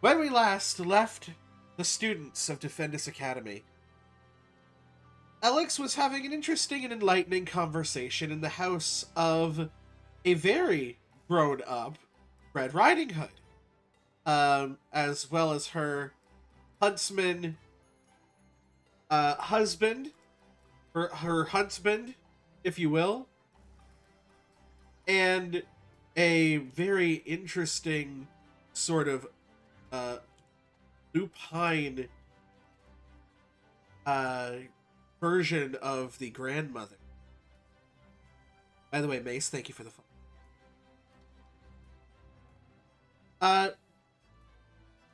When we last left the students of Defendus Academy, Alex was having an interesting and enlightening conversation in the house of a very grown-up Red Riding Hood, as well as her huntsman husband, her huntsman, if you will, and a very interesting sort of lupine version of the grandmother. By the way, Mace, thank you for the phone.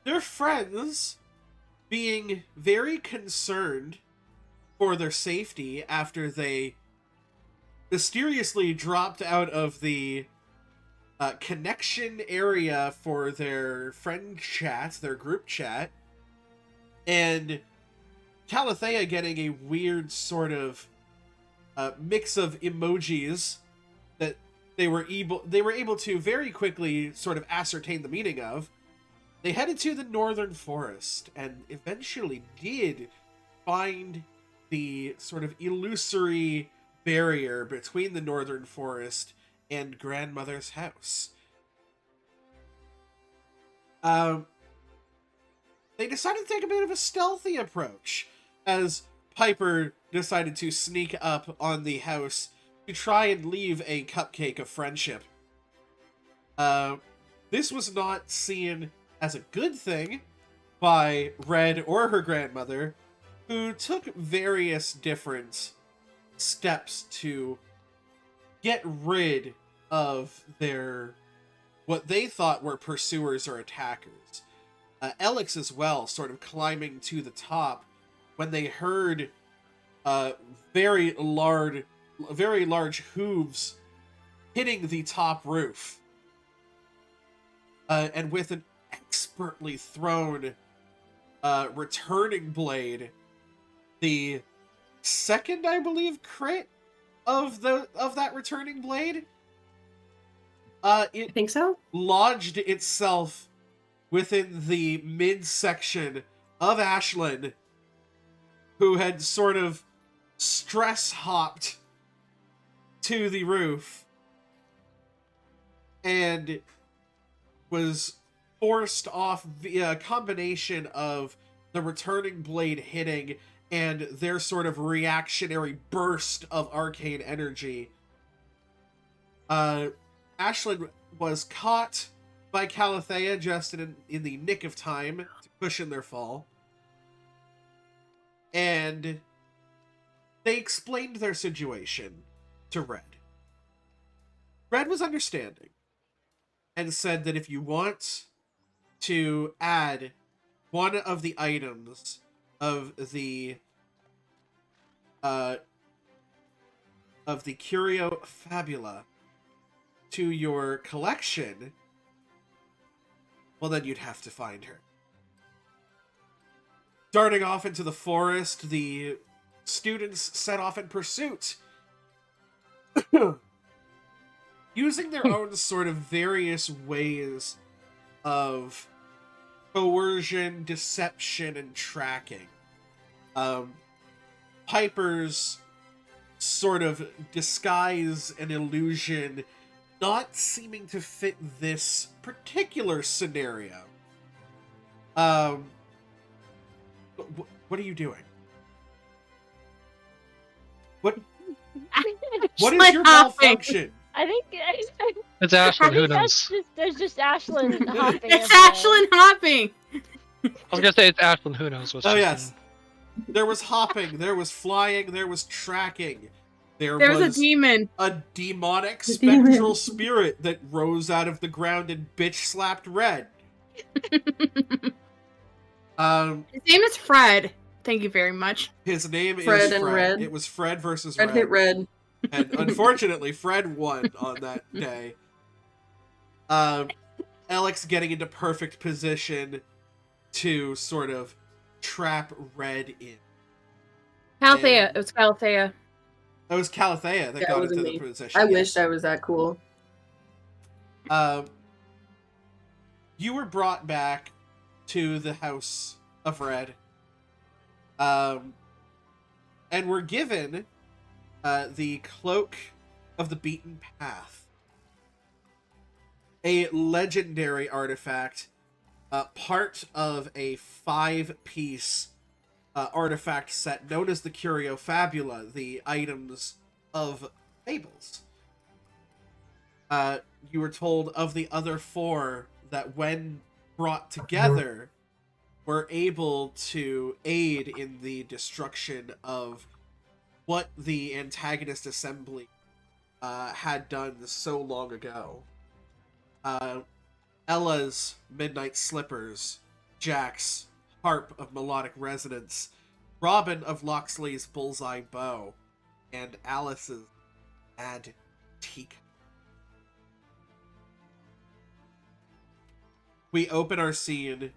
Their friends being very concerned for their safety after they mysteriously dropped out of the connection area for their friend chat, their group chat, and Calathea getting a weird sort of mix of emojis that they were able to very quickly sort of ascertain the meaning of. They headed to the northern forest and eventually did find the sort of illusory barrier between the northern forest and grandmother's house. They decided to take a bit of a stealthy approach, as Piper decided to sneak up on the house to try and leave a cupcake of friendship. This was not seen as a good thing by Red or her grandmother, who took various different steps to get rid of their what they thought were pursuers or attackers. Alex as well, sort of climbing to the top when they heard very large hooves hitting the top roof. And with an expertly thrown returning blade, the second, I believe, crit of that returning blade, I think so. Lodged itself within the midsection of Ashlyn, who had sort of stress hopped to the roof and was forced off via a combination of the returning blade hitting and their sort of reactionary burst of arcane energy. Ashlyn was caught by Calathea just in the nick of time to cushion their fall. And they explained their situation to Red. Red was understanding and said that if you want to add one of the items of the Curio Fabula to your collection, well, then you'd have to find her. Darting off into the forest, the students set off in pursuit, using their own sort of various ways of coercion, deception, and tracking. Piper's sort of disguise and illusion not seeming to fit this particular scenario. What are you doing? What is your malfunction? I think it's Ashlyn. Who knows? There's just Ashlyn hopping. It's Ashlyn hopping. I was gonna say it's Ashlyn. Who knows what's. Oh yes, there was hopping, there was flying, there was tracking. There was a demon. A demonic spectral spirit that rose out of the ground and bitch slapped Red. His name is Fred. Thank you very much. His name Fred is Fred. and Red. It was Fred versus Red. Red. Hit Red. And unfortunately, Fred won on that day. Alex getting into perfect position to sort of trap Red in. Calathea. It was Calathea. It was Calathea that got into the position. I wished I was that cool. You were brought back to the House of Red. And were given the Cloak of the Beaten Path, a legendary artifact, part of a 5-piece artifact set known as the Curio Fabula, the items of fables. You were told of the other 4 that when brought together were able to aid in the destruction of what the antagonist assembly had done so long ago. Ella's Midnight Slippers, Jack's Harp of Melodic Resonance, Robin of Loxley's Bullseye Bow, and Alice's Mad Teak. We open our scene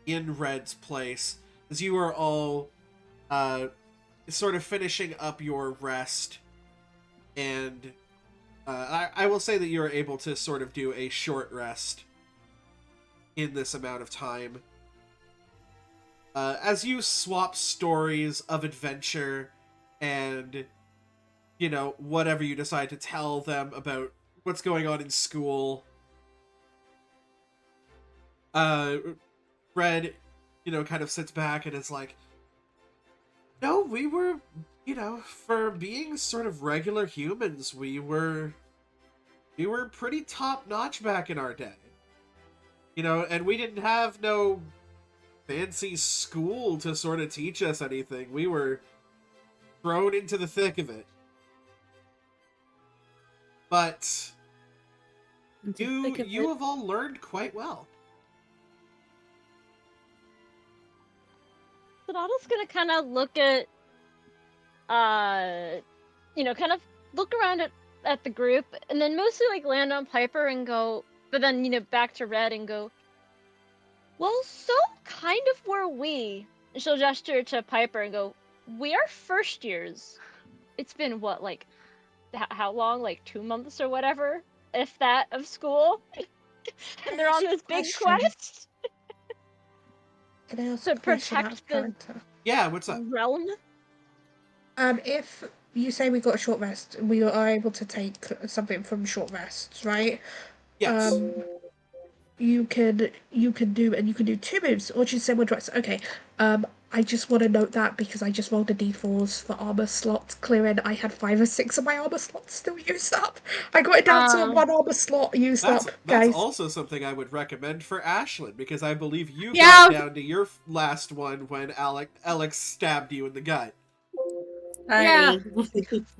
in Red's place as you are all sort of finishing up your rest, and I will say that you are able to sort of do a short rest in this amount of time. As you swap stories of adventure and, you know, whatever you decide to tell them about what's going on in school, Red, you know, kind of sits back and is like, no, we were, you know, for being sort of regular humans, we were pretty top-notch back in our day. You know, and we didn't have no fancy school to sort of teach us anything. We were thrown into the thick of it. But you have all learned quite well. Sonata's gonna kind of look at, you know, kind of look around at the group, and then mostly like land on Piper and go, but then, you know, back to Red and go, well, so kind of were we. And she'll gesture to Piper and go, we are first years. It's been what, like, how long? Like 2 months or whatever, if that, of school. And they're on this big quest. Can I ask To a question out protect of the character? Yeah, what's up? realm. If you say we got a short rest, we are able to take something from short rests, right? Yes. You can do 2 moves, or just say 1 rest. Okay. I just want to note that because I just rolled a d4s for armor slots clearing. I had 5 or 6 of my armor slots still used up. I got it down to 1 armor slot used up, That's guys. also something I would recommend for Ashlyn, because I believe you Yeah. got down to your last one when Alex stabbed you in the gut. Yeah.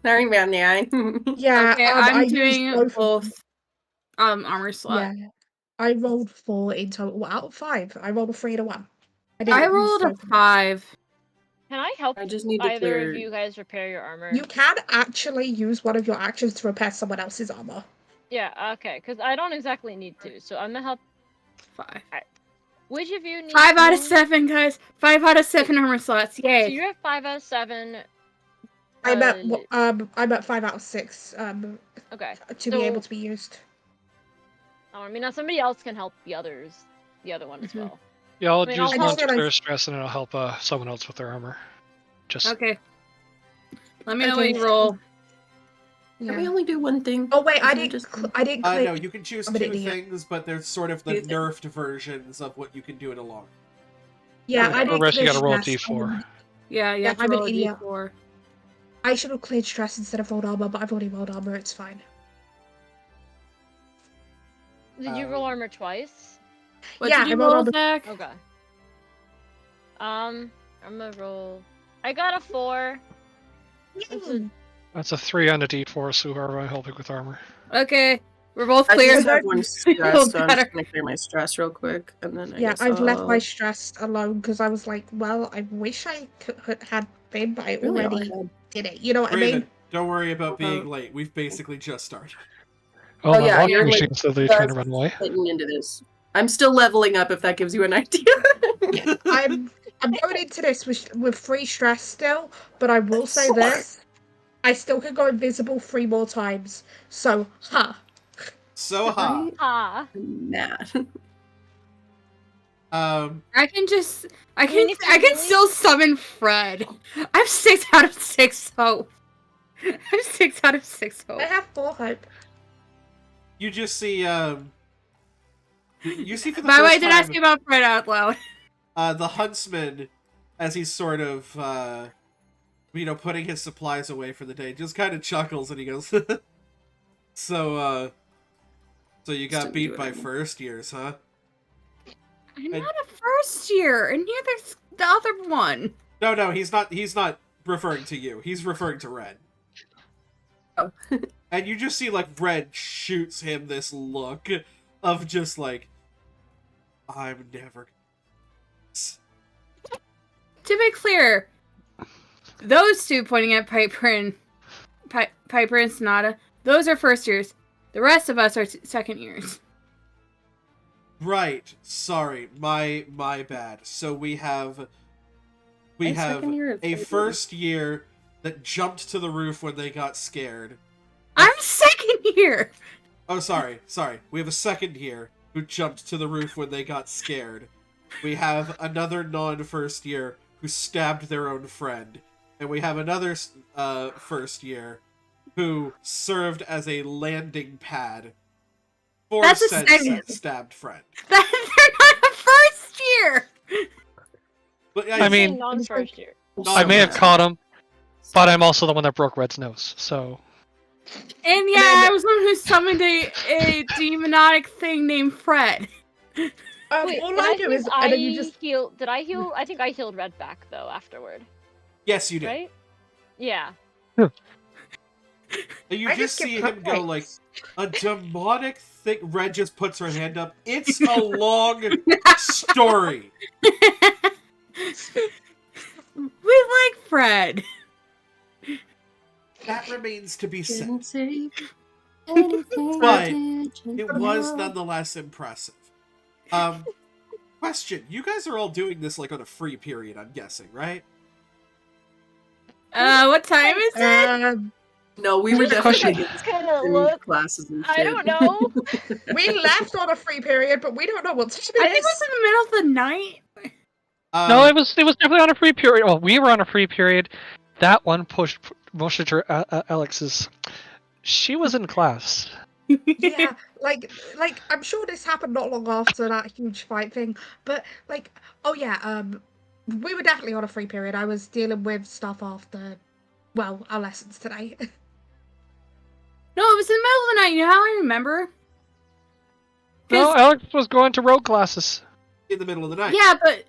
Sorry about that. Yeah, Okay, I I'm used doing both. both armor slot. Yeah, I rolled 4 in total. Out of 5, I rolled a 3 and a 1. I rolled a 5. Can I help I just need to either clear. of you guys repair your armor? You can actually use one of your actions to repair someone else's armor. Yeah, okay, because I don't exactly need to, so I'm gonna help. 5. Which of you need 5 out of to- 7, guys. 5 out of 7 armor slots. Yay. So you're at 5 out of 7. I'm at 5 out of 6. Okay. To be able to be used. Oh, I mean, now somebody else can help the other one as well. Yeah, I'll I mean, use I'll one help- to clear stress, and it'll help someone else with their armor. Just Okay. Let me know what Okay. you roll. Yeah. Can we only do 1 thing? Oh wait, I Isn't it didn't. just- I didn't click. No, you can choose I'm an 2 idiot. things, but they're sort of the Two things. nerfed versions of what you can do in a long. Yeah, Okay. I the didn't. rest you clear gotta roll a stress. d4. Yeah, you have to I'm an roll a idiot. d4. I should have cleared stress instead of rolled armor, but I've already rolled armor. It's fine. Did you roll armor twice? What Yeah, did you I rolled roll, armor. Zach? Okay. I'm gonna roll. I got a 4. That's a- That's a 3 on a d4, so whoever I'm helping with armor. Okay. We're both I clear. just have 1 stress, so I'm Better. just gonna clear my stress real quick, and then I Yeah, guess I've left my I'll- stress alone because I was like, well, I wish I had been, but I Really all I already had. did it. You know what I Raven, mean? don't worry about being late. We've basically just started. Oh, Oh, my yeah, washing you're like- machine's literally that's- trying to run away. Getting into this. I'm still leveling up, if that gives you an idea. I'm going into this with 3 stress still, but I will say this: I still can go invisible 3 more times. So, So, ha. Right? Ah. I'm mad. I can mean, if you really- still summon Fred. I'm 6 out of 6 hope. I'm 6 out of 6 hope. I have 4 hope. You just see, you see for the By the way, first did time, ask you about Fred out loud. the huntsman, as he's sort of, putting his supplies away for the day, just kind of chuckles and he goes, so you got Still beat do it by anymore. first years, huh? I'm not a first year, and neither's the other one. No, he's not referring to you. He's referring to Red. Oh. And you just see, like, Red shoots him this look of just, like, I'm never... To be clear, those two pointing at Piper and Sonata, those are first years. The rest of us are second years. Right. Sorry. My bad. So we have second year of a third first year that jumped to the roof when they got scared. I'm second year. Oh, sorry. We have a second year who jumped to the roof when they got scared. We have another non-first year who stabbed their own friend. And we have another first year who served as a landing pad for That's a said second. stabbed friend. They're not a first year. But I mean- non-first year. I may have caught him, but I'm also the one that broke Red's nose, so... And yeah, I was the one who summoned a demonic thing named Fred. Wait, All did I I do think is, and then you just heal? Did I heal? I think I healed Red back though afterward, yes, you did. right? Yeah. And you I just just get see him go like, perplexed. a demonic thing. Red just puts her hand up. It's a long story. We like Fred. That remains to be said. Didn't say anything. But did you It was know? nonetheless impressive. Question. You guys are all doing this like on a free period, I'm guessing, right? What time is it? No, we were Good definitely question. Kind of in look. classes and I shit. don't know. we left on a free period, but we don't know what time I it think it was is. in the middle of the night. No, it was definitely on a free period. Well, we were on a free period. That one pushed her, Alex's. She was in class. Yeah, like I'm sure this happened not long after that huge fight thing, but like, oh yeah, we were definitely on a free period. I was dealing with stuff after, well, our lessons today. No, it was in the middle of the night. You know how I remember? No, 'Cause- Alex was going to road classes. In the middle of the night. Yeah, but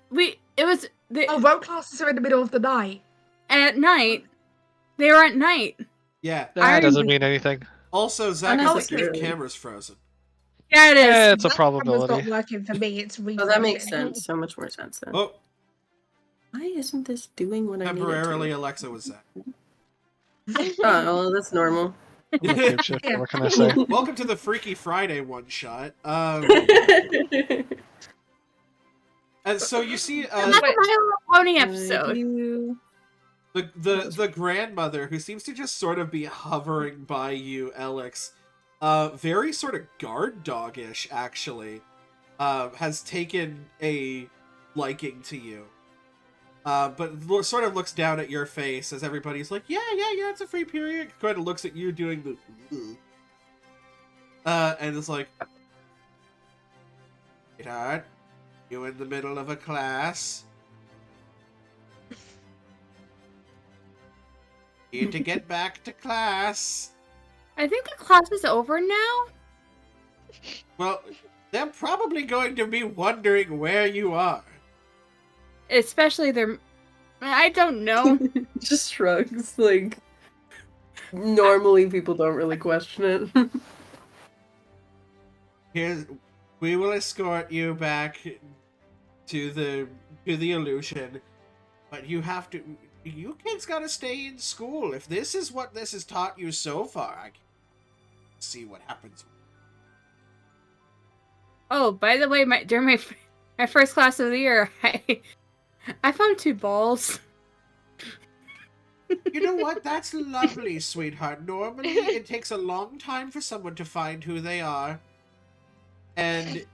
it was Oh, road classes are in the middle of the night. at night. They were at night. Yeah. That doesn't mean anything. Also, Zach, I think your Unnecessarily. camera's frozen. Yeah, it is. Yeah, it's a That camera's probability. not working for me. It's Oh, that makes refreshing. sense. So much more sense then. Oh, Why isn't this doing what I need it temporarily to? Alexa was Zach. Oh, well, that's normal. I'm a cave shifter, Yeah. what can I say? Welcome to the Freaky Friday one shot. And so you see That's My Little Pony I episode. do. the grandmother who seems to just sort of be hovering by you, Alex. Very sort of guard dog-ish, actually. Has taken a liking to you. But sort of looks down at your face as everybody's like, yeah, it's a free period. Kind of looks at you doing the... and it's like, sweetheart, you in the middle of a class? Need to get back to class. I think the class is over now. Well, they're probably going to be wondering where you are. Especially I don't know. Just shrugs. Like, normally people don't really question it. We will escort you back to the illusion, but you kids gotta stay in school. If this is what this has taught you so far, I can see what happens. Oh, by the way, during my first class of the year, I found 2 balls. You know what? That's lovely, sweetheart. Normally, it takes a long time for someone to find who they are. And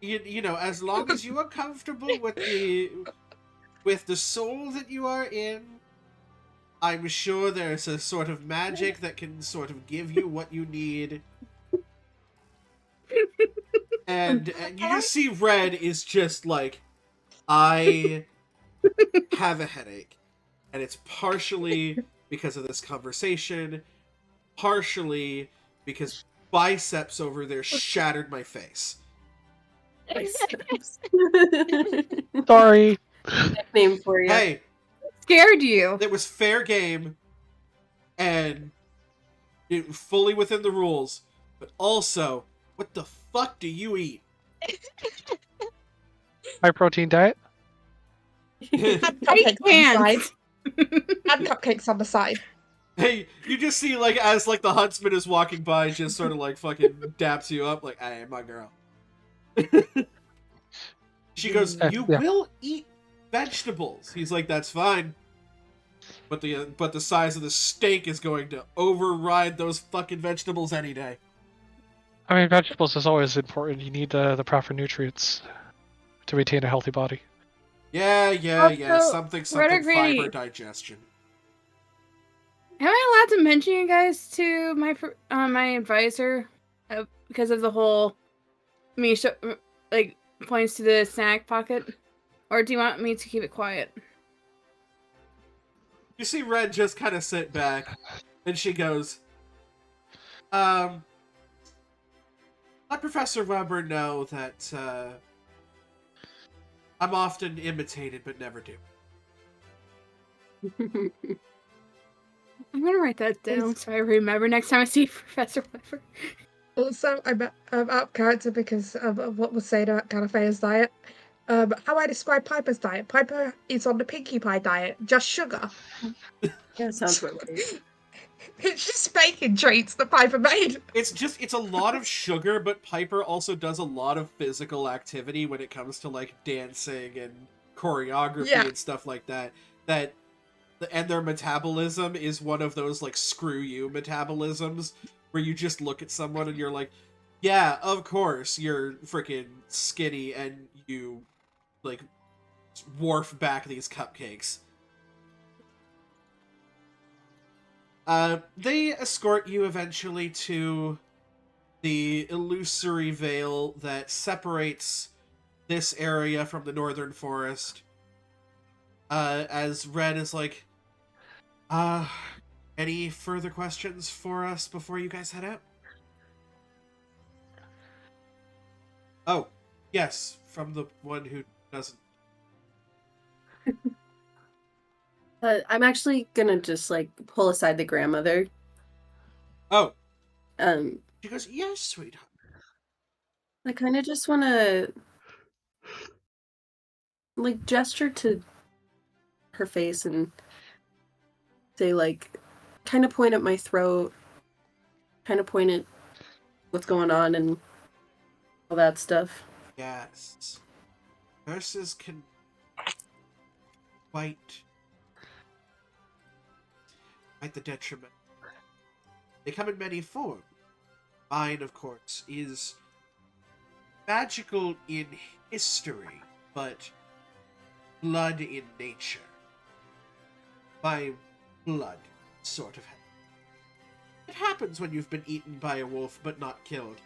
you know, as long as you are comfortable with the soul that you are in, I'm sure there's a sort of magic that can sort of give you what you need. And you just see Red is just like, I have a headache. And it's partially because of this conversation, partially because biceps over there shattered my face. Sorry. Name for you. Hey, Scared you. it was fair game, and it fully within the rules. But also, what the fuck do you eat? High protein diet. And I cupcakes on the side. can't. And cupcakes on the side. Hey, you just see like as like the huntsman is walking by, just sort of like fucking daps you up, like, "Hey, my girl." She goes, "You Yeah. will eat vegetables." He's like, "That's fine, but the size of the steak is going to override those fucking vegetables any day." I mean, vegetables is always important. You need the proper nutrients to maintain a healthy body. Yeah. Also, Something Red agree. fiber digestion. Am I allowed to mention you guys to my advisor because of the whole like points to the snack pocket, or do you want me to keep it quiet? You see Red just kind of sit back, and she goes, let Professor Weber know that I'm often imitated but never do. I'm gonna write that down so I remember next time I see Professor Weber. Also, I'm out of character because of what was said about Califea's diet. How I describe Piper's diet. Piper is on the Pinkie Pie diet, just sugar. Yeah, sounds about right. It's just bacon treats that Piper made. It's a lot of sugar, but Piper also does a lot of physical activity when it comes to like dancing and choreography Yeah. and stuff like that. And their metabolism is one of those like screw you metabolisms where you just look at someone and you're like, yeah, of course you're freaking skinny and you like wharf back these cupcakes. They escort you eventually to the illusory veil that separates this area from the northern forest. As Red is like, any further questions for us before you guys head out? Oh, yes, from the one who doesn't. I'm actually gonna just like pull aside the grandmother. Oh, Um, she goes, yes, sweetheart. I kind of just want to like gesture to her face and say like, kind of point at my throat, kind of point at what's going on and all that stuff. Yes. Nurses can quite the detriment. They come in many forms. Mine, of course, is magical in history, but blood in nature. My blood, sort of. It happens when you've been eaten by a wolf, but not killed.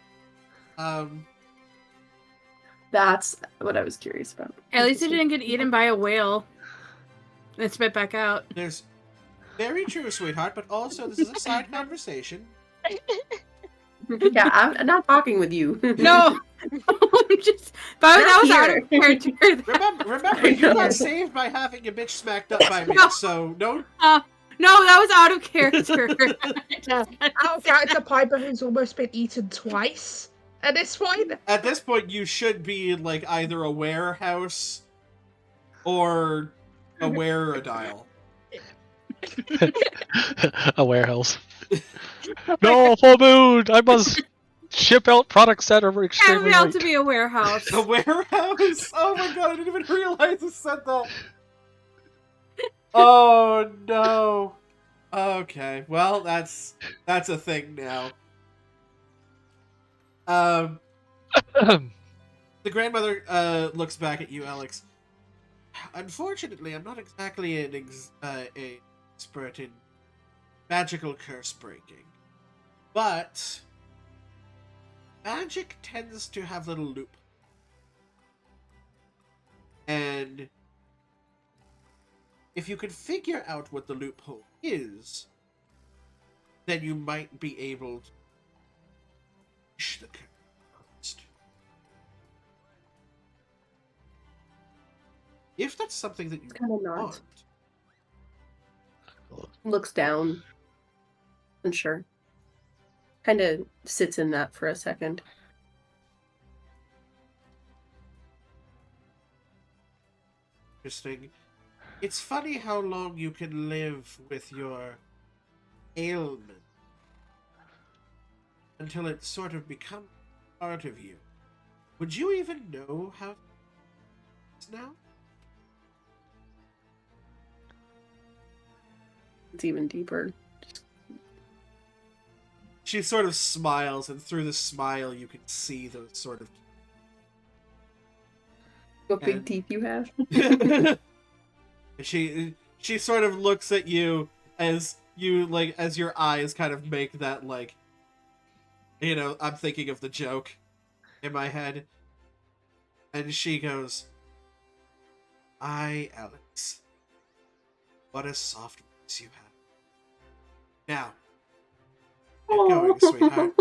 That's what I was curious about. At least it didn't get eaten by a whale and spit back out. There's very true, sweetheart, but also this is a side conversation. Yeah, I'm not talking with you. No, just but that was out of character. Remember, you got saved by having a bitch smacked up by me, so no. No, that was out of character. Out of character, Piper who's almost been eaten twice at this point. At this point, you should be like either a warehouse or a wearadile. A warehouse. No, full moon! I must ship out products that are I'm extremely about light. to be a warehouse. A warehouse? Oh my god, I didn't even realize I said that. Oh no. Okay, well that's a thing now. The grandmother looks back at you, Alex. Unfortunately, I'm not exactly an expert in magical curse breaking, but magic tends to have little loop, and if you can figure out what the loophole is, then you might be able to finish the curse. If that's something that you Kinda not. want. Looks down. Unsure. Kind of sits in that for a second. Interesting. It's funny how long you can live with your ailment until it sort of becomes part of you. Would you even know how it's now? It's even deeper. She sort of smiles, and through the smile you can see those sort of... What big And- teeth you have. And she sort of looks at you as you, like, as your eyes kind of make that, like, you know, I'm thinking of the joke in my head. And she goes, Alex, what a soft voice you have. Now, get going, sweetheart.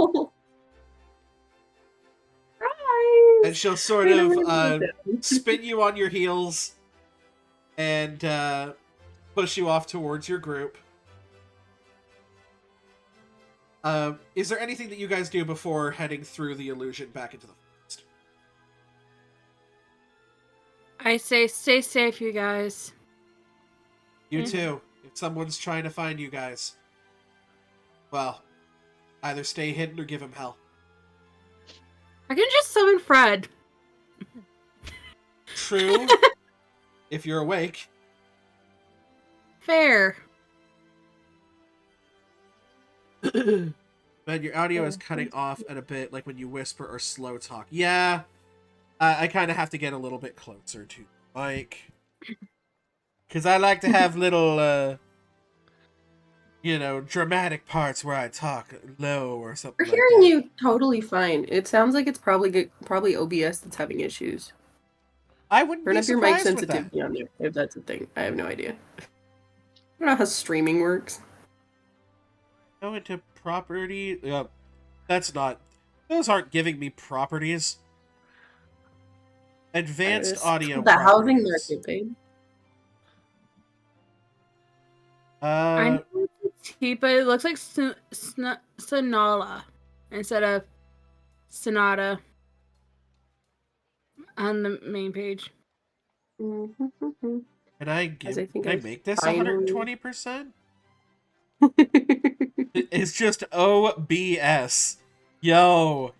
Surprise! And she'll sort Wait, I of wanna do that. spin you on your heels and push you off towards your group. Is there anything that you guys do before heading through the illusion back into the forest? I say stay safe, you guys. You too. If someone's trying to find you guys, well, either stay hidden or give him hell. I can just summon Fred. True. If you're awake. Fair. Man, your audio is cutting off at a bit, like when you whisper or slow talk. Yeah, I kind of have to get a little bit closer to the mic. Because I like to have little, you know, dramatic parts where I talk low or something We're like hearing that. you totally fine. It sounds like it's probably OBS that's having issues. I wouldn't Turn be up your mic surprised with that. sensitivity on there, if that's a thing. I have no idea. I don't know how streaming works. Go into property. That's not. Those aren't giving me properties. Advanced It's audio. the housing properties. market, babe. I know it's T, but it looks like Sonala instead of Sonata on the main page. Mhm. Can I As I think can I I make this finally- 120%? It's just OBS. Yo.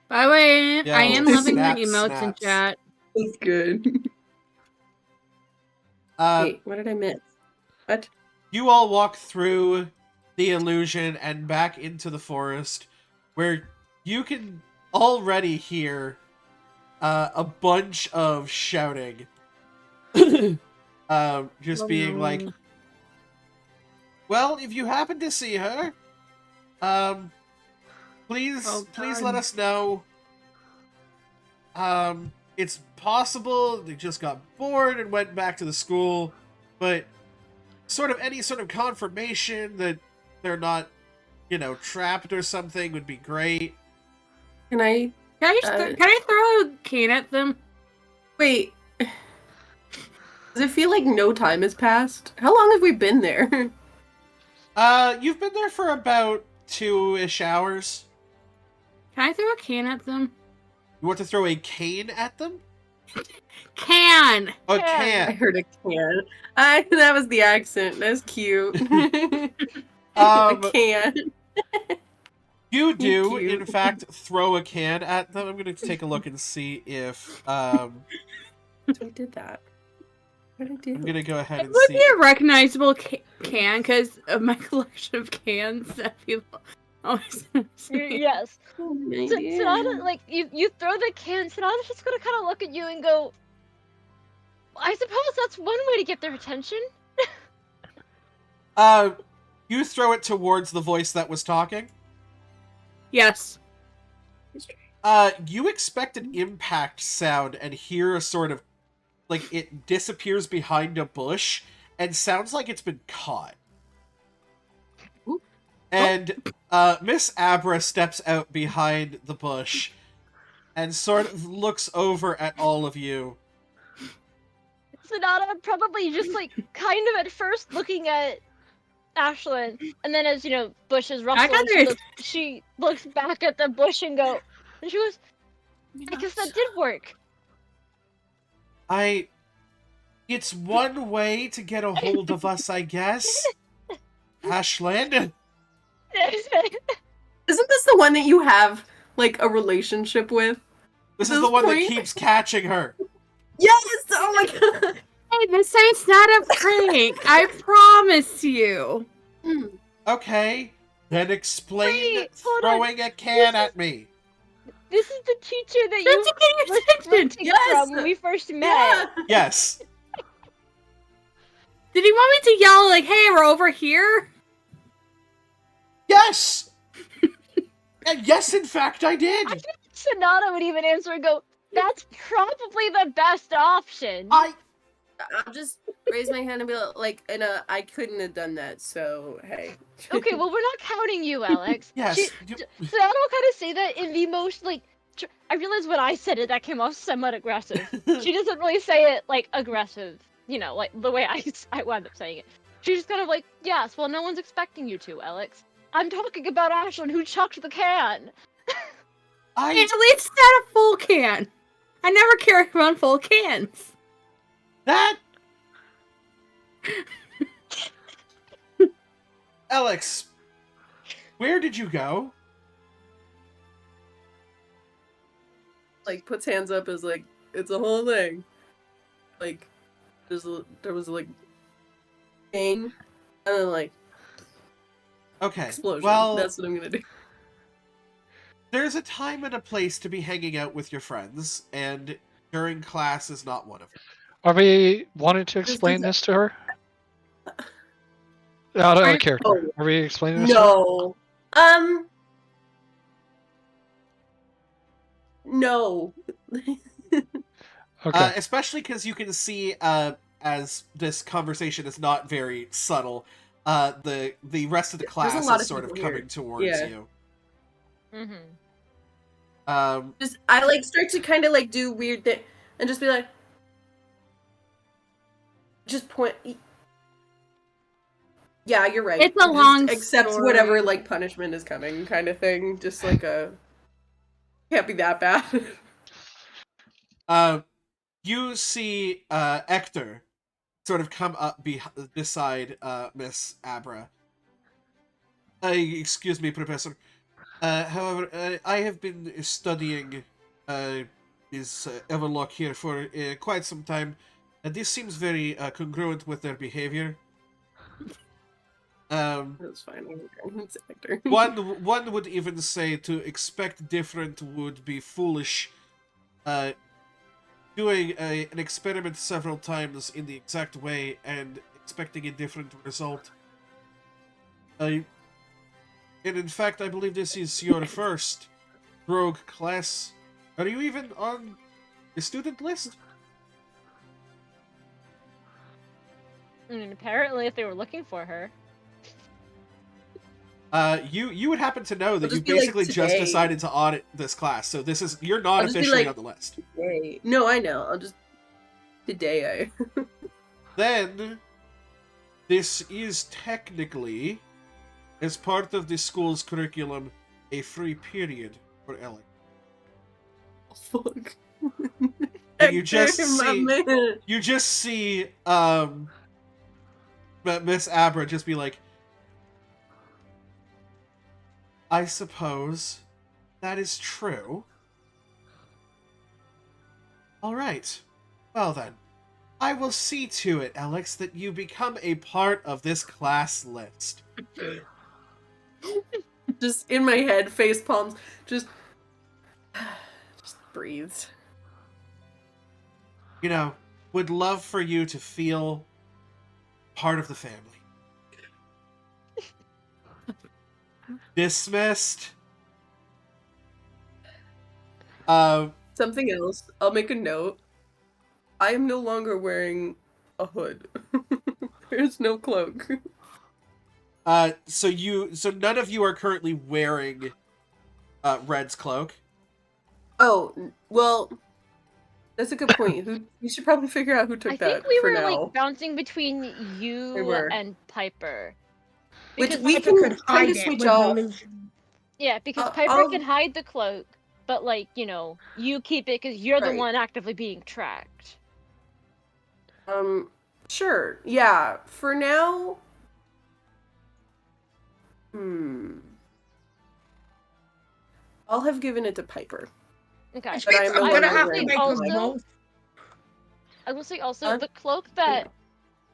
By the way, Yo, I am loving the snap, emotes in snaps. chat. It's good. Wait, what did I miss? What? You all walk through the illusion and back into the forest, where you can already hear a bunch of shouting. Just being like, well, if you happen to see her, please God. let us know. It's possible they just got bored and went back to the school, but sort of any sort of confirmation that they're not, you know, trapped or something would be great. Can I Can I throw a cane at them? wait? Does it feel like no time has passed? How long have we been there? You've been there for about 2-ish hours. Can I throw a cane at them? You want to throw a cane at them? Can! A Can. I can. heard a can. That was the accent. That's cute. A can. You do, Cute. in fact, throw a can at them. I'm going to take a look and see if... So I did that. What did I do? I'm going to go ahead It and would see. be a recognizable can because of my collection of cans that people Oh, Yes. Oh, my So, dear. Sonata, like, you throw the can, Sonata's just gonna kind of look at you and go, I suppose that's one way to get their attention. You throw it towards the voice that was talking. Yes. You expect an impact sound and hear a sort of, like, it disappears behind a bush and sounds like it's been caught. Ooh. And, Miss Abra steps out behind the bush and sort of looks over at all of you. Sonata probably just, like, kind of at first looking at Ashlyn, and then as, bushes rustle, got and it. she looks back at the bush and she goes, I guess that did work. It's one way to get a hold of us, I guess. Ashlyn? Isn't this the one that you have, like, a relationship with? This At is the this one that point? keeps catching her. Yes! Oh my god! Hey, this ain't not a prank. I promise you. Okay, then explain Wait, hold on. throwing a can at me. This is the teacher that Trying you to get your were attention. sprinting Yes! from when we first met. Yeah! Yes. Did he want me to yell like, "Hey, we're over here"? Yes! And yes, in fact, I I did. think Sonata would even answer and go, that's probably the best option. I'll just raise my hand and be like, I couldn't have done that, so hey. Okay, well, we're not counting you, Alex. Yes. Sonata will kind of say that in the most, like, I realize when I said it, that came off somewhat aggressive. She doesn't really say it, like, aggressive, like, the way I wound up saying it. She's just kind of like, yes, well, no one's expecting you to, Alex. I'm talking about Ashlyn, who chucked the can. At least not a full can. I never carry around full cans. That... Alex, where did you go? Like, puts hands up as, like, it's a whole thing. Like, there was, like, bang, and then, like, Okay, explosion. well, That's what I'm gonna do. There's a time and a place to be hanging out with your friends, and during class is not one of them. Are we wanting to explain this to her? Out of character. Oh. Are we explaining this to her? No. No. Okay. Especially because you can see, as this conversation is not very subtle, the rest of the class There's a lot is of sort of people here. coming towards Yeah. you. Mm-hmm. Just, I, like, start to kind of, like, do weird thing, and just be like, just point. Yeah, you're right. It's a Just long accept story. whatever, like, punishment is coming, kind of thing. Just like a can't be that bad. You see Hector sort of come up beside Miss Abra. Excuse me, Professor. However, I have been studying this Everlock here for quite some time, and this seems very congruent with their behavior. That's fine. It's Hector. One would even say to expect different would be foolish. Doing an experiment several times in the exact way and expecting a different result. And in fact, I believe this is your first rogue class. Are you even on the student list? I mean, apparently, if they were looking for her. You would happen to know that I'll you just be like, basically just today. decided to audit this class, so you're not I'll just be officially like, on the list. Today. No, I know. I'll just today. Then, this is technically, as part of the school's curriculum, a free period for Ellen. Fuck. And you just Hector, my see, man. you just see, Miss Abra just be like, I suppose that is true. Alright. Well then, I will see to it, Alex, that you become a part of this class list. Just in my head, face palms, just breathes. Would love for you to feel part of the family. Dismissed. Something else. I'll make a note. I am no longer wearing a hood. There's no cloak. So none of you are currently wearing Red's cloak. Oh, well, that's a good point. We should probably figure out who took I that think we for were now. like bouncing between We you were. and Piper. Which Because we Piper can could hide kind of it switch with off. illusion. Yeah, because I'll- Piper I'll- can hide the cloak, but like, you keep it because you're the Right. one actively being tracked. Sure. Yeah. For now. I'll have given it to Piper. Okay. Which But I means am no I'm gonna longer have to wearing make a also- roll. I will say also Huh? the cloak that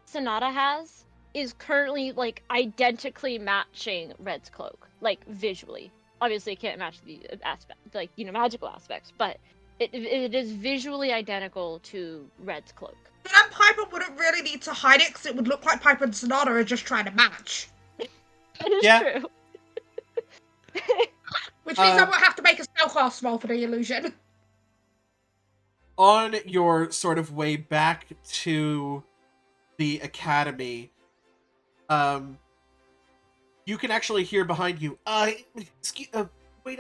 Sonata has is currently like identically matching Red's cloak, like visually. Obviously, it can't match the aspect, like magical aspects, but it is visually identical to Red's cloak. But then Piper wouldn't really need to hide it because it would look like Piper and Sonata are just trying to match. That is Yeah. true. Which means I won't have to make a spellcast roll for the illusion. On your sort of way back to the academy, you can actually hear behind you. Excuse, wait,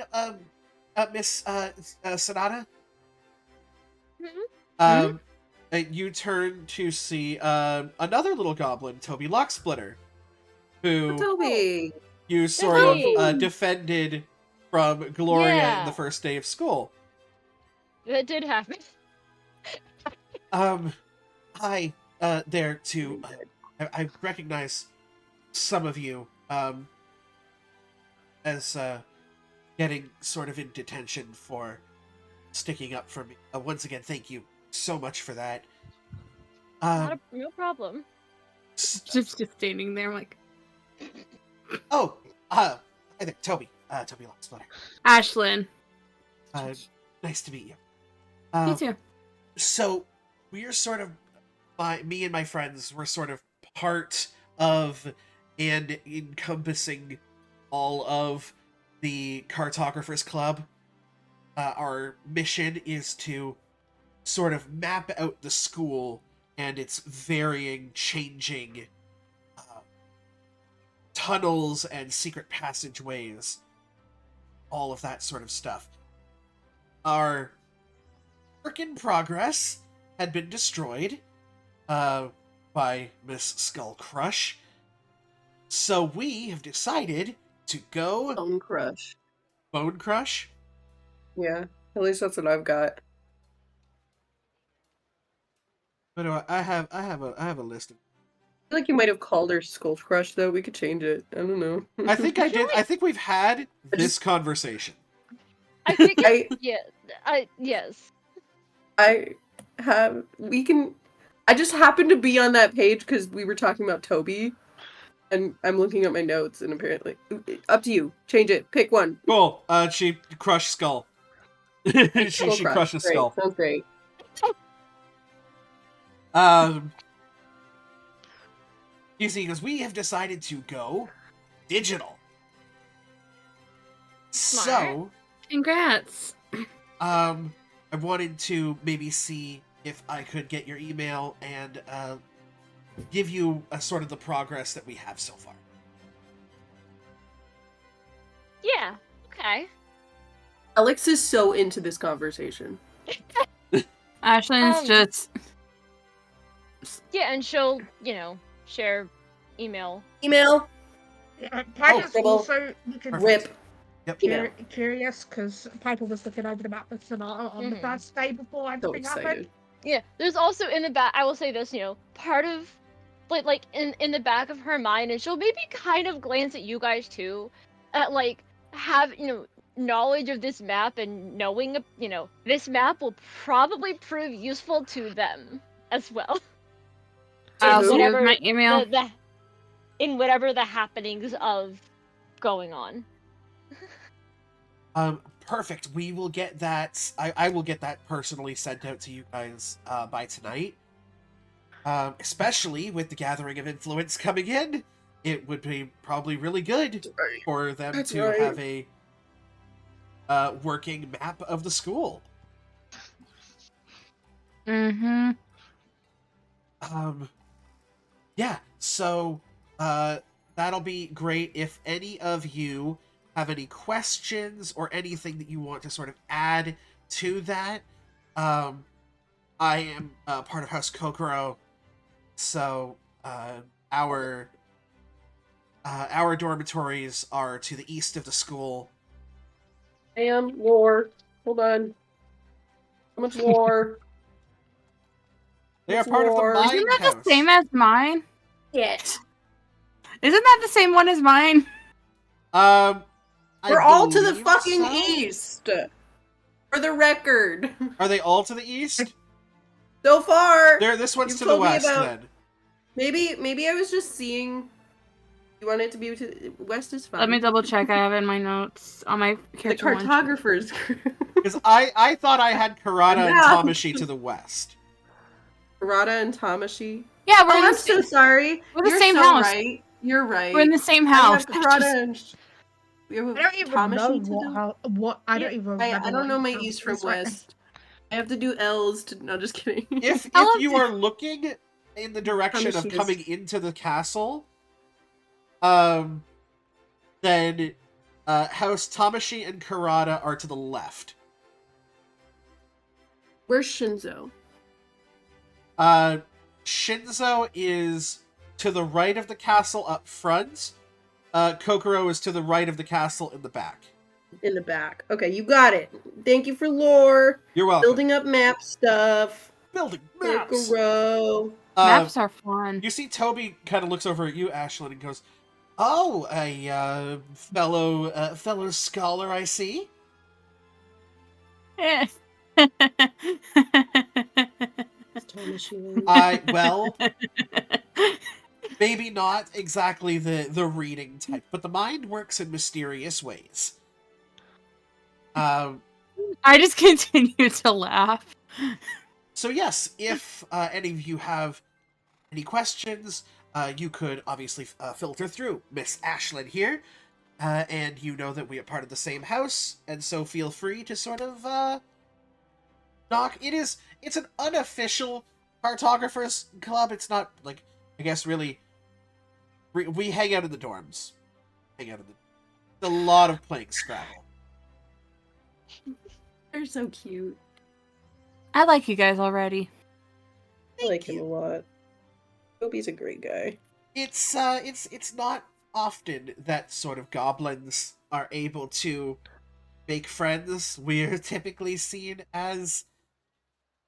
Miss Sonata. Mhm. You turn to see another little goblin, Toby Locksplitter, who Toby. you sort of Toby! defended from Gloria in Yeah. the first day of school. That did happen. Hi, there too. I recognize some of you, as, getting sort of in detention for sticking up for me. Once again, thank you so much for that. No problem. Just standing there, like Hi there, Toby. Toby Locksplitter. Ashlyn. Nice to meet you. You too. So, we're sort of, me and my friends were sort of part of and encompassing all of the Cartographers Club. Our mission is to sort of map out the school and its varying, changing tunnels and secret passageways. All of that sort of stuff. Our work in progress had been destroyed by Miss Skull Crush. So we have decided to go Bone Crush. Bone Crush. Yeah, at least that's what I've got. What do I have a list of. I feel like you might have called her Skull Crush, though. We could change it. I don't know. I think I did. like- I think we've had I this just- conversation. I think I yes. I just happened to be on that page because we were talking about Toby, and I'm looking at my notes, and apparently, up to you. Change it. Pick one. Cool. She crushed Skull. she Skull Crush. crushes Great. Skull. Sounds great. You see, because we have decided to go digital. So, Congrats. I wanted to maybe see if I could get your email and give you a sort of the progress that we have so far. Yeah. Okay. Alex is so into this conversation. Ashlyn's just Yeah, and she'll, share email. Email. Piper's Dribble. also looking Rip. Yep. Email. curious because Piper was looking over the map of Sonata on the Mhm. first day before So everything happened. excited. Yeah, there's also in the back. I will say this, part of, like in the back of her mind, and she'll maybe kind of glance at you guys too, at like have knowledge of this map and knowing this map will probably prove useful to them as well. I also who? give Whatever my email. in whatever the happenings of going on. Perfect. We will get that. I will get that personally sent out to you guys by tonight. Especially with the gathering of influence coming in, it would be probably really good for them to have a working map of the school. Mm-hmm. Yeah, so that'll be great. If any of you have any questions or anything that you want to sort of add to that, I am part of House Kokoro, so our dormitories are to the east of the school. Lore. Hold on. How much lore? They are It's part of the war. Mind Isn't that House. the same as mine? Yes. Isn't that the same one as mine? I We're all to the believe fucking so? east. For the record. Are they all to the east? So far. This one's You've to the told me west, about- then. Maybe I was just seeing. You want it to be to west is fine. Let me double check. I have it in my notes on my The character one. cartographers. Because I thought I had Karada and Yeah. Tamashi to the west. Rada and Tamashi. Yeah, we're Oh, in I'm the so sorry. we're the You're same so house. Right. You're right. We're in the same I house. have Karada and. We have I don't even Tamashi know to what the... I don't even remember. I don't know my what east house from it is right west. I have to do L's to. No, just kidding. If love you it. are looking in the direction of Tamashi's. coming into the castle, then House Tamashi and Karada are to the left. Where's Shinzo? Shinzo is to the right of the castle up front. Kokoro is to the right of the castle in the back. In the back. Okay, you got it. Thank you for lore. You're welcome. Building up map stuff. Building maps. Kokoro. Maps are fun. You see Toby kind of looks over at you, Ashlyn, and goes, "Oh, a fellow scholar, I see." Well, maybe not exactly the reading type, but the mind works in mysterious ways. I just continue to laugh. So yes, if any of you have any questions, you could obviously filter through Miss Ashlyn here, and you know that we are part of the same house, and so feel free to sort of knock. It's an unofficial cartographers club. It's not like, I guess, really. We hang out in the dorms. It's a lot of playing Scrabble. They're so cute. I like you guys already. I like him a lot. Toby's a great guy. It's not often that sort of goblins are able to make friends. We're typically seen as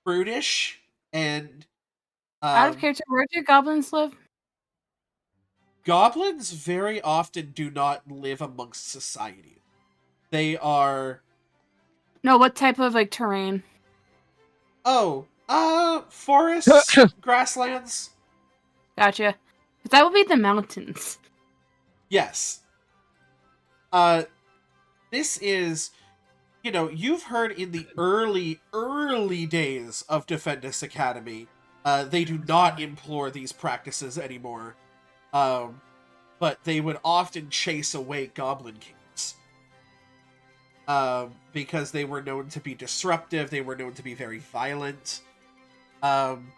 brutish and Out of character, where do goblins live? goblins very often do not live amongst society. They are No, what type of like terrain? forests, grasslands. Gotcha. 'Cause that would be the mountains. Yes. This is, you've heard in the early days of Defendus Academy, they do not implore these practices anymore. But they would often chase away Goblin Kings. Because they were known to be disruptive, they were known to be very violent. And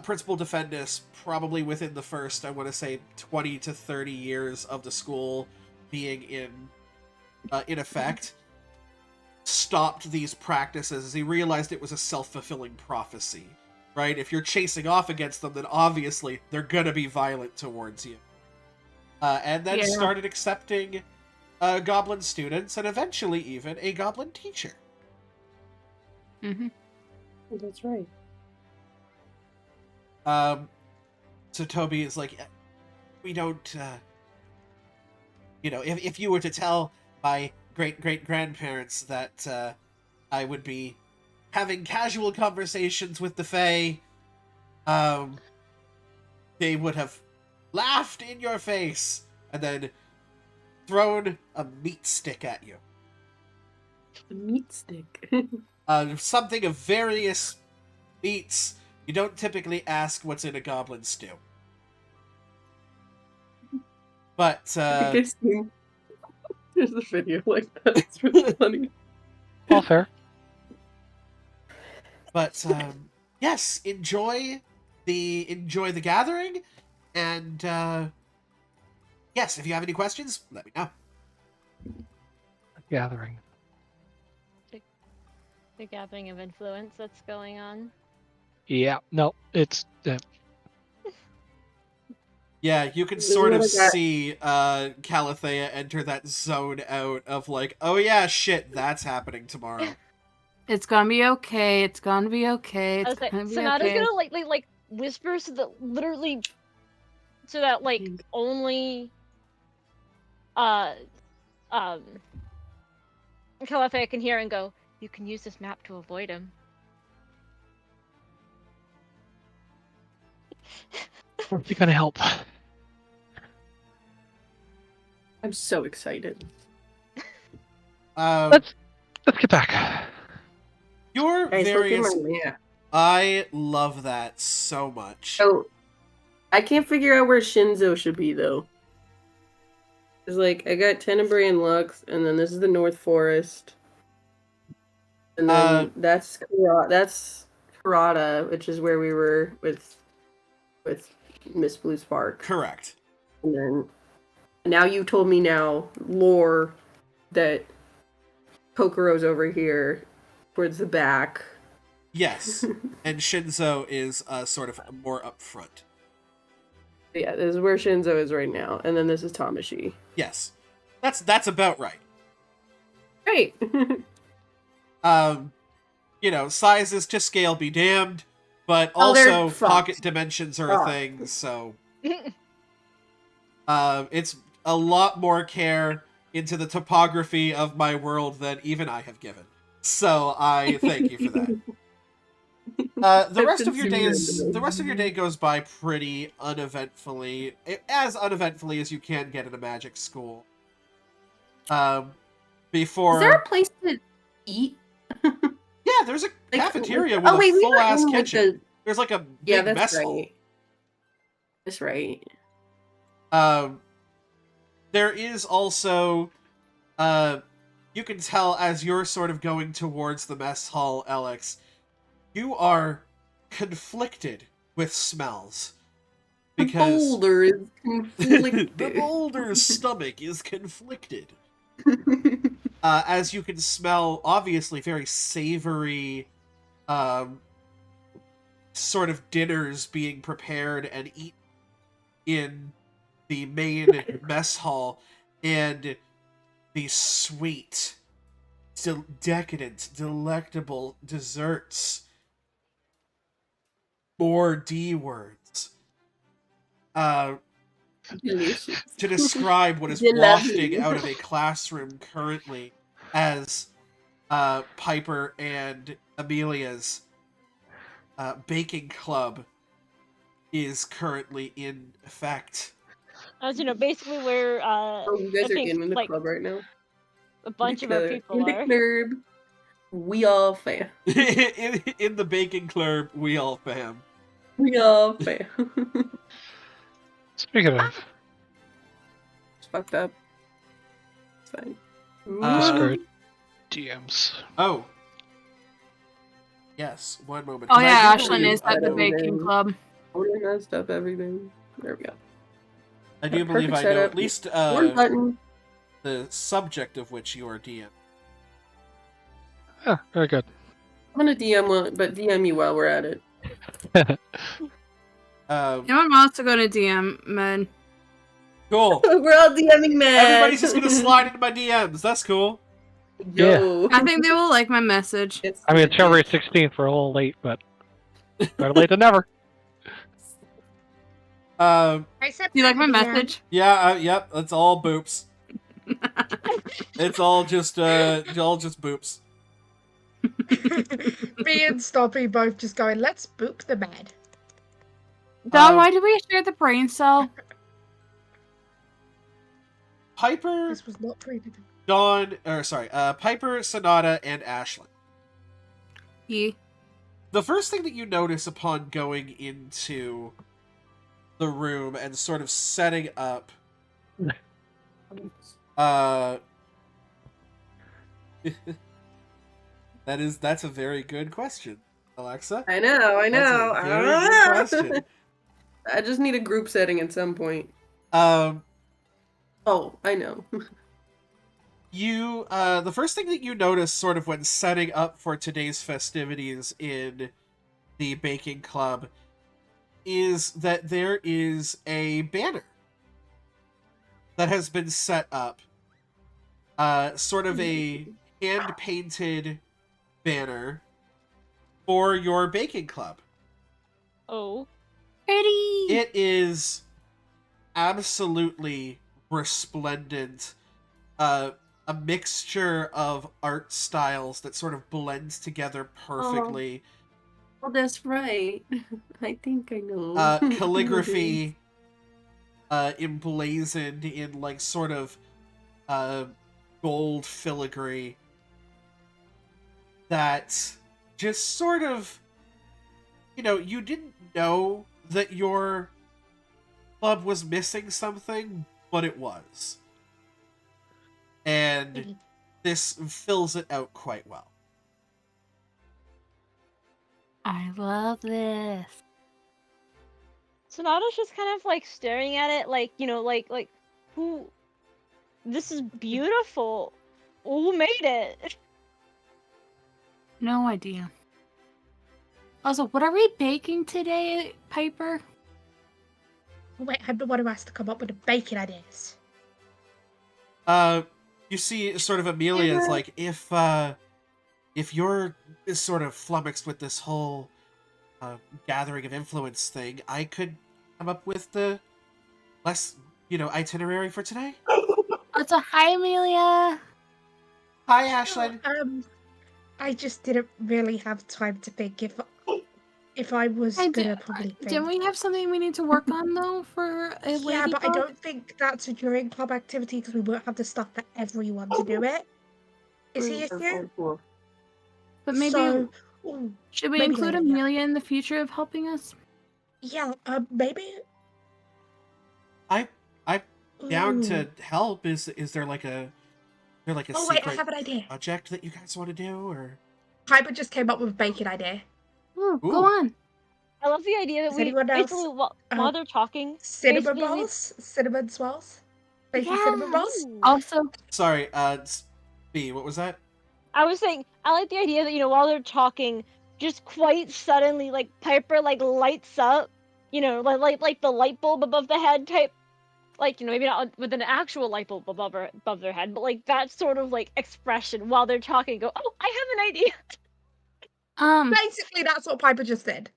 Principal Defendus, probably within the first, I want to say, 20 to 30 years of the school being in effect, stopped these practices as he realized it was a self-fulfilling prophecy, right? If you're chasing off against them, then obviously they're gonna be violent towards you. And then started accepting goblin students, and eventually even a goblin teacher. Mm-hmm. That's right. So Toby is like, we don't, if you were to tell my great-great-grandparents that I would be having casual conversations with the Fae, they would have laughed in your face. And then thrown a meat stick at you. The meat stick. Something of various meats. You don't typically ask what's in a goblin stew. But, There's the video like that. It's really funny. All fair. But, yes, enjoy the gathering, and, yes, if you have any questions, let me know. Gathering. The gathering of influence that's going on. Yeah. No, it's Yeah, you can This is sort what of I got. see Calathea enter that zone out of like, oh yeah, shit, that's happening tomorrow. It's gonna be okay. It's gonna be okay. I It's was like, gonna be Sonata's okay. gonna like whisper so that literally, so that like only, Calathea can hear and go. You can use this map to avoid him. how's it gonna help? I'm so excited. Let's get back. Your Guys, look at various. my map. I love that so much. So, I can't figure out where Shinzo should be though. It's like I got Tenebrae and Lux, and then this is the North Forest, and then that's Karada, which is where we were with Miss Blue Spark. Correct. And then now you told me lore that Kokoro's over here towards the back. Yes, and Shinzo is sort of more up front. Yeah, this is where Shinzo is right now, and then this is Tamashi. Yes, that's about right. Great. You know, sizes to scale be damned, but Oh, they're also fucked. pocket dimensions are a Oh. thing, so it's a lot more care into the topography of my world than even I have given. So I thank you for that. The rest of your day goes by pretty uneventfully, as uneventfully as you can get in a magic school. Before Is there a place to eat? yeah, there's a cafeteria with we a full were ass in, like, kitchen. There's like a big Yeah, that's mess right. hall. That's right. There is also, you can tell as you're sort of going towards the mess hall, Alex, you are conflicted with smells. Because The boulder is conflicted. the boulder's stomach is conflicted. As you can smell, obviously, very savory, sort of dinners being prepared and eaten in the main mess hall, and the sweet, decadent, delectable desserts. More D words. Delicious. To describe what is They love wafting you. out of a classroom currently as Piper and Amelia's baking club is currently in effect. As you know, basically where Oh, you guys I are think, in the like, club right now? a bunch of our people in the are. club. We all fam. in the baking club, we all fam. We all fam. Speaking of It's fucked up. It's fine. discouraged DMs. Oh. Yes, one moment. Oh 'Cause I yeah, do Ashlyn believe- is at the baking club. We messed up everything. There we go. I do Perfect believe I know setup. at least One button. the subject of which you are DM. Yeah, very good. I'm gonna DM one, but DM you while we're at it. Anyone wants to go to DM, man? Cool. We're all DMing, man. Everybody's just gonna slide into my DMs. That's cool. Yo. I think they will like my message. I mean, it's February 16th. We're a little late, but better late than never. I said Do you like my DM. message? Yeah. Yep. It's all boops. It's all just boops. Me and Stoppy both just going, let's boop the man. Don, why did we share the brain cell? Piper, This was not pre-determined. Piper, Sonata, and Ashlyn. Ye. The first thing that you notice upon going into the room and sort of setting up, that's a very good question, Alexa. I know. That's a very good question. I just need a group setting at some point. Um, Oh, I know. the first thing that you notice sort of when setting up for today's festivities in the baking club is that there is a banner that has been set up. Sort of a hand-painted banner for your baking club. Oh. Pretty. It is absolutely resplendent. A mixture of art styles that sort of blends together perfectly. Oh, that's right. I think I know. Calligraphy emblazoned in like sort of gold filigree that just sort of, you didn't know that your club was missing something, but it was. And this fills it out quite well. I love this. Sonata's just kind of like staring at it, like, like who? This is beautiful. Who made it? No idea. Also, what are we baking today, Piper? Oh, wait, I'm the one who has to come up with the baking ideas. You see sort of Amelia's like, if you're sort of flummoxed with this whole gathering of influence thing, I could come up with the less, itinerary for today. Also, hi, Amelia. Hi, Ashlyn. I just didn't really have time to think if I was gonna probably think. Didn't we have something we need to work on, though, for a ladybug? Yeah, but I don't think that's a during club activity because we won't have the stuff for everyone to do it. Is the issue? But maybe So, should we maybe include later, yeah. Amelia in the future of helping us? Yeah, maybe. I'm down Ooh. to help. Is there like a Oh wait, I secret have an idea. project that you guys want to do, or? Piper just came up with a baking idea. Ooh, Ooh. go on. I love the idea that Does we anyone else, basically while they're talking, cinnamon basically balls, cinnamon swirls, baking cinnamon balls. Ooh. Also, Sorry, B, what was that? I was saying I like the idea that while they're talking, just quite suddenly like Piper like lights up, like the light bulb above the head type, like maybe not with an actual light bulb above their head, but like that sort of like expression while they're talking. Go, oh, I have an idea. Basically, that's what Piper just did.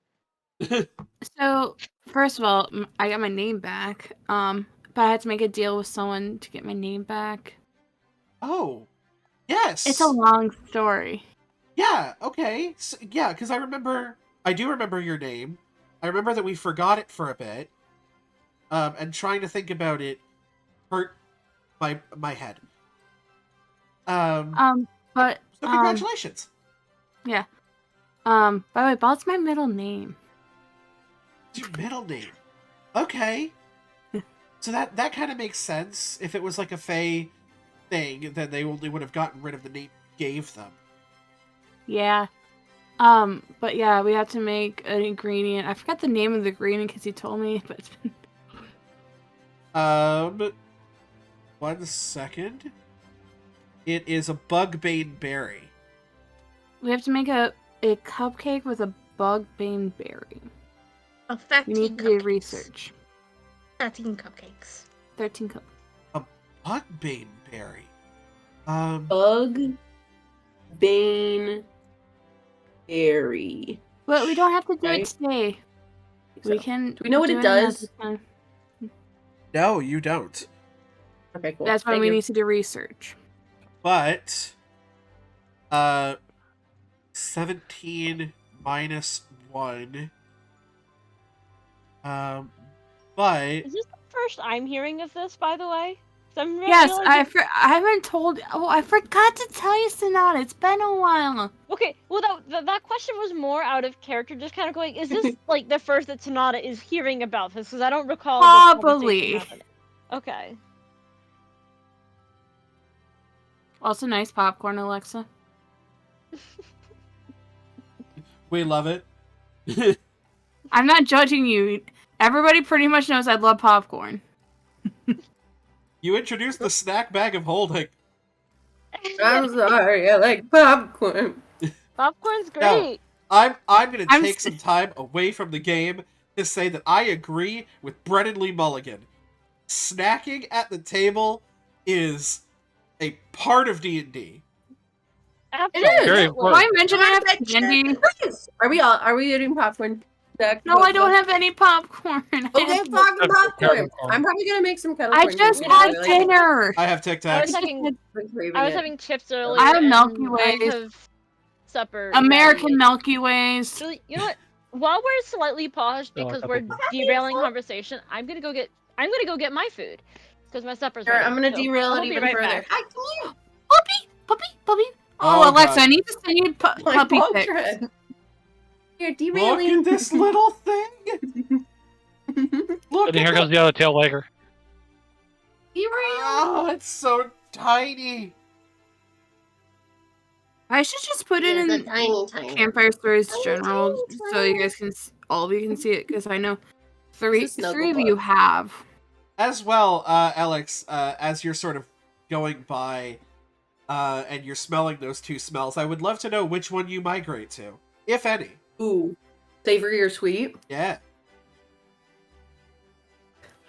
So first of all, I got my name back. But I had to make a deal with someone to get my name back. Oh, yes. It's a long story. Yeah. Okay. So, yeah, because I do remember your name. I remember that we forgot it for a bit. And trying to think about it hurt my head. But So congratulations. Yeah. By the way, Ball's my middle name. It's your middle name. Okay. So that kind of makes sense. If it was like a Fae thing, then they only would have gotten rid of the name you gave them. Yeah. But yeah, we have to make an ingredient. I forgot the name of the ingredient because he told me, but it's been... 1 second. It is a bugbane berry. We have to make a cupcake with a bugbane berry. Oh, 13 We need to do research. 13 cupcakes. 13 cups. A bugbane berry. Bug Bane Berry. But we don't have to do Right? it today. So, We can. do we know what do it does? another time. No, you don't. Okay, cool. That's why Thank we you. need to do research. But 17 minus 1. But Is this the first I'm hearing of this, by the way? I'm Yes, realizing- I haven't told. Oh, I forgot to tell you, Sonata. It's been a while. Okay, well that question was more out of character, just kind of going, is this like the first that Sonata is hearing about this? Because I don't recall this Probably. conversation happening. Okay. Also, nice popcorn, Alexa. We love it. I'm not judging you. Everybody pretty much knows I love popcorn. You introduced the snack bag of holding. I'm sorry, I like popcorn. Popcorn's No. great. I'm gonna I'm take s- some time away from the game to say that I agree with Brennan Lee Mulligan. Snacking at the table is a part of D&D. Absolutely. Very Did I mention I have I bet candy? Are we eating popcorn? No, I don't have any popcorn. I Okay, have- fucking popcorn. Popcorn. I'm probably gonna make some kettle I corn. just because had I like dinner. I have Tic I was Tacs. having craving I was it. having chips earlier. I have and Milky I Ways. have supper. American ready. Milky Ways. Actually, you know what? While we're slightly paused Oh, because I we're thought derailing conversation, I'm gonna go get my food because my supper's Sure, ready. I'm gonna so derail I'll it be even right further. back. I can't. Puppy. Oh, Oh, Alexa, God. I need to send you My puppy ball pics. tread. You're Look derailing. at this little thing! Look And here at comes the other tail wagger. Derail. Oh, it's so tiny. I should just put it in tiny. Campfire Stories Tiny, General tiny, so you tiny. guys can, all of you can see it, because I know three It's a snuggle of bug. you have. As well, Alex, as you're sort of going by, and you're smelling those two smells, I would love to know which one you migrate to, if any. Ooh, savory or sweet? Yeah.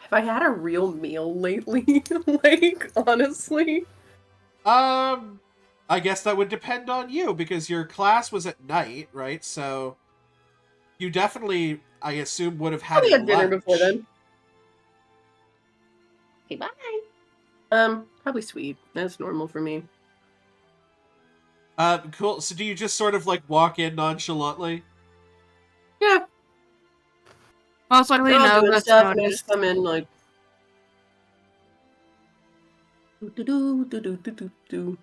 Have I had a real meal lately? Like, honestly? I guess that would depend on you, because your class was at night, right? So, you definitely, I assume, would have had Probably had dinner lunch. before then. Okay, bye. Probably sweet. That's normal for me. Cool. So do you just sort of, like, walk in nonchalantly? Yeah. Most likely, They're all no, doing that's stuff, and I noticed. just come in like. Do.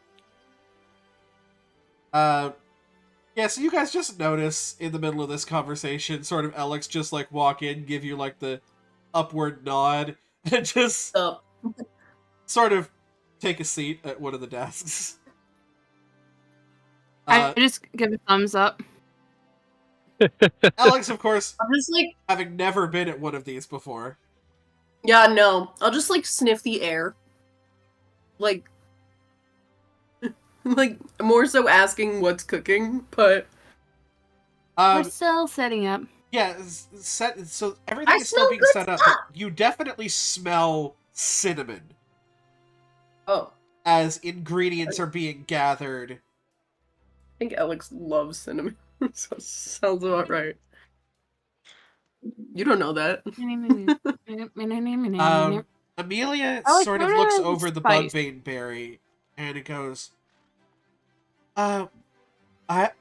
Yeah, so you guys just notice in the middle of this conversation, sort of Alex just, like, walk in, give you, like, the upward nod, and just Up. sort of take a seat at one of the desks. I just give a thumbs up. Alex, of course, I'm just like, having never been at one of these before. yeah, no. I'll just like sniff the air. Like, like more so asking what's cooking, but We're still setting up. Yeah, so everything I is still smell being good set up, stuff. but you definitely smell cinnamon oh, as ingredients are being gathered. I think Alex loves cinnamon. So sounds about right. You don't know that. Amelia I like sort of cinnamon looks and over the spice. bugbane berry, and it goes, I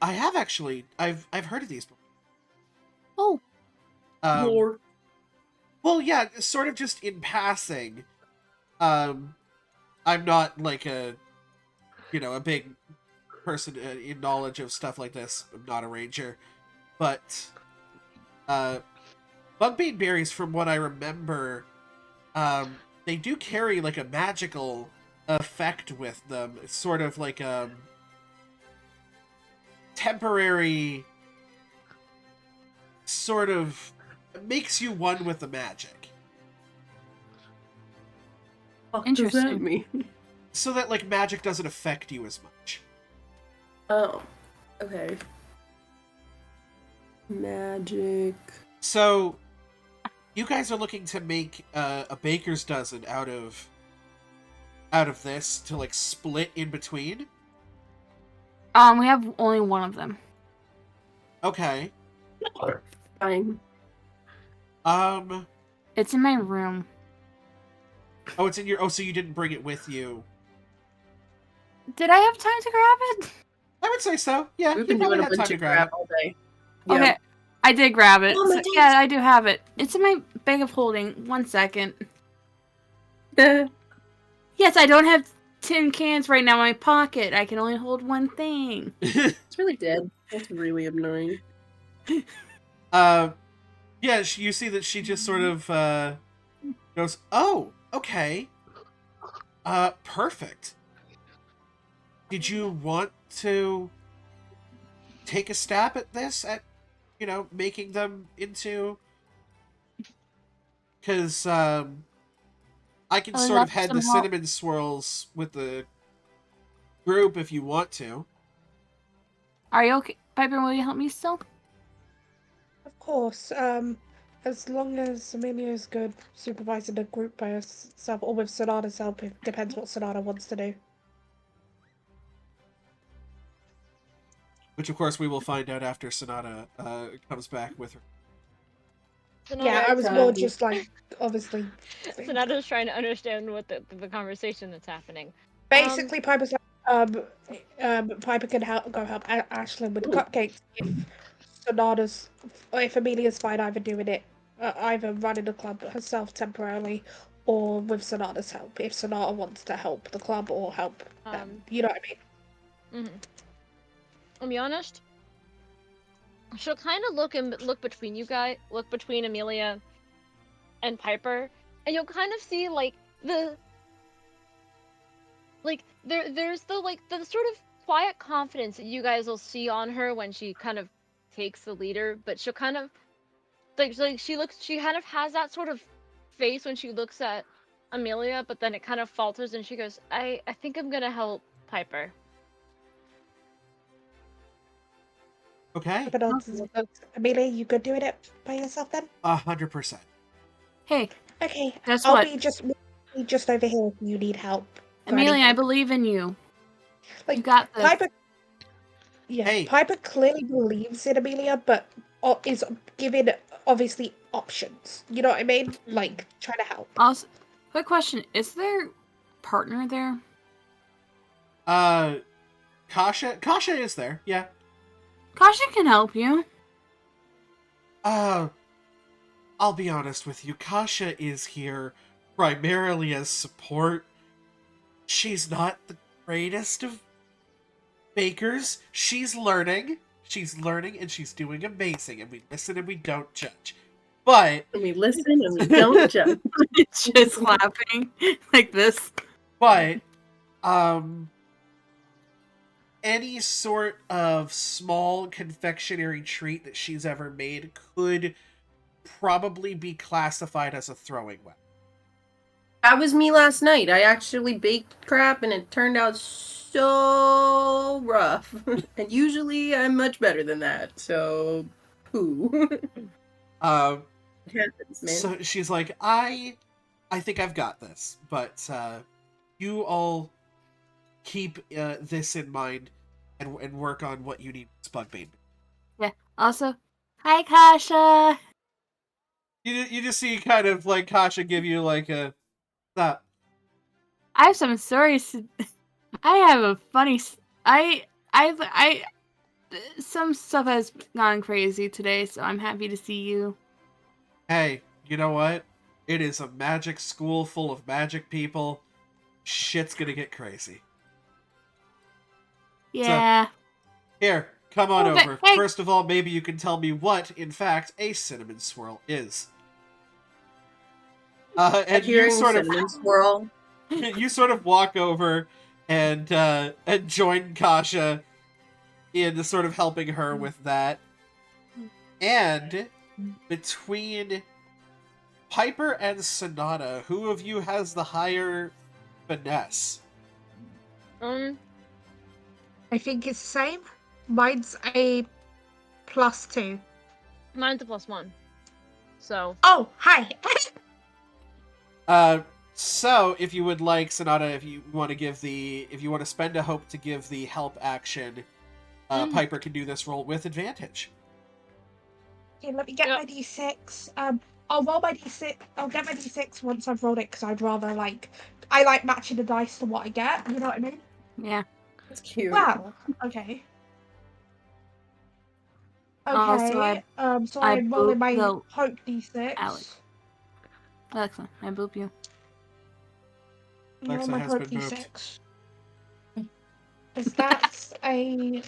have actually, I've heard of these before. Oh, More. Well, yeah, sort of just in passing. I'm not like a big person in knowledge of stuff like this. I'm not a ranger, but bugbane berries, from what I remember, they do carry like a magical effect with them. It's sort of like temporary, sort of makes you one with the magic. What does that Interesting. mean? So that, like, magic doesn't affect you as much. Oh, okay. Magic. So, you guys are looking to make a baker's dozen out of this to, like, split in between? we have only one of them. Okay. Fine. It's in my room. Oh, it's in your... Oh, so you didn't bring it with you. Did I have time to grab it? I would say so. Yeah, We've you been probably doing a had time bunch to of grab crap it. all day. Okay, I did grab it. Oh, my So- days. yeah, I do have it. It's in my bag of holding. 1 second. Yeah. Yes, I don't have tin cans right now in my pocket. I can only hold one thing. It's really dead. That's really annoying. Yeah, you see that she just sort of goes, "Oh, okay. Perfect. Did you want to take a stab at this? At, making them into... Because, I can I would sort of love head some the help. cinnamon swirls with the group if you want to." Are you okay? Piper, will you help me still? Of course. As long as Amelia is good supervising the group by herself, or with Sonata's help, it depends what Sonata wants to do. Which, of course, we will find out after Sonata comes back with her. Yeah, I was more just like, obviously. Sonata's trying to understand what the conversation that's happening. Basically, Piper's like, Piper can go help Ashlyn with the cupcakes if Sonata's, or if Amelia's fine either doing it, either running the club herself temporarily, or with Sonata's help, if Sonata wants to help the club or help them. You know what I mean? I'll be honest. She'll kind of look between you guys, look between Amelia and Piper, and you'll kind of see there's the sort of quiet confidence that you guys will see on her when she kind of takes the leader, but she'll kind of she kind of has that sort of face when she looks at Amelia, but then it kind of falters and she goes, I think I'm gonna help Piper. Okay. Amelia, you good doing it by yourself then? 100%. Hey, Okay, guess I'll what? be just over here if you need help. Amelia, I believe in you. Like, You got this. Piper. Yeah, Hey. Piper clearly believes in Amelia, but is giving obviously options. You know what I mean? Like trying to help. Also, quick question: is there partner there? Kasha is there. Yeah. Kasha can help you. I'll be honest with you. Kasha is here primarily as support. She's not the greatest of bakers. She's learning. And she's doing amazing. And we listen and we don't judge. But... And we listen and we don't judge. It's just laughing like this. But, any sort of small confectionery treat that she's ever made could probably be classified as a throwing weapon. That was me last night. I actually baked crap and it turned out so rough. And usually I'm much better than that. So, poo. It happens, man. So she's like, I think I've got this, but you all keep this in mind and work on what you need with Bugbean. Yeah. Also, hi, Kasha. You just see kind of like Kasha give you like a stop. I have some stories. I have a funny. Some stuff has gone crazy today, so I'm happy to see you. Hey, you know what? It is a magic school full of magic people. Shit's gonna get crazy. Yeah. So, here, come on over. Hey. First of all, maybe you can tell me what, in fact, a cinnamon swirl is. And you sort of swirl. you sort of walk over and join Kasha in sort of helping her with that. And between Piper and Sonata, who of you has the higher finesse? I think it's the same. Mine's a +2. Mine's a +1. So. Oh, hi. So if you would like, Sonata, if you want to spend a hope to give the help action, Piper can do this roll with advantage. Okay, let me get my d6. I'll roll my d6. I'll get my d6 once I've rolled it because I'd rather I like matching the dice to what I get. You know what I mean? Yeah. That's cute. Wow. Okay. Also, so I'm rolling my hope d6. Alex, I boop you. You're Alexa on my has hope been moved. D6. Is that a...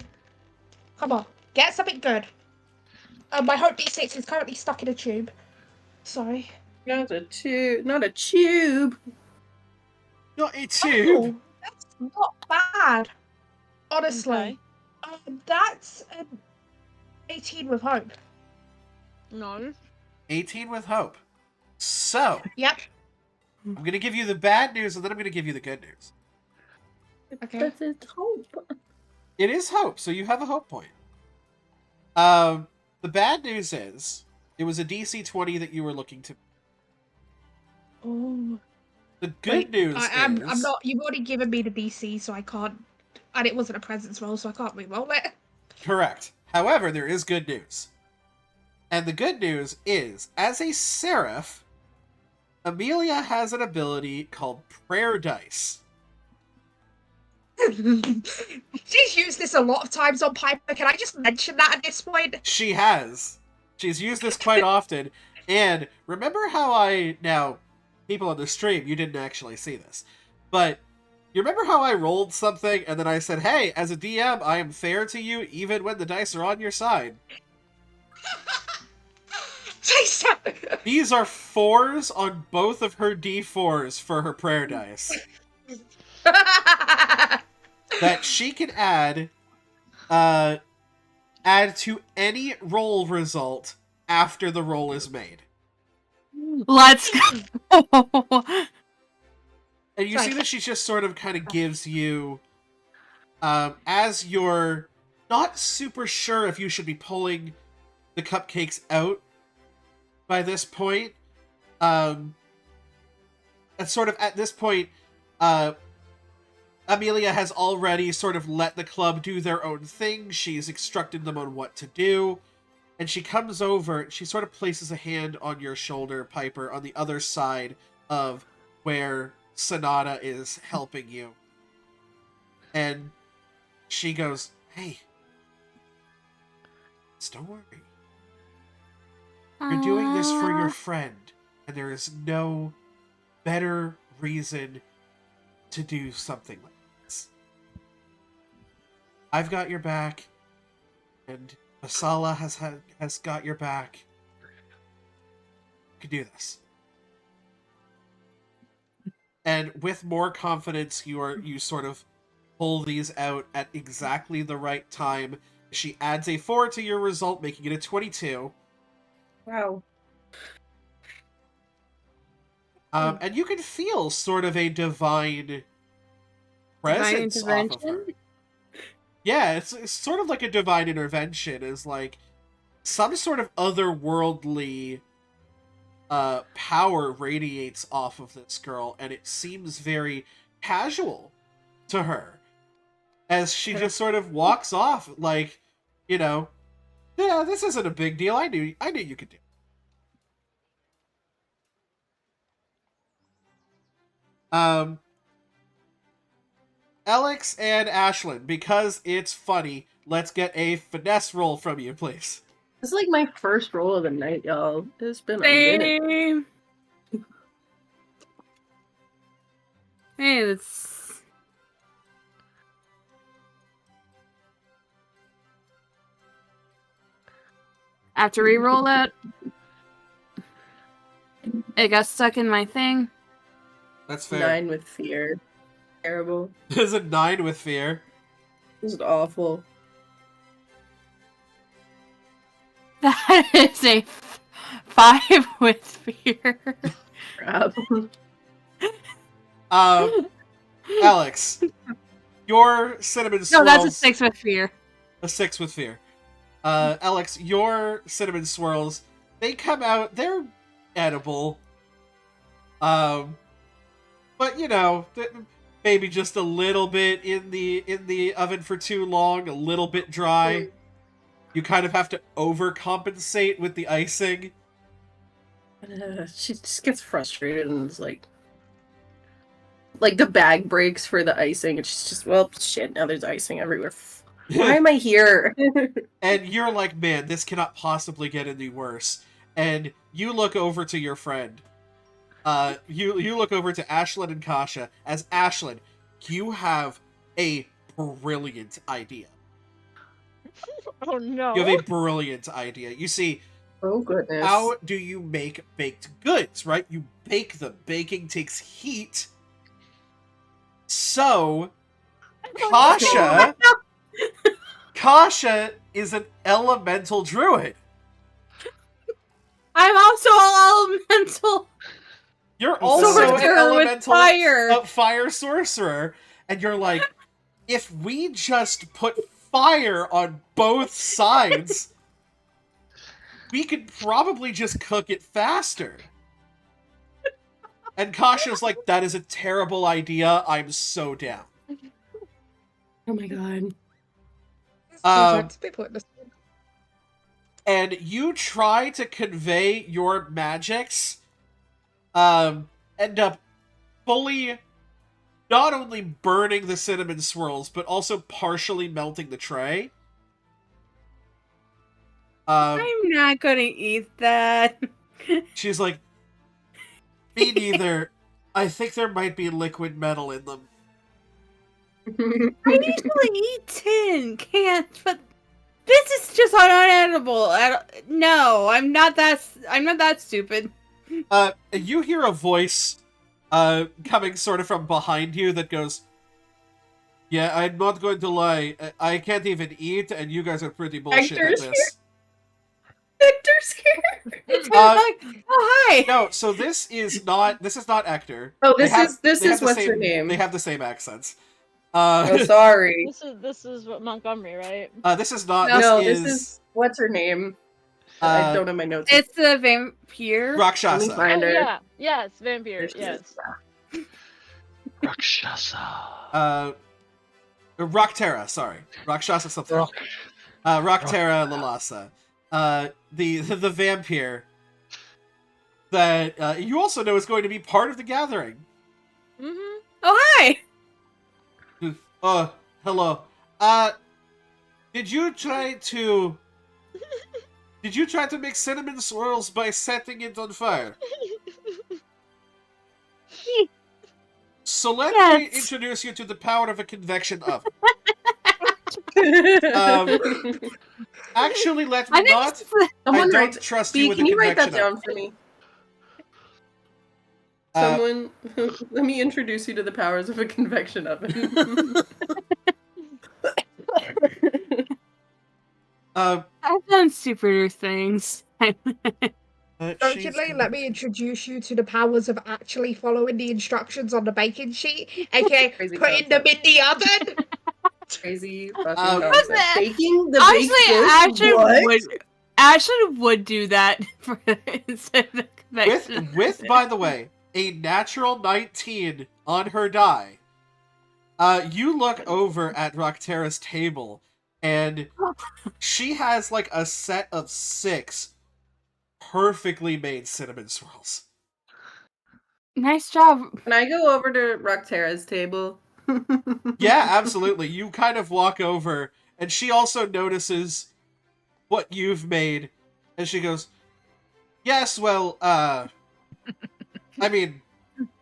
Come on, get something good. My hope D6 is currently stuck in a tube. Sorry. Not a tube. Not a tube. Not a tube. Oh, that's not bad. Honestly. Okay. That's an 18 with hope. No. 18 with hope. So, Yep. I'm going to give you the bad news, and then I'm going to give you the good news. Okay. That's its hope. It is hope, so you have a hope point. The bad news is, it was a DC 20 that you were looking to... Oh. The good news I'm is... not. You've already given me the DC, so I can't. And it wasn't a presence roll, so I can't re-roll it. Correct. However, there is good news. And the good news is, as a seraph, Amelia has an ability called Prayer Dice. She's used this a lot of times on Piper. Can I just mention that at this point? She has. She's used this quite often. And remember how now, people on the stream, you didn't actually see this. But you remember how I rolled something and then I said, hey, as a DM, I am fair to you even when the dice are on your side. These are 4s on both of her D4s for her prayer dice. That she can add to any roll result after the roll is made. Let's go. And you see that she just sort of kind of gives you, as you're not super sure if you should be pulling the cupcakes out by this point. And sort of at this point, Amelia has already sort of let the club do their own thing. She's instructed them on what to do. And she comes over, she sort of places a hand on your shoulder, Piper, on the other side of where Sonata is helping you. And she goes, hey, don't worry. You're doing this for your friend, and there is no better reason to do something like this. I've got your back, and Masala has got your back. You can do this. And with more confidence, you sort of pull these out at exactly the right time. She adds a 4 to your result, making it a 22. Wow. And you can feel sort of a divine presence off of her. Yeah, it's sort of like a divine intervention. Is like some sort of otherworldly power radiates off of this girl, and it seems very casual to her as she just sort of walks off, like, yeah, this isn't a big deal. I knew you could do it. Alex and Ashlyn, because it's funny, let's get a finesse roll from you, please. This is like my first roll of the night, y'all. It's been a minute. Hey, that's... I have to re-roll that. It got stuck in my thing. That's fair. 9 with fear. Terrible. There's a 9 with fear. This is awful. That is a 5 with fear. Crap. Alex, your cinnamon swirls... No, that's a 6 with fear. A 6 with fear. Alex, your cinnamon swirls, they come out, they're edible. But, maybe just a little bit in the oven for too long, a little bit dry. You kind of have to overcompensate with the icing. She just gets frustrated and is like the bag breaks for the icing, and she's just, well, shit, now there's icing everywhere. Why am I here? And you're like, man, this cannot possibly get any worse. And you look over to your friend. You look over to Ashlyn and Kasha. As Ashlyn, you have a brilliant idea. Oh no. You have a brilliant idea. You see, Oh goodness. how do you make baked goods, right? You bake them. Baking takes heat. So, Kasha is an elemental druid. I'm also an elemental. You're also an Sorcerer with elemental fire. Fire sorcerer, and you're like, if we just put fire on both sides, we could probably just cook it faster. And Kasha's like, that is a terrible idea. I'm so down. Oh my god. And you try to convey your magics, end up fully not only burning the cinnamon swirls, but also partially melting the tray. I'm not gonna eat that. She's like, me neither. I think there might be liquid metal in them. I usually eat tin cans, but this is just unedible. No, I'm not that stupid. You hear a voice coming sort of from behind you that goes, yeah, I'm not going to lie. I can't even eat, and you guys are pretty bullshit Hector's at this. Victor's here. It's like, oh hi. No, so this is not Ector. Oh, They this have- is they have the what's same- her name? They have the same accents. Oh, sorry. This is what Montgomery, right? This is not. No, this this is is what's her name? I uh, don't have my notes. It's the vampire. Let me Rakshasa. find her. Yeah, yes, vampire, yes. Rakshasa. Rockterra, sorry. Rakshasa something. Rockterra Lalasa. The vampire that you also know is going to be part of the gathering. Mm-hmm. Oh hi. Hello. Did you try to make cinnamon swirls by setting it on fire? So let me Yes. introduce you to the power of a convection oven. Actually, let me I think not. it's the- I Someone don't write, trust B, you with can a you write that convection down for me? Uh, Someone, let me introduce you to the powers of a convection oven. I've done stupider things. Urgently, let me introduce you to the powers of actually following the instructions on the baking sheet, aka Crazy putting them in the oven. Crazy fucking What's concept. that? Baking the Honestly, baked goods? Ashley would do that for instead of convection. with by the way, a natural 19 on her die. You look over at Rockterra's table, and she has like a set of 6 perfectly made cinnamon swirls. Nice job. Can I go over to Rockterra's table? Yeah, absolutely. You kind of walk over, and she also notices what you've made, and she goes, yes, well, I mean,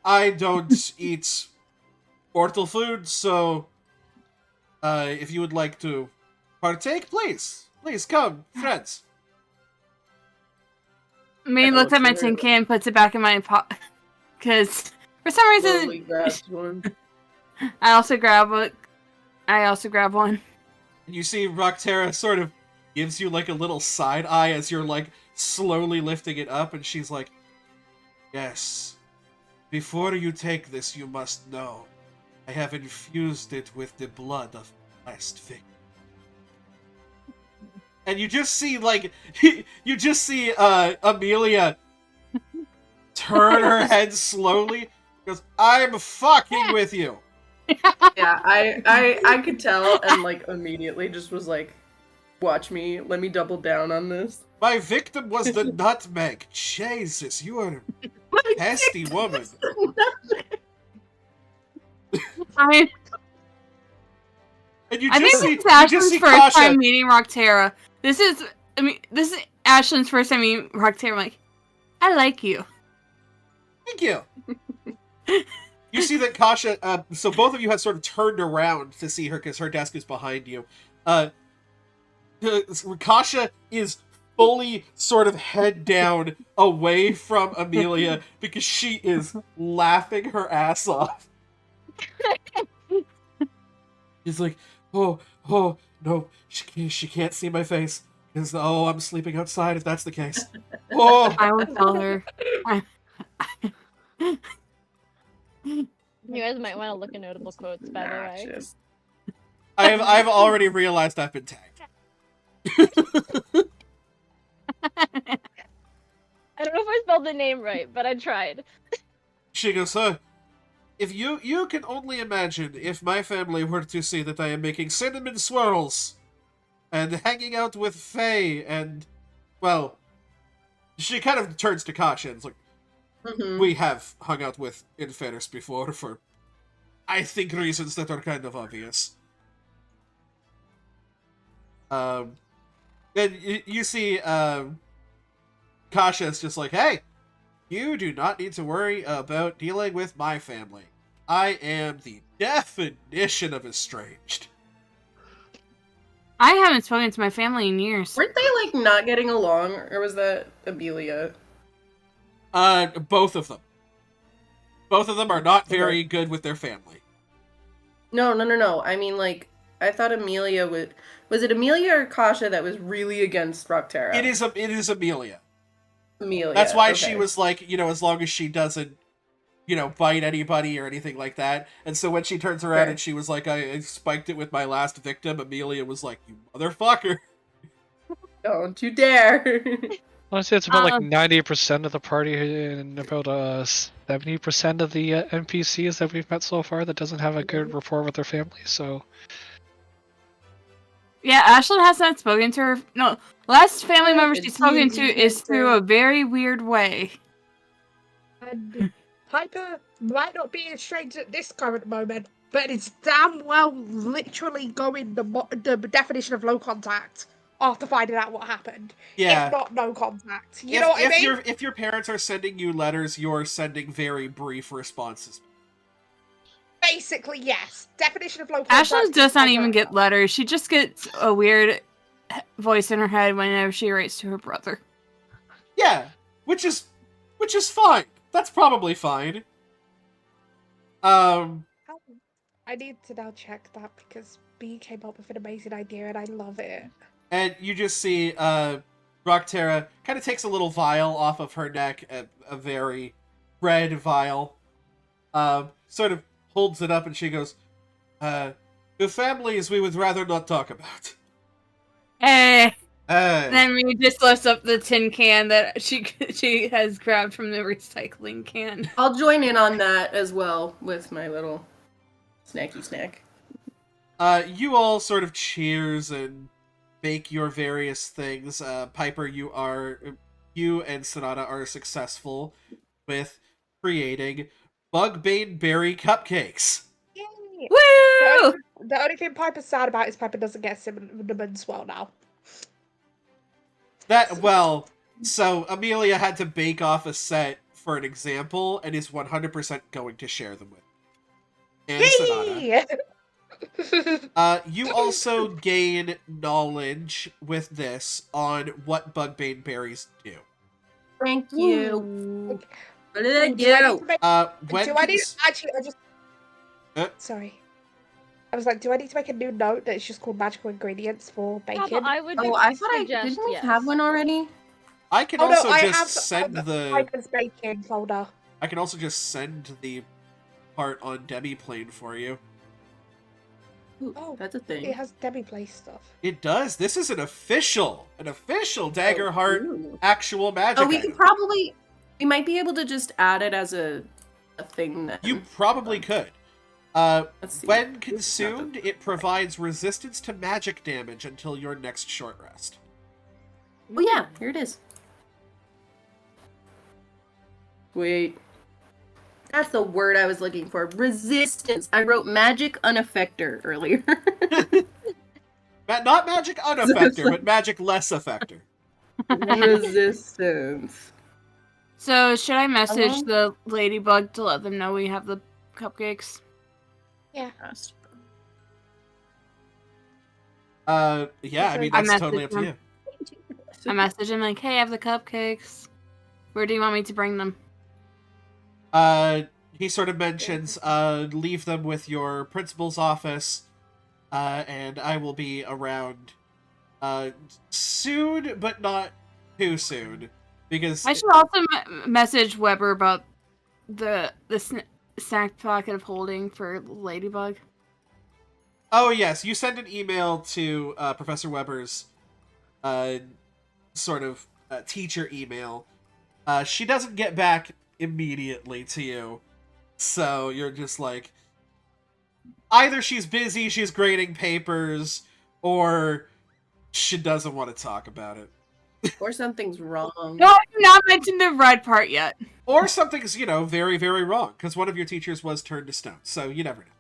I don't eat mortal food, so if you would like to partake, please come, friends. Me I looks at my looked at her. tin can, puts it back in my pot, because for some Slowly reason grabs one. I also grab one. And you see Rockterra sort of gives you like a little side eye as you're like slowly lifting it up, and she's like, yes, before you take this, you must know, I have infused it with the blood of last victim. And you just see, like, Amelia turn her head slowly, goes, I'm fucking with you. Yeah, I could tell, and like immediately just was like, watch me, let me double down on this. My victim was the nutmeg. Jesus, you are a pesty woman. I And you think just this see, is you just Ashlyn's see first Kasha. time meeting Rockterra. This is Ashlyn's first time meeting Rockterra. I'm like, I like you. Thank you. You see that Kasha, so both of you had sort of turned around to see her because her desk is behind you. Kasha is fully sort of head down away from Amelia because she is laughing her ass off. She's like, oh, no, she can't see my face. Because, I'm sleeping outside if that's the case. Oh! I will tell her. You guys might want to look at notable quotes, by the way. Obnoxious. I've already realized I've been tagged. I don't know if I spelled the name right, but I tried. She goes, if you can only imagine if my family were to see that I am making cinnamon swirls and hanging out with Faye and, well, she kind of turns to Kasha and is like, we have hung out with Infernus before for, I think, reasons that are kind of obvious. Then you see, Kasha is just like, hey, you do not need to worry about dealing with my family. I am the definition of estranged. I haven't spoken to my family in years. Weren't they, like, not getting along? Or was that Amelia? Both of them. Both of them are not very good with their family. No. I mean, like, I thought Amelia would... Was it Amelia or Kasha that was really against Rockterra? It is Amelia. Amelia. That's why okay. she was like, as long as she doesn't, bite anybody or anything like that. And so when she turns around and she was like, I spiked it with my last victim, Amelia was like, you motherfucker. Don't you dare. Honestly, it's about like 90% of the party and about 70% of the NPCs that we've met so far that doesn't have a good rapport with their family, so... Yeah, Ashlyn has not spoken to her. No, last family member she's spoken to is through a very weird way. And Piper might not be estranged at this current moment, but it's damn well literally going the definition of low contact after finding out what happened. Yeah. If not no contact. You know what I mean? If your parents are sending you letters, you're sending very brief responses. Basically, yes. Definition of low contact. Ashlyn does not even get letters. She just gets a weird voice in her head whenever she writes to her brother. Yeah, which is fine. That's probably fine. I need to now check that because B came up with an amazing idea and I love it. And you just see Rockterra kind of takes a little vial off of her neck, a very red vial, sort of holds it up and she goes, the families we would rather not talk about. Hey. Then we just lifts up the tin can that she has grabbed from the recycling can. I'll join in on that as well with my little snacky snack. You all sort of cheers and make your various things. Piper, you and Sonata are successful with creating Bugbane Berry Cupcakes. Yay! Woo! The only thing Piper's sad about is Piper doesn't get cinnamon swirl now. So Amelia had to bake off a set for an example and is 100% going to share them with and Sonata. You also gain knowledge with this on what Bugbane berries do. Thank you. Ooh. What did I do? Sorry. I was like, do I need to make a new note that it's just called magical ingredients for Yeah, bacon? but I would I thought I suggest didn't we yes. have one already? I can I send the Piper's baking folder. I can also just send the part on Demiplane for you. Ooh, Oh, that's a thing. It has demi-place stuff. It does. This is an official Daggerheart Ooh. actual magic. We item. could probably... We might be able to just add it as a thing then. You probably could. Let's see. When consumed, it provides resistance to magic damage until your next short rest. Oh yeah, here it is. Wait. That's the word I was looking for. Resistance. I wrote magic unaffector earlier. Not magic unaffector, but magic less affector. Resistance. So should I message Hello? the ladybug to let them know we have the cupcakes? Yeah. Yeah, I mean, I that's totally messaged up to them. you. I message him like, "Hey, I have the cupcakes. Where do you want me to bring them?" He sort of mentions, leave them with your principal's office, and I will be around, soon, but not too soon, because I should also message Weber about the snack pocket of holding for ladybug. oh yes, you send an email to Professor Weber's sort of teacher email. She doesn't get back immediately to you, so you're just like, either she's busy, she's grading papers, or she doesn't want to talk about it. Or something's wrong. No, I did not mention the red part yet. Or something's, very, very wrong, because one of your teachers was turned to stone, so you never know.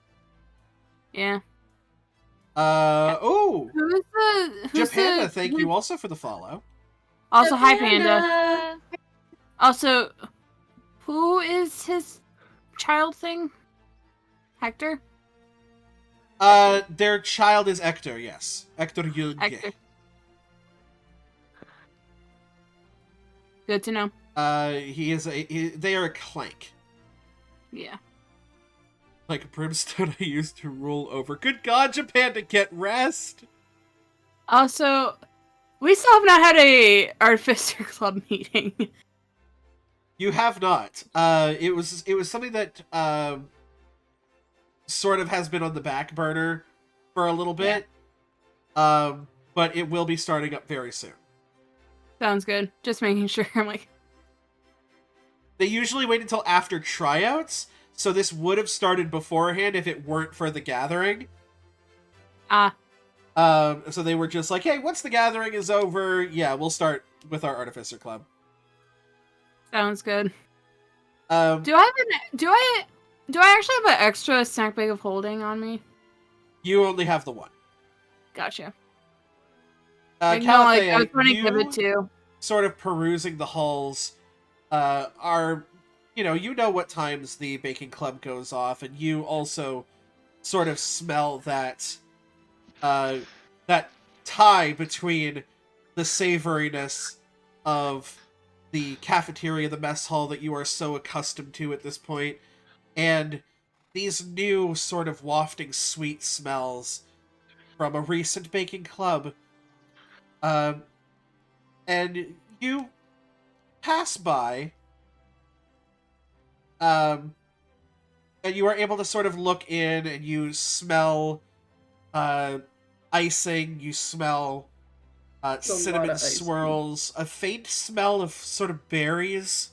Yeah. Oh! Who's Japanda, thank you also for the follow. Also, hi, Panda. Also, who is his child thing? Hector? Their child is Hector, yes. Hector Yulge. Hector. Good to know. They are a clank. Yeah. Like a brimstone I used to rule over. Good God, Japanda, get rest! Also, we still have not had a Artificer Club meeting. You have not. It was something that sort of has been on the back burner for a little bit. But it will be starting up very soon. Sounds good. Just making sure. I'm like, They usually wait until after tryouts, so this would have started beforehand if it weren't for the gathering. So they were just like, hey, once the gathering is over, yeah, we'll start with our Artificer Club. sounds good. Um, Do I actually have an extra snack bag of holding on me? You only have the one. Gotcha. Calathea, no, like, I was going to give it to. Sort of perusing the halls, are, you know what times the baking club goes off, and you also sort of smell that, that tie between the savoriness of the cafeteria, the mess hall that you are so accustomed to at this point, and these new sort of wafting sweet smells from a recent baking club. And you pass by, and you are able to sort of look in, and you smell icing, you smell cinnamon swirls, a faint smell of sort of berries,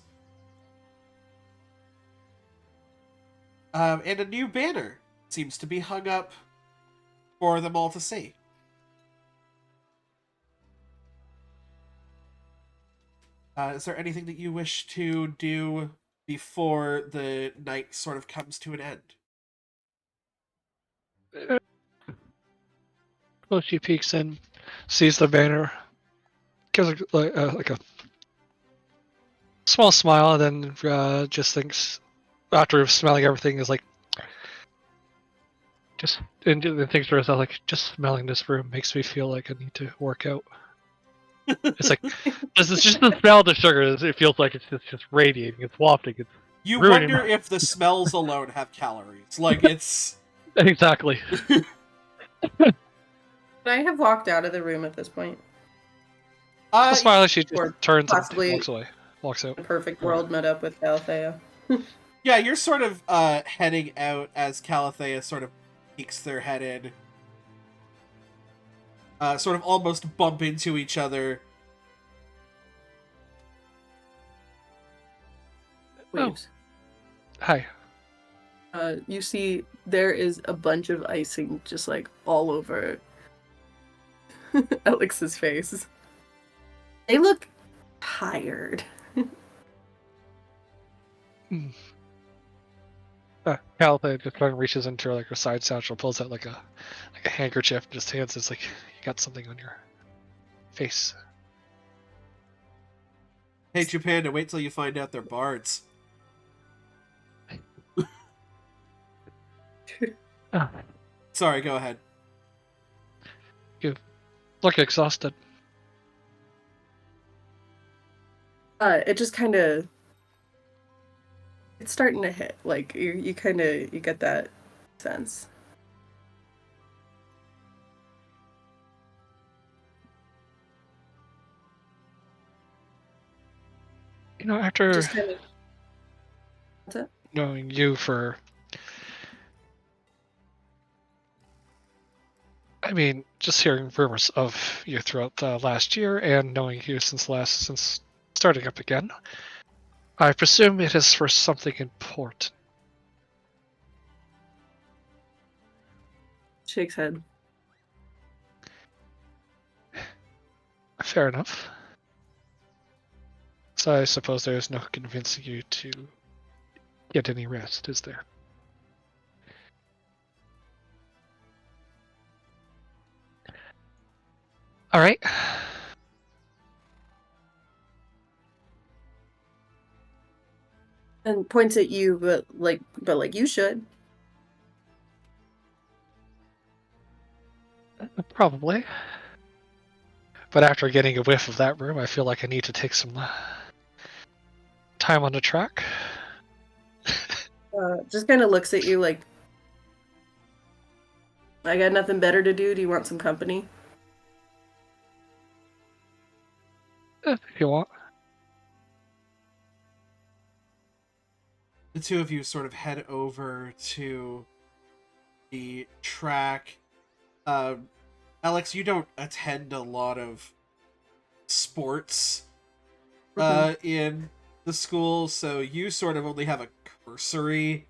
and a new banner seems to be hung up for them all to see. Is there anything that you wish to do before the night sort of comes to an end? Well, she peeks in, sees the banner, gives like a small smile, and then just thinks, after smelling everything, is like, and thinks to herself, like, just smelling this room makes me feel like I need to work out. It's like, it's just the smell of the sugar. It feels like it's just radiating, it's wafting, it's You ruining wonder if the smells alone have calories. Like, it's... Exactly. I have walked out of the room at this point. Smiley, she just or turns and possibly walks away. Walks out. The perfect world met up with Calathea. Yeah, you're sort of heading out as Calathea sort of peeks their head in. Sort of almost bump into each other. Waves. Hi. You see there is a bunch of icing just like all over Alex's face. They look tired. Calathea just reaches into like her side satchel, pulls out like a handkerchief, just hands. It's like, you got something on your face. Hey, Japanda, wait till you find out they're bards. Oh, Sorry, go ahead. you look exhausted. It just kind of, it's starting to hit. Like you kind of, you get that sense. You know, after Just kind of. What's it? knowing you for, I mean, just hearing rumors of you throughout the last year and knowing you since starting up again, I presume it is for something important. Shakes head. Fair enough. So I suppose there is no convincing you to get any rest, is there? All right. And points at you, but like you should. Probably. But after getting a whiff of that room, I feel like I need to take some time on the track. Just kind of looks at you like, I got nothing better to do. Do you want some company? If you want. The two of you sort of head over to the track. Alex, you don't attend a lot of sports in the school, so you sort of only have a cursory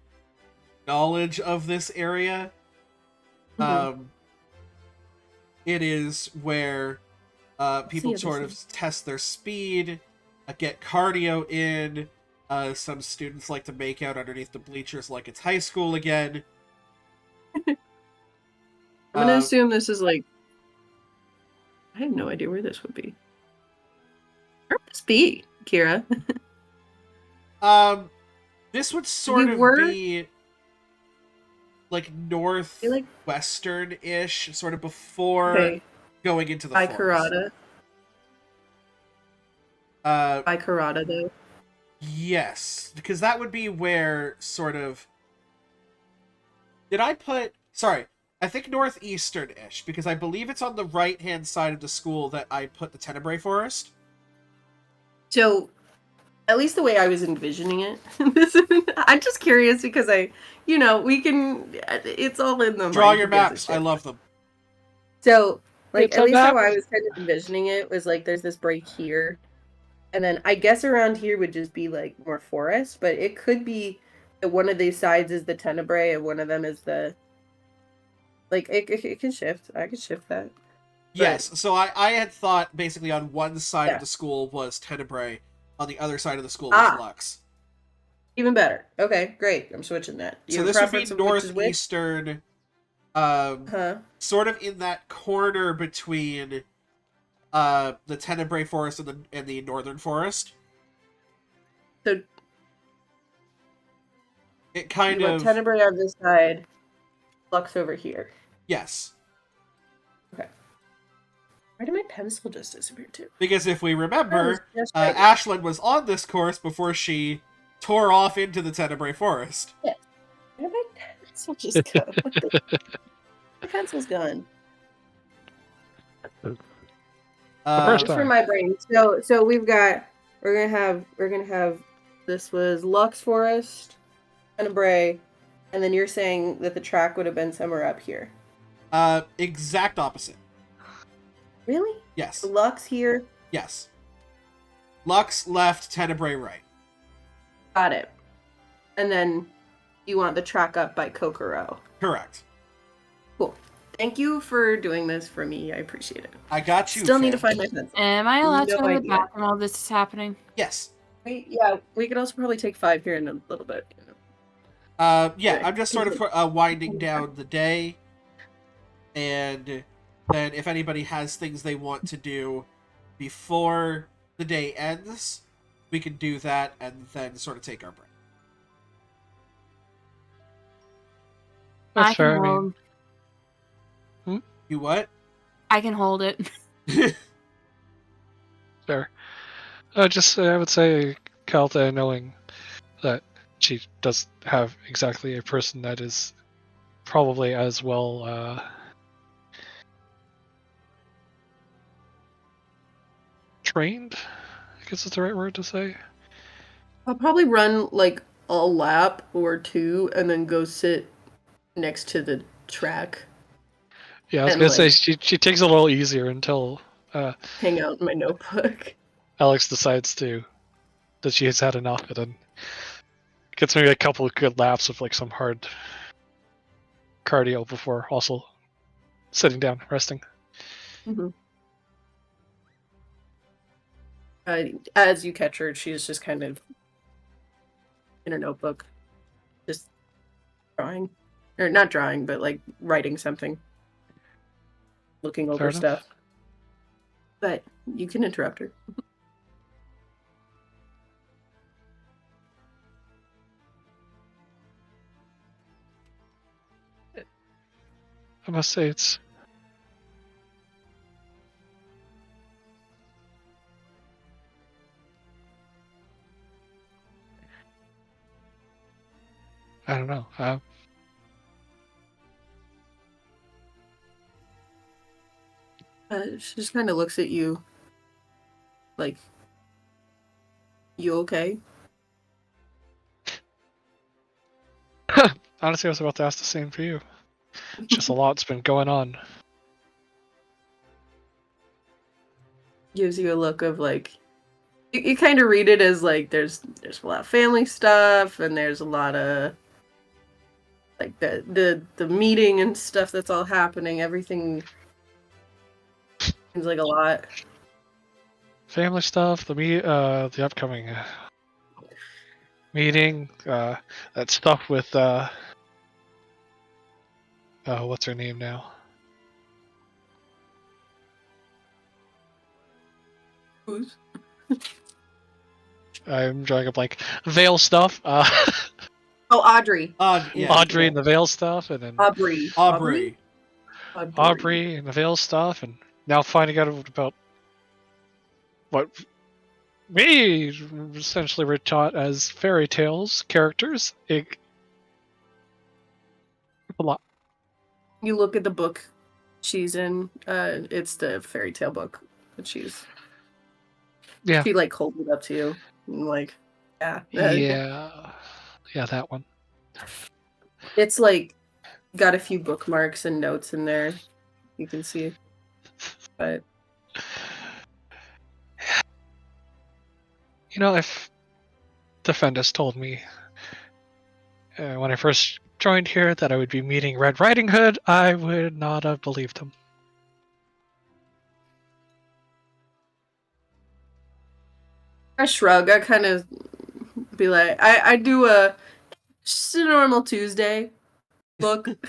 knowledge of this area. It is where people sort of test their speed, get cardio in. Some students like to make out underneath the bleachers like it's high school again. I'm gonna assume this is like, I have no idea where this would be. Where would this be, Kira? This would sort of be like northwestern-ish, sort of before going into the forest. Karada. By Karada, though. Yes, because that would be where sort of. Did I put? Sorry, I think northeastern-ish, because I believe it's on the right-hand side of the school that I put the Tenebrae Forest. So, at least the way I was envisioning it. I'm just curious because we can. It's all in the Draw your maps. I love them. So, like, It's at a least map. how I was kind of envisioning it was like there's this break here. And then I guess around here would just be like more forest, but it could be that one of these sides is the Tenebrae and one of them is the. Like, it can shift. I could shift that. Yes, so I had thought basically on one side of the school was Tenebrae, on the other side of the school was Lux. Even better. Okay, great. I'm switching that. So this would be northeastern, sort of in that corner between the Tenebrae Forest and the Northern Forest. So it kind you of want Tenebrae on this side, Lux over here. Yes. Okay. Why did my pencil just disappear too? Because if we remember, Ashlyn was on this course before she tore off into the Tenebrae Forest. Yes. Where did my pencil just go? My pencil's gone. First For time. my brain. So we're gonna have this was Lux Forest, Tenebrae, and then you're saying that the track would have been somewhere up here. Exact opposite. Really? Yes. Lux here. Yes. Lux left, Tenebrae right. Got it. And then you want the track up by Kokoro. Correct. Cool. Thank you for doing this for me. I appreciate it. I got you. Still need to find my pencil. Am I allowed to go to the idea. bathroom while this is happening? Yes. We could also probably take 5 here in a little bit. Yeah, I'm just sort of winding down the day, and then if anybody has things they want to do before the day ends, we can do that and then sort of take our break. That's I fair. can I hold. mean, You what? I can hold it. fair. Just I would say, Kalta, knowing that she does have exactly a person that is probably as well trained, I guess is the right word to say. I'll probably run like a lap or two and then go sit next to the track, Yeah, I was and gonna say like she takes it a little easier until hang out in my notebook. Alex decides that she has had enough, and then gets maybe a couple of good laps of like some hard cardio before also sitting down, resting. Mm-hmm. As you catch her, she's just kind of in her notebook, just drawing, or not drawing, but like writing something, looking Fair over enough. stuff. But you can interrupt her. I must say it's I don't know. She just kind of looks at you, like, "You okay?" Honestly, I was about to ask the same for you. Just a lot's been going on. Gives you a look of like, you kind of read it as like there's a lot of family stuff, and there's a lot of like the meeting and stuff that's all happening. Everything seems like a lot. Family stuff, the upcoming meeting, that stuff with what's her name now? Who's? I'm drawing a blank. Veil stuff. Oh, Audrey. Yeah. Audrey and the Veil stuff, and then Aubrey. Aubrey. Aubrey and the Veil stuff, and now finding out about what we essentially were taught as fairy tales characters. A lot. You look at the book she's in. It's the fairy tale book that she's. Yeah. She like holds it up to you, and like, yeah. Yeah, that one. It's like got a few bookmarks and notes in there. You can see, but You know, if Defendus told me when I first joined here that I would be meeting Red Riding Hood, I would not have believed him. I shrug. I kind of be like, I do a just a normal Tuesday look, and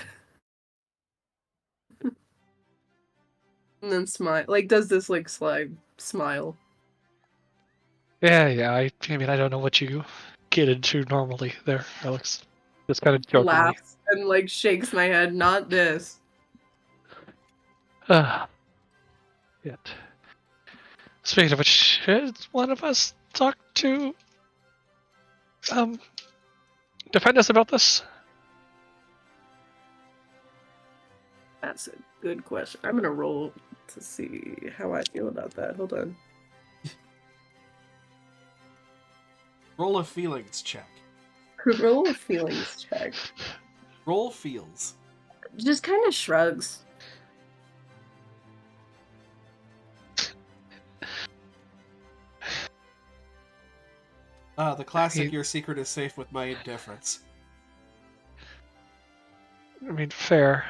then smile. Like does this like slide smile. Yeah. I mean, I don't know what you get into normally there, Alex. Just kind of jokingly. Laughs and like shakes my head. Not this. Yet. Speaking of which, should one of us talk to Defendus about this? That's a good question. I'm gonna roll to see how I feel about that. Hold on. Roll a feelings check. Roll a feelings check. Roll feels. Just kind of shrugs. The classic, your secret is safe with my indifference. I mean, fair.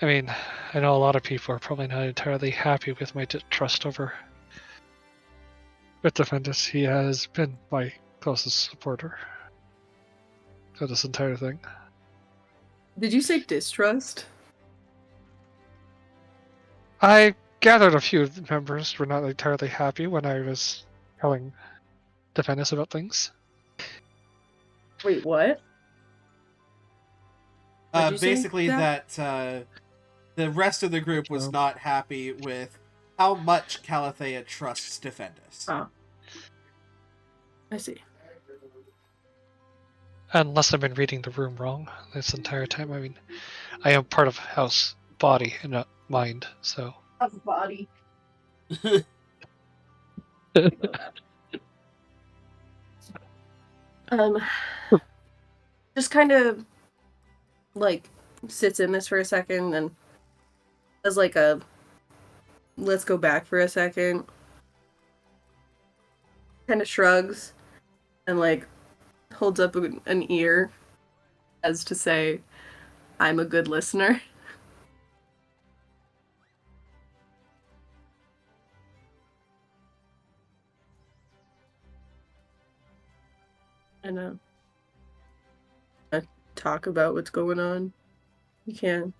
I mean, I know a lot of people are probably not entirely happy with my trust over with Defendus. He has been my closest supporter of this entire thing. Did you say distrust? I gathered a few members were not entirely happy when I was telling Defendus about things. Wait, what? What'd you say, Basically, Zach? that the rest of the group was So- not happy with how much Calathea trusts Defendus. Oh. I see. Unless I've been reading the room wrong this entire time. I mean, I am part of house body and not mind, so. Of body. Just kind of like sits in this for a second and does like a let's go back for a second. Kind of shrugs and like holds up an ear as to say, I'm a good listener. And talk about what's going on. You can.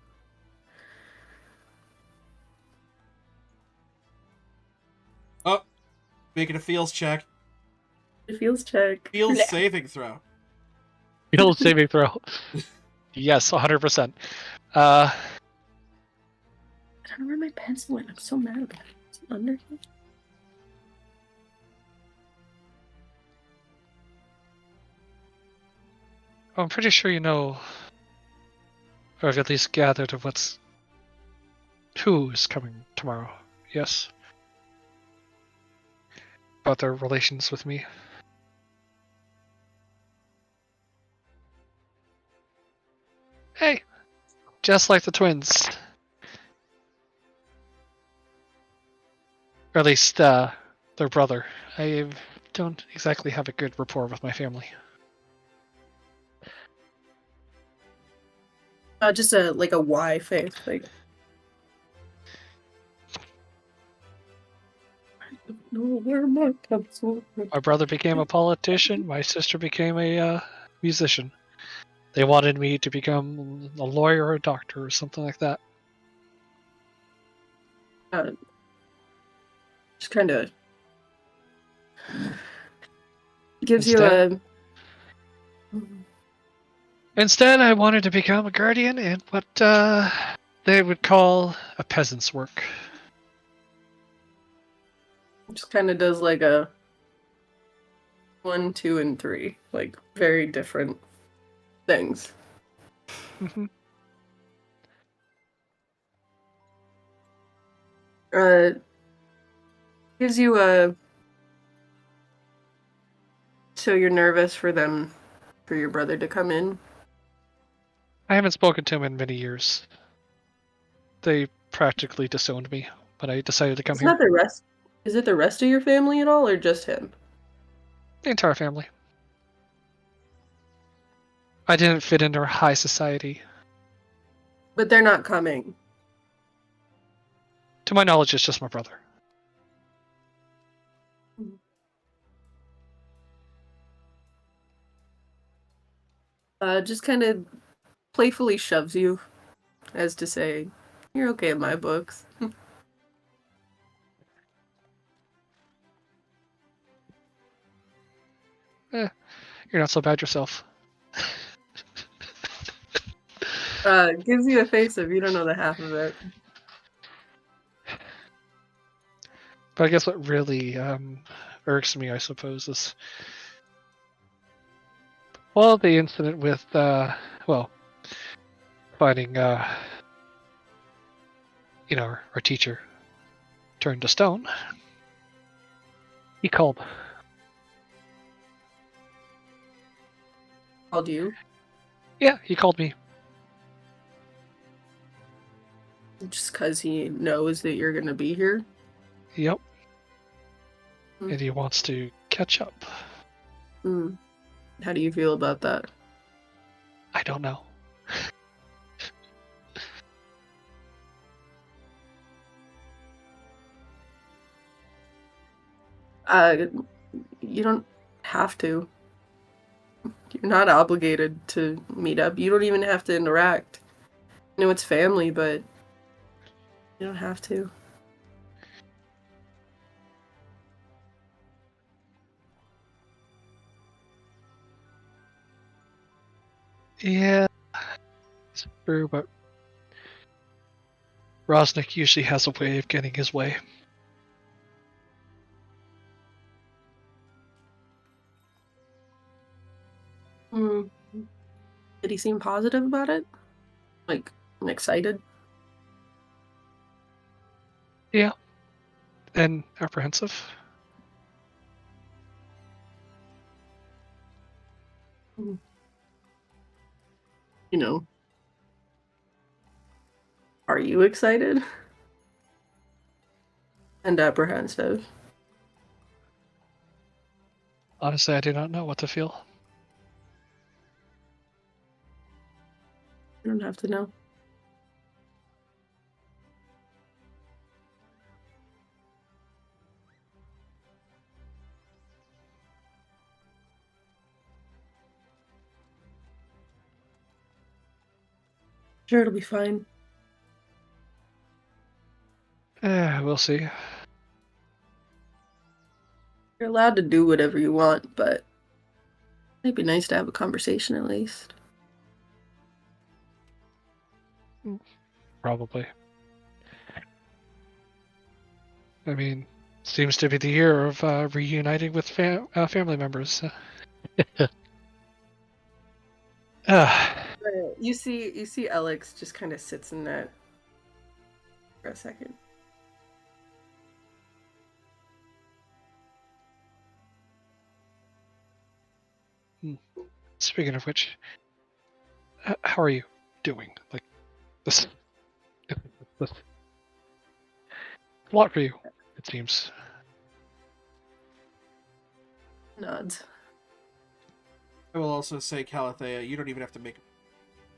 Oh, making a feels check. It feels check. Feels saving throw. Skill saving throw. Yes, 100%. I don't know where my pencil went. I'm so mad about it. It's under here. I'm pretty sure you know, or have at least gathered of who is coming tomorrow. Yes. About their relations with me. Hey, just like the twins. Or at least, their brother. I don't exactly have a good rapport with my family. Just a Y face. Like, I don't know where my pencil went. My brother became a politician. My sister became a musician. They wanted me to become a lawyer or a doctor or something like that. Just kind of gives you a. Instead, I wanted to become a guardian in what they would call a peasant's work. Just kind of does like a 1, 2, and 3, like very different things. Gives you a. So you're nervous for your brother to come in? I haven't spoken to him in many years. They practically disowned me when I decided to come It's here. not the rest. Is it the rest of your family at all, or just him? The entire family. I didn't fit into high society. But they're not coming. To my knowledge, it's just my brother. Just kind of playfully shoves you, as to say, "You're okay in my books." You're not so bad yourself. Gives you a face of you don't know the half of it. But I guess what really irks me, I suppose, is the incident with finding our teacher turned to stone. He called. Called you? Yeah, he called me. Just because he knows that you're gonna be here? Yep. And he wants to catch up. How do you feel about that? I don't know. You don't have to. You're not obligated to meet up. You don't even have to interact. I know it's family, but you don't have to. Yeah, it's true, but Rosnick usually has a way of getting his way. Mm. Did he seem positive about it? Like, excited? Yeah, and apprehensive. You know, are you excited? And apprehensive? Honestly, I do not know what to feel. You don't have to know. Sure, it'll be fine. We'll see. You're allowed to do whatever you want, but it'd be nice to have a conversation at least. Probably. I mean, seems to be the year of reuniting with family members. You see Alex just kind of sits in that for a second. Speaking of which, how are you doing? Like, this a lot for you, it seems. Nods. I will also say, Calathea, you don't even have to make.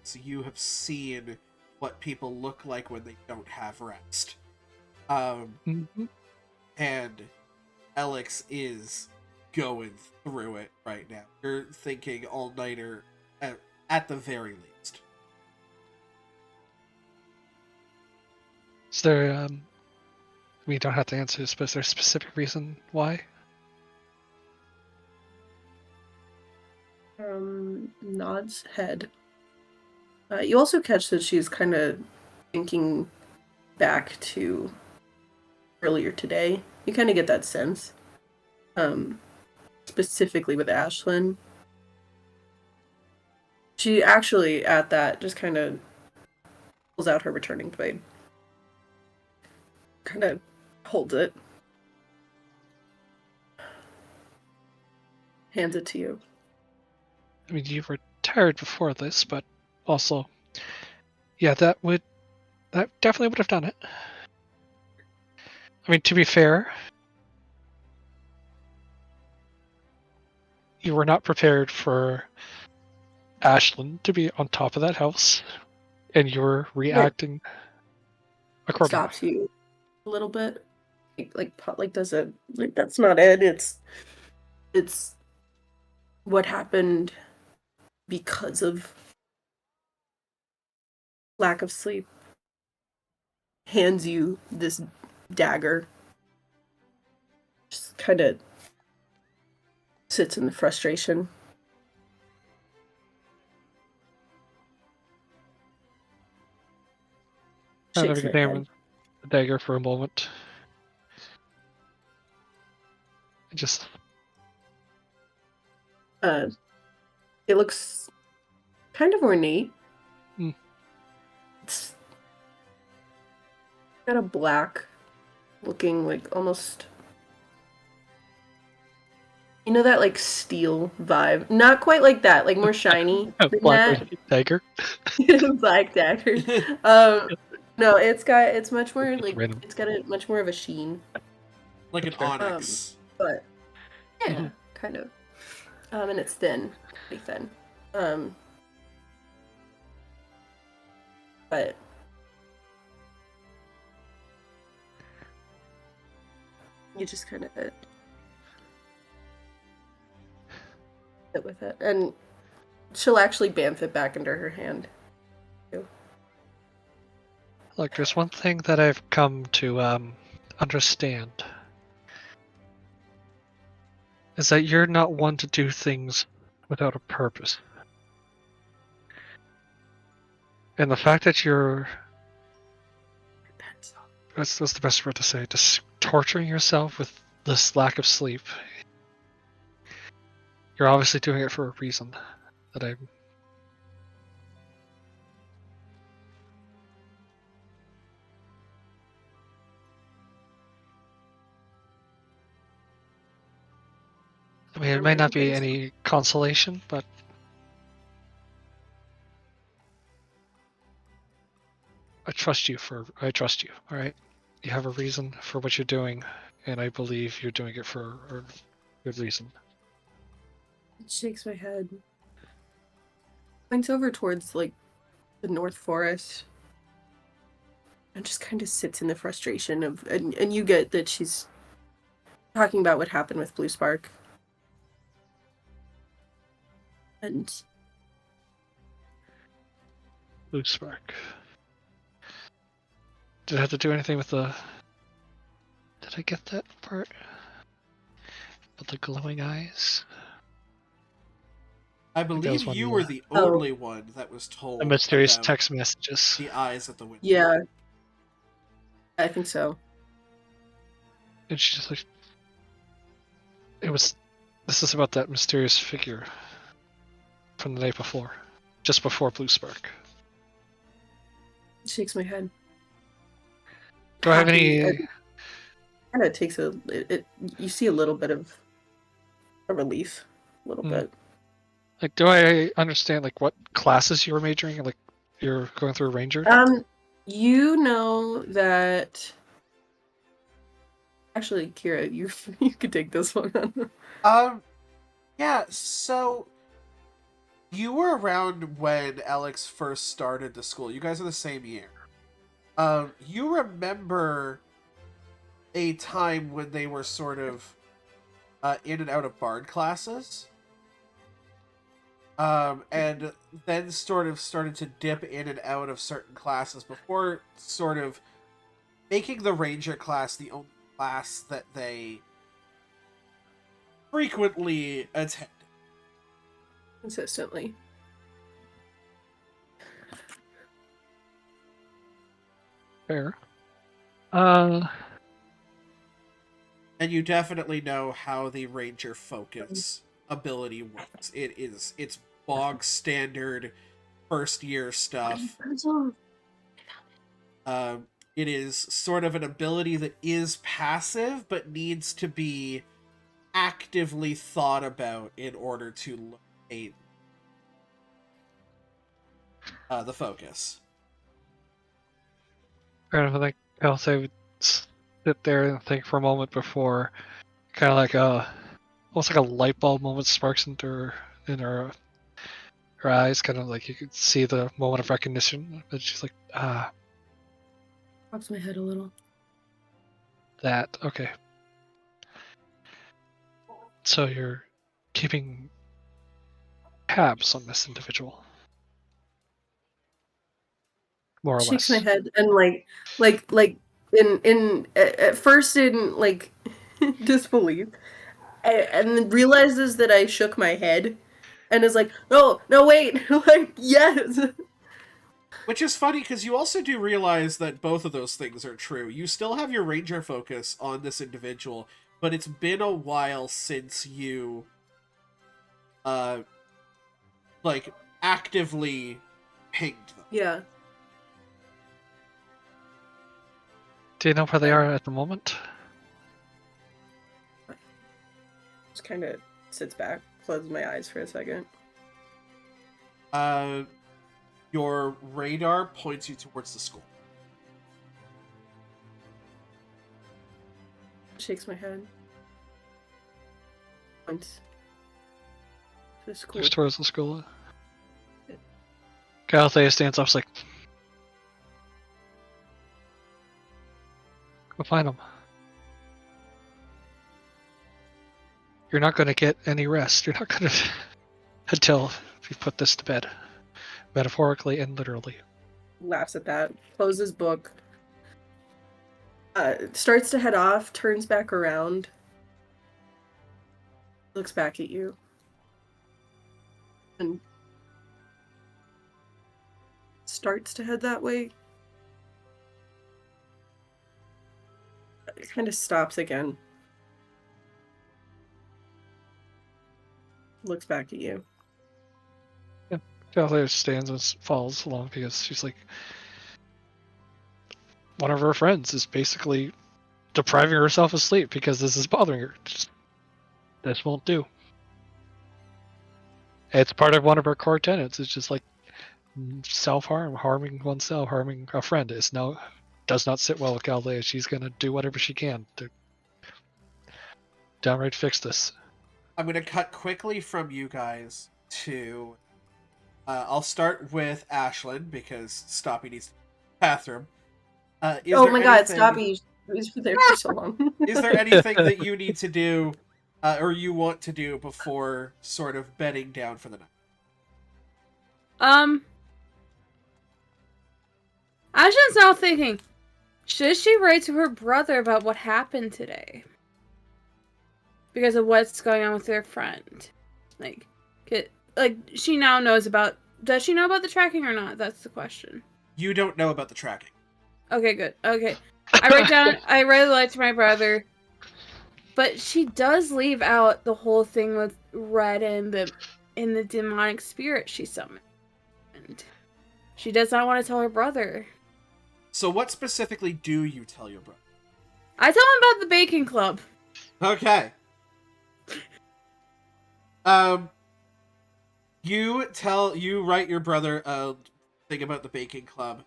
So you have seen what people look like when they don't have rest. Mm-hmm. And Alex is going through it right now. You're thinking all-nighter at the very least. Is there, we don't have to answer this, but is there a specific reason why? Nods head. You also catch that she's kind of thinking back to earlier today. You kind of get that sense. Specifically with Ashlyn. She actually, at that, just kind of pulls out her returning blade. Kind of holds it. Hands it to you. I mean, you were tired before this, but also, yeah, that definitely would have done it. I mean, to be fair, you were not prepared for Ashlyn to be on top of that house, and you were reacting accordingly. Stops you a little bit. Like does it, like, that's not it. It's what happened because of lack of sleep. Hands you this dagger. Just kind of sits in the frustration. Kind of Shakes her examine head. the dagger for a moment. Just It looks kind of ornate. Mm. It's got a black looking, like, almost, you know, that like steel vibe. Not quite like that, like more shiny a than black that. dagger. Black dagger. No, it's much more like, Random. it's got a much more of a sheen. Like an Fair. onyx. But yeah, Mhm. kind of. And it's thin, pretty thin. But you just kind of sit with it, and she'll actually bamf it back into her hand. Look, there's one thing that I've come to understand. Is that you're not one to do things without a purpose. And the fact that you're, that's the best word to say, just torturing yourself with this lack of sleep. You're obviously doing it for a reason that I mean, it may not be any consolation, but I trust you, all right? You have a reason for what you're doing, and I believe you're doing it for a good reason. Shakes my head. Points over towards, like, the North Forest. And just kind of sits in the frustration of... And you get that she's talking about what happened with Blue Spark. And... Blue Spark. Did it have to do anything with the... Did I get that part? With the glowing eyes? I believe you were the only one that was told The mysterious about text messages. the eyes at the window. Yeah. I think so. And she's just like... This is about that mysterious figure from the night before. Just before Blue Spark. Shakes my head. Do I have any... Kind of takes you see a little bit of a relief. A little bit. Like, do I understand, like, what classes you were majoring in? Like, you're going through a ranger? You know that... Actually, Kira, you could take this one. Yeah, so... You were around when Alex first started the school. You guys are the same year. You remember a time when they were sort of in and out of bard classes? And then sort of started to dip in and out of certain classes before sort of making the ranger class the only class that they frequently attend. Consistently. Fair. And you definitely know how the ranger focus ability works. It's bog standard first year stuff. It is sort of an ability that is passive but needs to be actively thought about in order to locate the focus. Fair enough. I think I'll say sit there and think for a moment before, kind of like almost like a light bulb moment sparks into her eyes, kind of like you could see the moment of recognition. But she's like, Pops my head a little. that, okay. So you're keeping tabs on this individual, more or Shakes less. my head and like in at first in like disbelief, and then realizes that I shook my head, and is like, no, wait, like yes. Which is funny because you also do realize that both of those things are true. You still have your ranger focus on this individual, but it's been a while since you like actively pinged them. Yeah. Do you know where they are at the moment? Just kind of sits back, closes my eyes for a second. Your radar points you towards the school. Shakes my head. Points to the school. Just towards the school. Galathea stands up, like, go find them. You're not going to get any rest. You're not going to until we put this to bed, metaphorically and literally. Laughs at that. Closes book. Starts to head off. Turns back around. Looks back at you. And starts to head that way. It kind of stops again. Looks back at you. Galileo stands and follows along because she's like, one of her friends is basically depriving herself of sleep because this is bothering her. This won't do. It's part of one of her core tenets. It's just like self-harm, harming oneself, harming a friend does not sit well with Galileo. She's gonna do whatever she can to downright fix this. I'm going to cut quickly from you guys to... I'll start with Ashlyn, because Stoppy needs to the bathroom. Oh my god, Stoppy! He's been there for so long. Is there anything that you need to do, or you want to do before sort of bedding down for the night? Ashlyn's now thinking, should she write to her brother about what happened today? Because of what's going on with their friend. Like, she now knows about... Does she know about the tracking or not? That's the question. You don't know about the tracking. Okay, good. Okay. I write a letter to my brother. But she does leave out the whole thing with Red and the demonic spirit she summoned. She does not want to tell her brother. So what specifically do you tell your brother? I tell him about the baking club. Okay. You write your brother a thing about the baking club.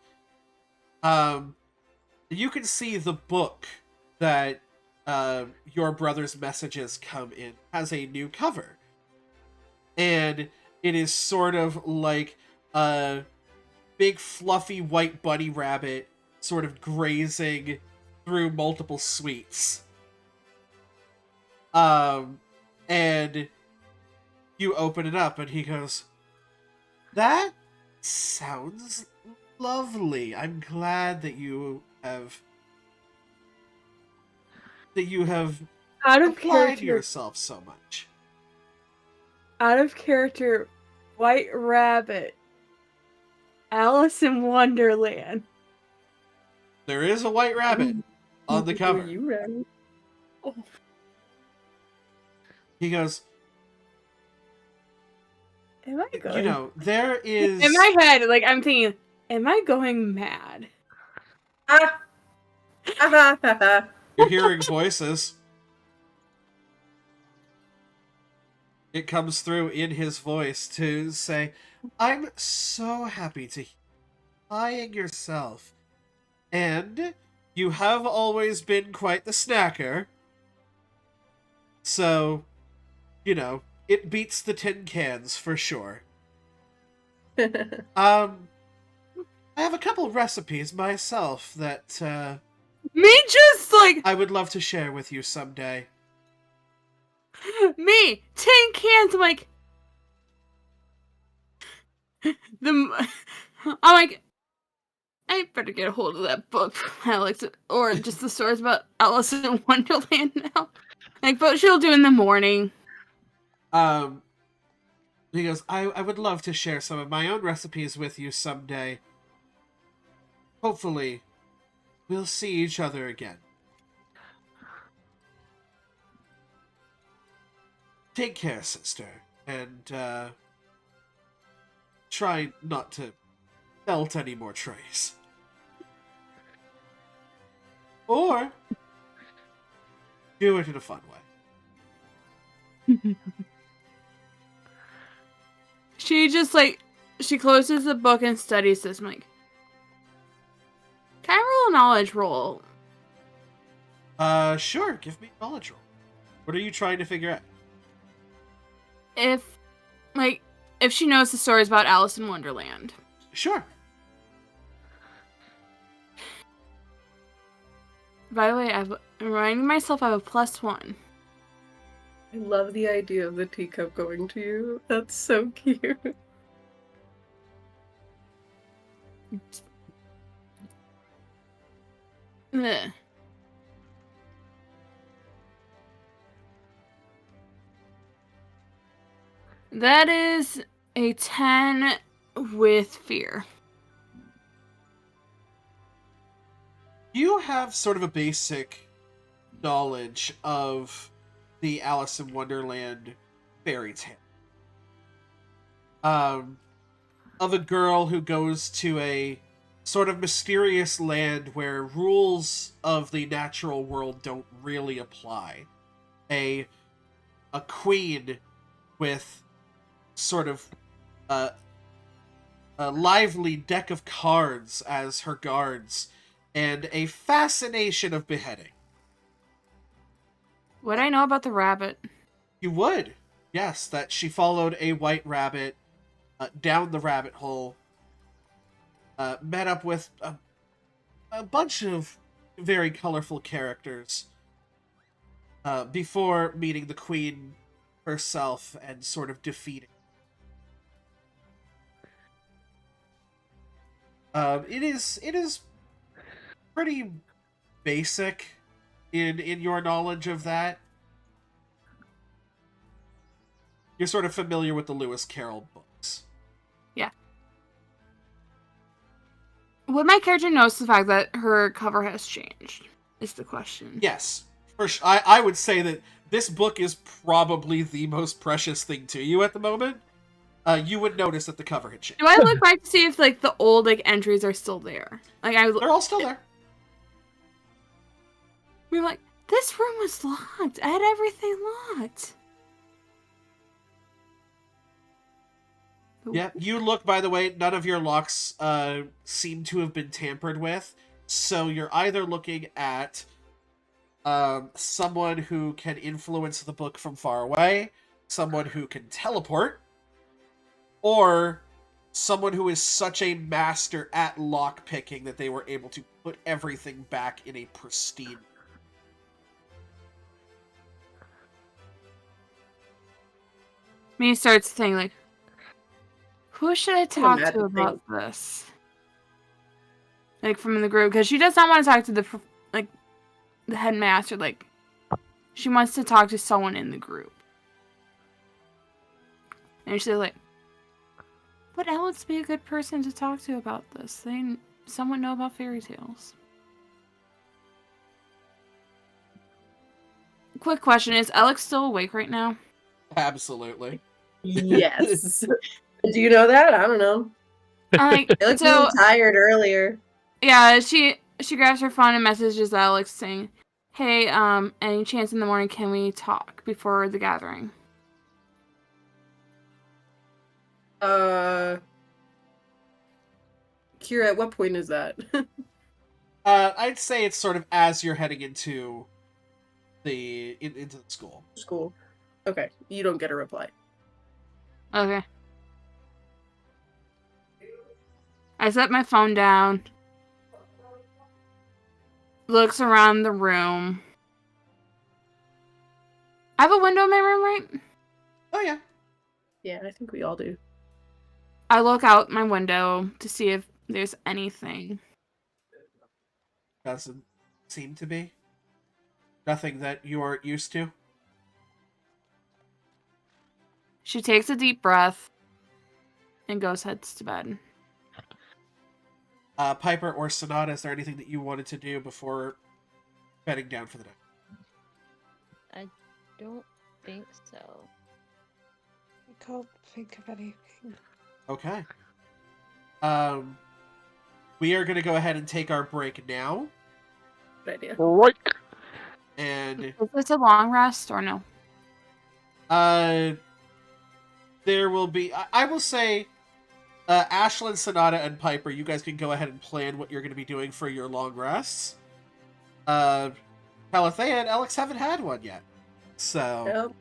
You can see the book that your brother's messages come in has a new cover. And it is sort of like a big fluffy white bunny rabbit sort of grazing through multiple sweets. And you open it up and he goes, "That sounds lovely. I'm glad that you have Out of applied character. yourself so much." Out of character, White Rabbit, Alice in Wonderland. There is a white rabbit on the cover. Were you ready? Oh. He goes, Am I going? you know, there is... In my head, like, I'm thinking, am I going mad? You're hearing voices. It comes through in his voice to say, "I'm so happy to hear you lying yourself. And you have always been quite the snacker. So, you know, it beats the tin cans for sure. I have a couple recipes myself that Me just like I would love to share with you someday." me, tin cans. I'm like, I'm like, I better get a hold of that book, Alex, or just the stories about Alice in Wonderland now. Like, but she'll do in the morning. He goes, I would love to share some of my own recipes with you someday. Hopefully, we'll see each other again. Take care, sister, and try not to melt any more trays. Or do it in a fun way. She just like, she closes the book and studies this. I'm like, can I roll a knowledge roll? Sure, give me a knowledge roll. What are you trying to figure out? If she knows the stories about Alice in Wonderland. Sure. By the way, I'm reminding myself I have a +1. I love the idea of the teacup going to you. That's so cute. Ugh. That is a 10 with fear. You have sort of a basic knowledge of the Alice in Wonderland fairy tale. Of a girl who goes to a sort of mysterious land where rules of the natural world don't really apply. A queen with sort of a lively deck of cards as her guards, and a fascination of beheading. What I know about the rabbit? You would, yes, that she followed a white rabbit down the rabbit hole, met up with a bunch of very colorful characters before meeting the queen herself and sort of defeating. It is pretty basic in your knowledge of that. You're sort of familiar with the Lewis Carroll books. Yeah. Would my character notice the fact that her cover has changed? Is the question. Yes. For sure. I would say that this book is probably the most precious thing to you at the moment. You would notice that the cover had changed. Do I look back to see if like the old like entries are still there? Like They're all still there. We were like, this room was locked. I had everything locked. Yeah, you look, by the way, none of your locks seem to have been tampered with, so you're either looking at someone who can influence the book from far away, someone who can teleport, or someone who is such a master at lock-picking that they were able to put everything back in a pristine. Me starts thinking like, who should I talk mad to to about this? Like from the group, because she does not want to talk to the headmaster. Like, she wants to talk to someone in the group. And she's like, would Alex be a good person to talk to about this? They somewhat know about fairy tales. Quick question: is Alex still awake right now? Absolutely. Yes. Do you know that? I don't know. Like, I looked so really tired earlier. yeah, she grabs her phone and messages Alex saying, "Hey, any chance in the morning can we talk before the gathering?" Kira, at what point is that? I'd say it's sort of as you're heading into into the school. School. Okay, you don't get a reply. Okay. I set my phone down. Looks around the room. I have a window in my room, right? Oh yeah. Yeah, I think we all do. I look out my window to see if there's anything. Doesn't seem to be. Nothing that you aren't used to. She takes a deep breath and heads to bed. Piper or Sonata, is there anything that you wanted to do before bedding down for the night? I don't think so. I can't think of anything. Okay. We are going to go ahead and take our break now. Good idea. Right. And Is this a long rest or no? there will be... I will say... Ashlyn, Sonata, and Piper, you guys can go ahead and plan what you're going to be doing for your long rests. Calathea and Alex haven't had one yet. So, Yep. I was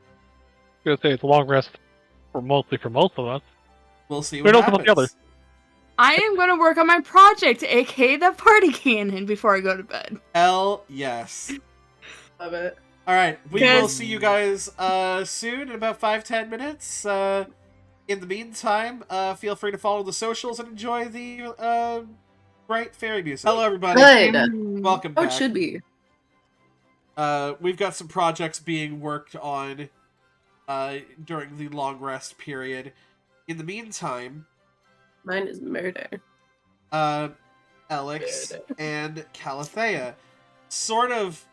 gonna say it's a long rest mostly for most of us. we'll see Who what knows about happens. the others? I am going to work on my project, aka the party cannon, before I go to bed. Hell yes. Love it. Alright, we will Because- see you guys soon in about 5-10 minutes. In the meantime, feel free to follow the socials and enjoy the bright fairy music. Hello, everybody. Good. Welcome Oh, back. it should be. We've got some projects being worked on during the long rest period. In the meantime, Mine is murder. Alex, and Calathea sort of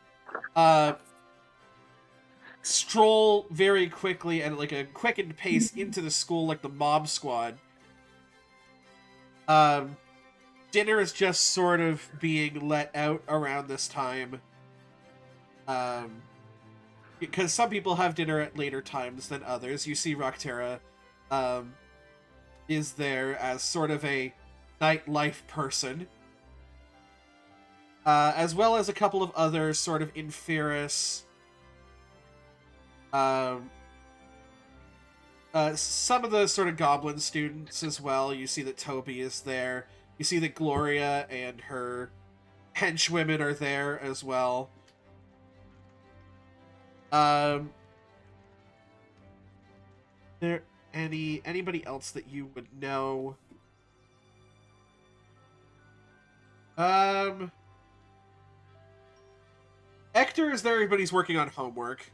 stroll very quickly at like a quickened pace into the school like the mob squad. Dinner is just sort of being let out around this time. Because some people have dinner at later times than others. You see Rockterra is there as sort of a nightlife person. As well as a couple of other sort of Infuence, some of the sort of goblin students as well. You see that Toby is there. You see that Gloria and her henchwomen are there as well. There anybody else that you would know? Hector is there. Everybody's working on homework.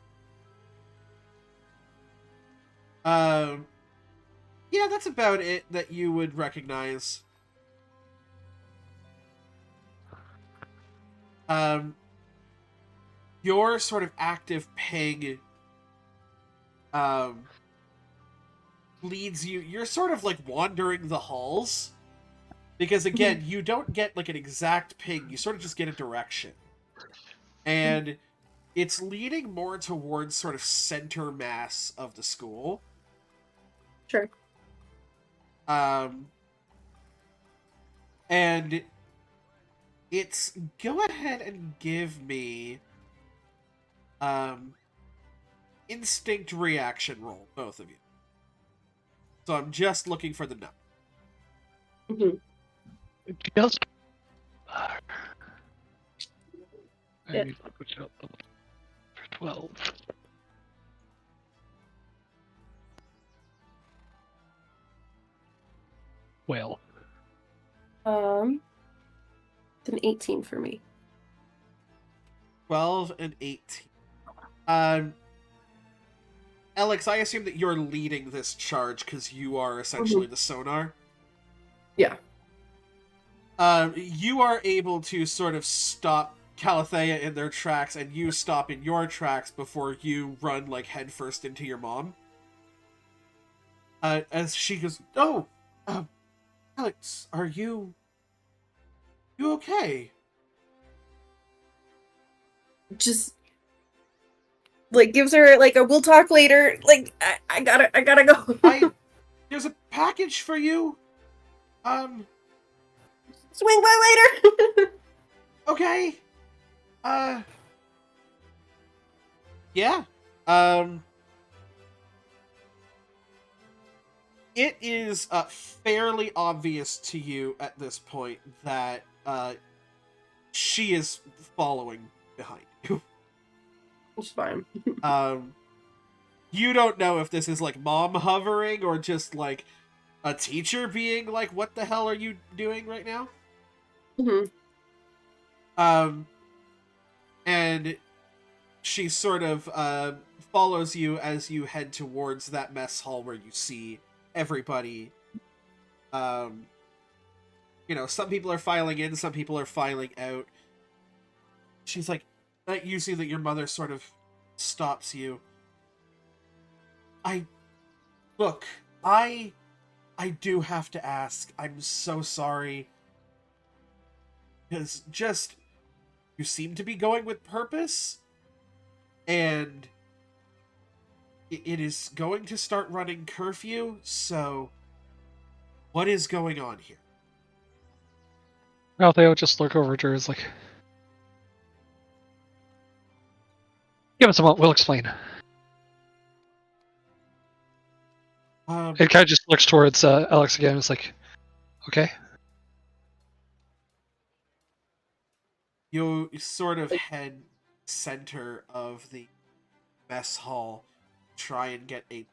Yeah, that's about it that you would recognize. Your sort of active ping leads you. You're sort of like wandering the halls. Because again, you don't get like an exact ping, you sort of just get a direction. And it's leading more towards sort of center mass of the school. Sure. And it's go ahead and give me instinct reaction roll, both of you. So I'm just looking for the number. Mm-hmm. Just. I Yeah. need to put out the 12. Well. It's an 18 for me. 12 and 18. Alex, I assume that you're leading this charge because you are essentially the sonar. Yeah. You are able to sort of stop Calathea in their tracks, and you stop in your tracks before you run like headfirst into your mom. As she goes, "Oh, Alex, are you okay?" Just like gives her like a we'll talk later. Like I gotta go. There's a package for you. Swing by later. Okay. Yeah. It is fairly obvious to you at this point that she is following behind you. It's fine. You don't know if this is like mom hovering or just like a teacher being like, "What the hell are you doing right now?" Mm-hmm. And she sort of follows you as you head towards that mess hall where you see everybody. Some people are filing in, some people are filing out. She's like, you see that your mother sort of stops you. I do have to ask. I'm so sorry. Because you seem to be going with purpose, and it is going to start running curfew, so what is going on here? Well, they'll just look over to her as like, give us a moment, we'll explain. It kind of just looks towards Alex again. It's like, okay. You sort of head center of the mess hall, try and get a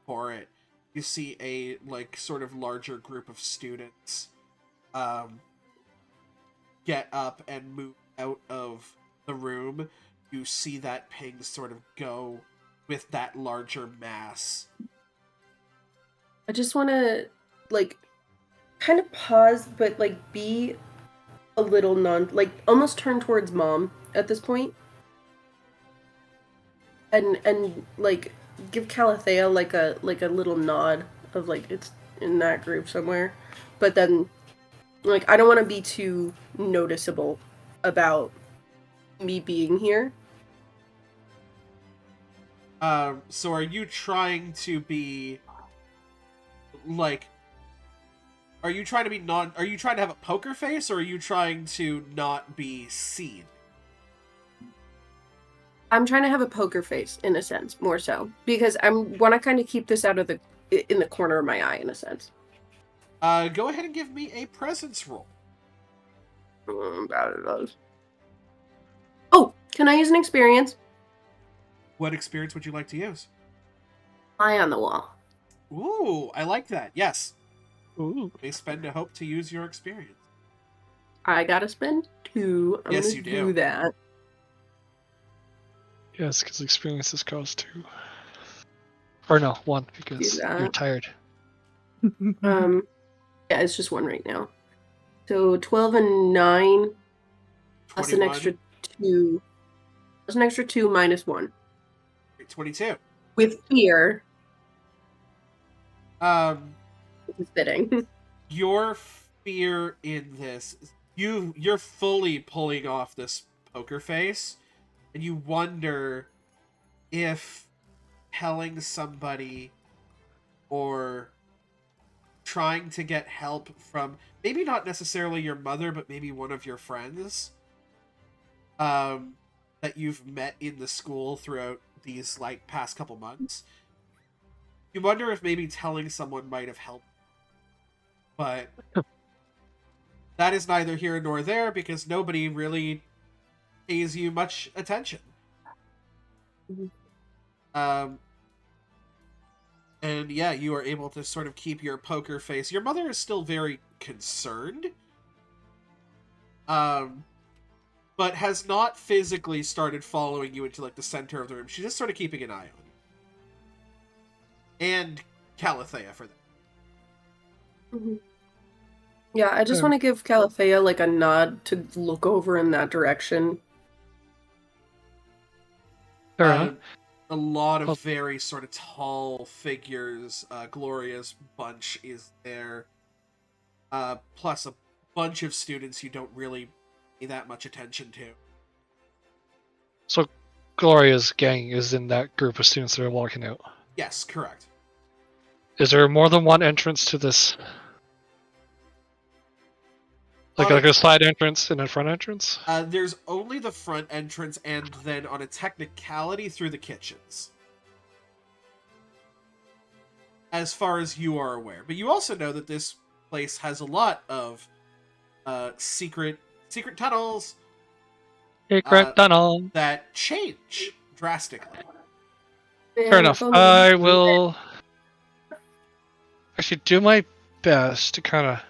for it. You see a like sort of larger group of students get up and move out of the room. You see that ping sort of go with that larger mass. I just want to like kind of pause, but like be a little like almost turn towards mom at this point, and like give Calathea like a little nod of like it's in that group somewhere, but then like I don't want to be too noticeable about me being here. So are you trying to be like? Are you trying to be Are you trying to have a poker face, or are you trying to not be seen? I'm trying to have a poker face in a sense, more so because I want to kind of keep this out of in the corner of my eye in a sense. Go ahead and give me a presence roll. Oh, can I use an experience? What experience would you like to use? Eye on the wall. Ooh, I like that. Yes. Ooh. May spend a hope to use your experience. I gotta spend 2. I'm Yes, gonna you do do. that. Yes, because experiences cost 2. Or no, 1, because that. you're tired. Yeah, it's just 1 right now. So 12 and 9 plus 21. an extra 2. Plus an extra 2 minus 1. 22. With fear. This is fitting. Your fear in this, you're fully pulling off this poker face, and you wonder if telling somebody or trying to get help from maybe not necessarily your mother, but maybe one of your friends that you've met in the school throughout these like past couple months. You wonder if maybe telling someone might have helped. But that is neither here nor there because nobody really pays you much attention. And yeah, you are able to sort of keep your poker face. Your mother is still very concerned, but has not physically started following you into like the center of the room. She's just sort of keeping an eye on you. And Calathea for that. Mm-hmm. Yeah, I just want to give Calathea like a nod to look over in that direction. A lot of very sort of tall figures. Gloria's bunch is there. Plus a bunch of students you don't really pay that much attention to. So Gloria's gang is in that group of students that are walking out? Yes, correct. Is there more than one entrance to this? Like a side entrance and a front entrance? There's only the front entrance and then on a technicality through the kitchens. As far as you are aware. But you also know that this place has a lot of secret tunnels. Secret tunnel. That change drastically. Fair enough. I will actually do my best to kind of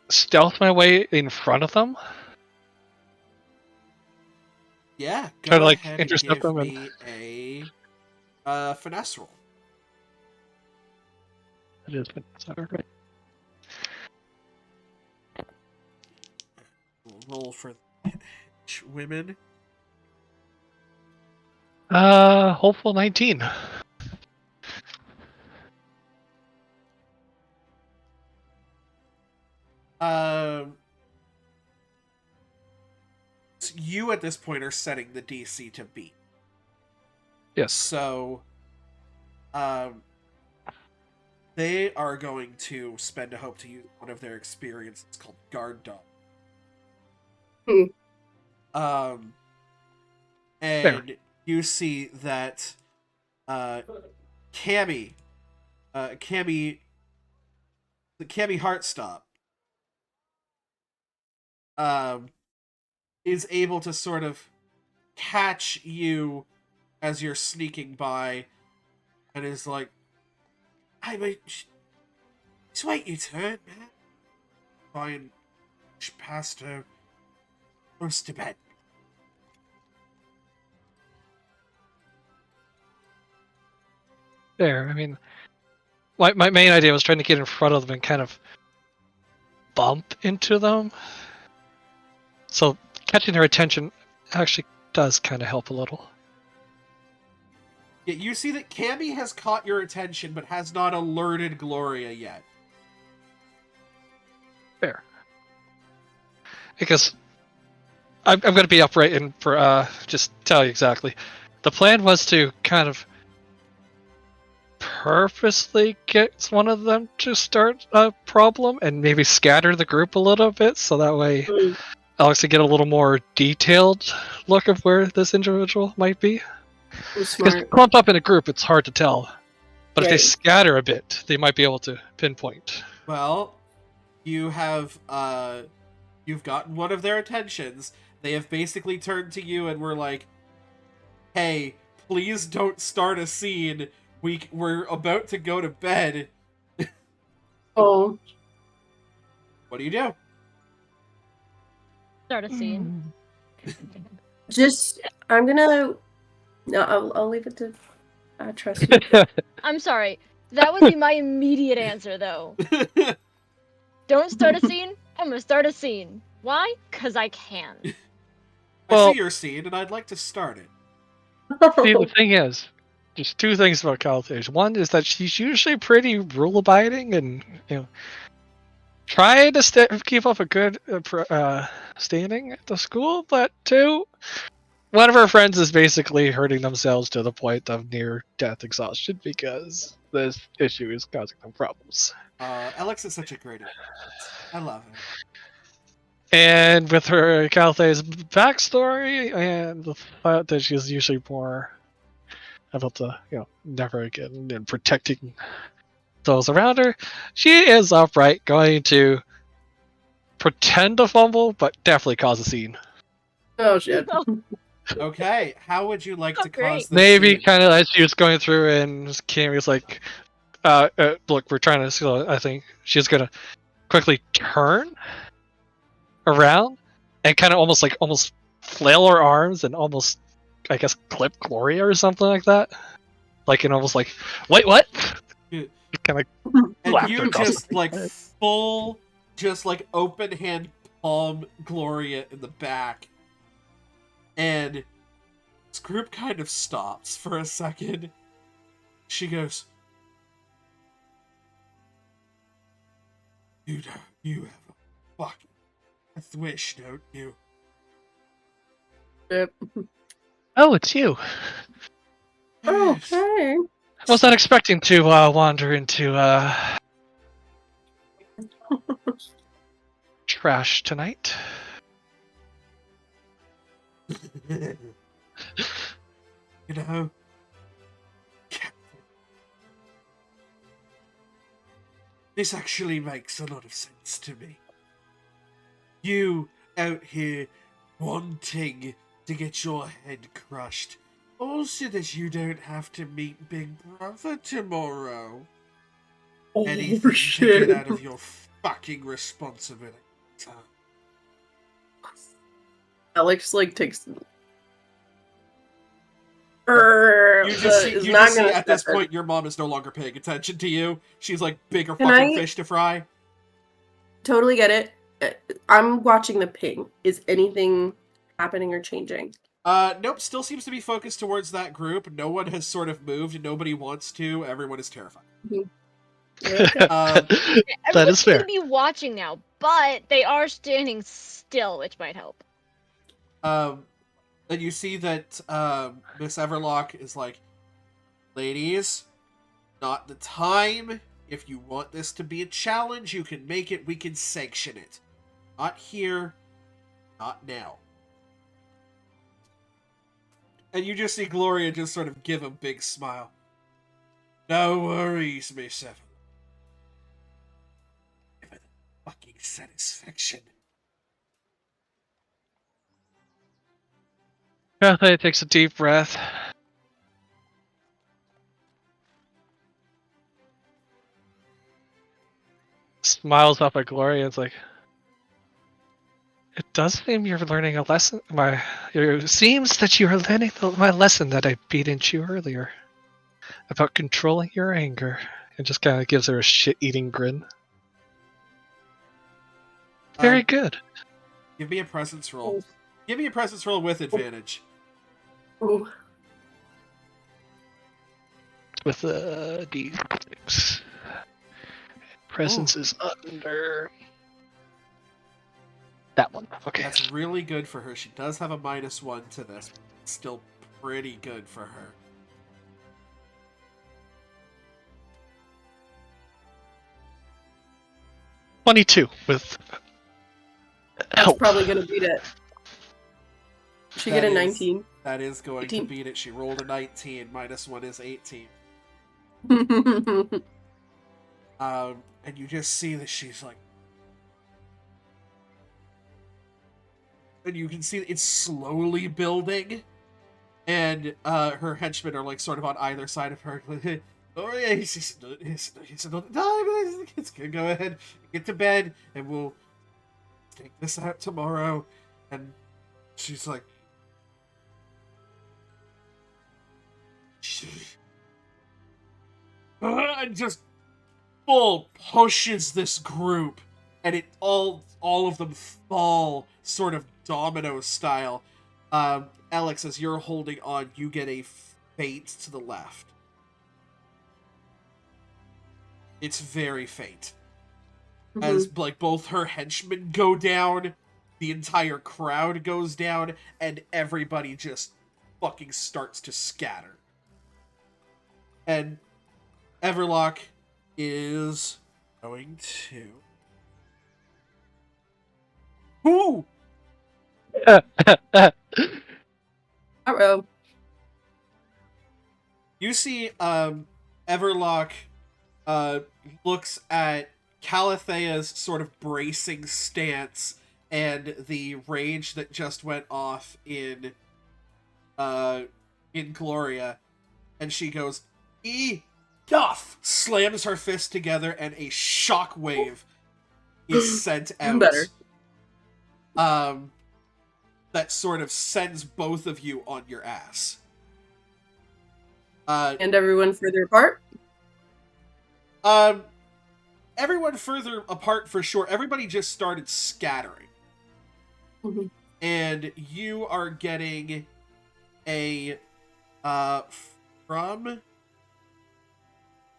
stealth my way in front of them. Yeah, try to like ahead intercept and them give me a finesse roll. It is finesse, right? Roll for women. Hopeful 19. You at this point are setting the DC to beat. Yes. So, they are going to spend a hope to use one of their experiences called Guard Dog. And Fair. you see that Cammy Heartstop is able to sort of catch you as you're sneaking by and is like, hey mate, just wait your turn, man. Try and past her close to bed. There, I mean, my main idea was trying to get in front of them and kind of bump into them. So catching their attention actually does kind of help a little. Yeah, you see that Cammy has caught your attention, but has not alerted Gloria yet. Fair. Because I'm going to be upright and just tell you exactly. The plan was to kind of purposely get one of them to start a problem and maybe scatter the group a little bit, so that way Alex can get a little more detailed look of where this individual might be. Because Smart. clumped up in a group, it's hard to tell. But if they Right. scatter a bit, they might be able to pinpoint. Well, you have you've gotten one of their attentions. They have basically turned to you and were like, "Hey, please don't start a scene. We're about to go to bed." Oh, What do you do? Start a scene. just I'm gonna. No, I'll leave it to trust you. I'm sorry. That would be my immediate answer, though. Don't start a scene. I'm gonna start a scene. Why? Cause I can. I Well- see your scene, and I'd like to start it. See, the thing is, there's two things about Calathage. One is that she's usually pretty rule-abiding and, trying to keep up a good standing at the school, but two, one of her friends is basically hurting themselves to the point of near-death exhaustion because this issue is causing them problems. Alex is such a great influence. I love him. And with her Calathe's backstory and the fact that she's usually more about the, never again and protecting those around her, she is upright going to pretend to fumble, but definitely cause a scene. Oh shit. Okay, how would you like to great. cause this Maybe scene? kind of as she was going through and Cammy's like, look, we're trying to, I think she's going to quickly turn around and kind of almost flail her arms and almost, I guess, clip Gloria or something like that. Like, and almost like, wait, what? Yeah. Kind of And laughter you across just the like face. full, just like open hand palm Gloria in the back, and this group kind of stops for a second. She goes, "You know, you have a fucking death wish, don't you?" Yep. Oh, it's you. Oh, hey. I was not expecting to wander into trash tonight. You know, this actually makes a lot of sense to me. You out here wanting to get your head crushed, also that you don't have to meet Big Brother tomorrow. Anything to shit. get out of your fucking responsibility. Alex takes. You just see at this point your mom is no longer paying attention to you. She's like bigger Can fucking I- fish to fry. Totally get it. I'm watching the ping. Is anything happening or changing? Nope, still seems to be focused towards that group. No one has sort of moved, nobody wants to, everyone is terrified. That Everyone's is fair. gonna be watching now, but they are standing still, which might help. And you see that Miss Everlock is like, "Ladies, not the time. If you want this to be a challenge, you can make it, we can sanction it. Not here, not now." And you just see Gloria just sort of give a big smile. "No worries, Miss Everlock. Give it fucking satisfaction." Cathay takes a deep breath. Smiles up at Gloria and it's like, it does seem you're learning a lesson. It seems that you are learning my lesson that I beat into you earlier about controlling your anger and just kind of gives her a shit-eating grin. Very good. Give me a presence roll. Give me a presence roll with advantage. Oh. With a D6. Presence is under that one. Okay. That's really good for her. She does have a -1 to this. It's still pretty good for her. $22 with That's help. probably gonna beat it. She get a 19. That is going 18. to beat it. She rolled a 19. -1 is 18. And you just see that she's like, and you can see it's slowly building, and her henchmen are like sort of on either side of her. Oh yeah, he's another time. It's gonna go ahead, get to bed, and we'll take this out tomorrow. And she's like, and just full pushes this group, and it all of them fall sort of domino style. Alex, as you're holding on, you get a faint to the left. It's very faint. As like both her henchmen go down, the entire crowd goes down, and everybody just fucking starts to scatter. And Everlock is going to... Ooh! Uh-oh. You see, Everlock looks at Calathea's sort of bracing stance and the rage that just went off in Gloria, and she goes, "Enough!" Slams her fist together, and a shockwave is sent out. Better. That sort of sends both of you on your ass. And everyone further apart? Everyone further apart for sure. Everybody just started scattering. Mhm. And you are getting a, from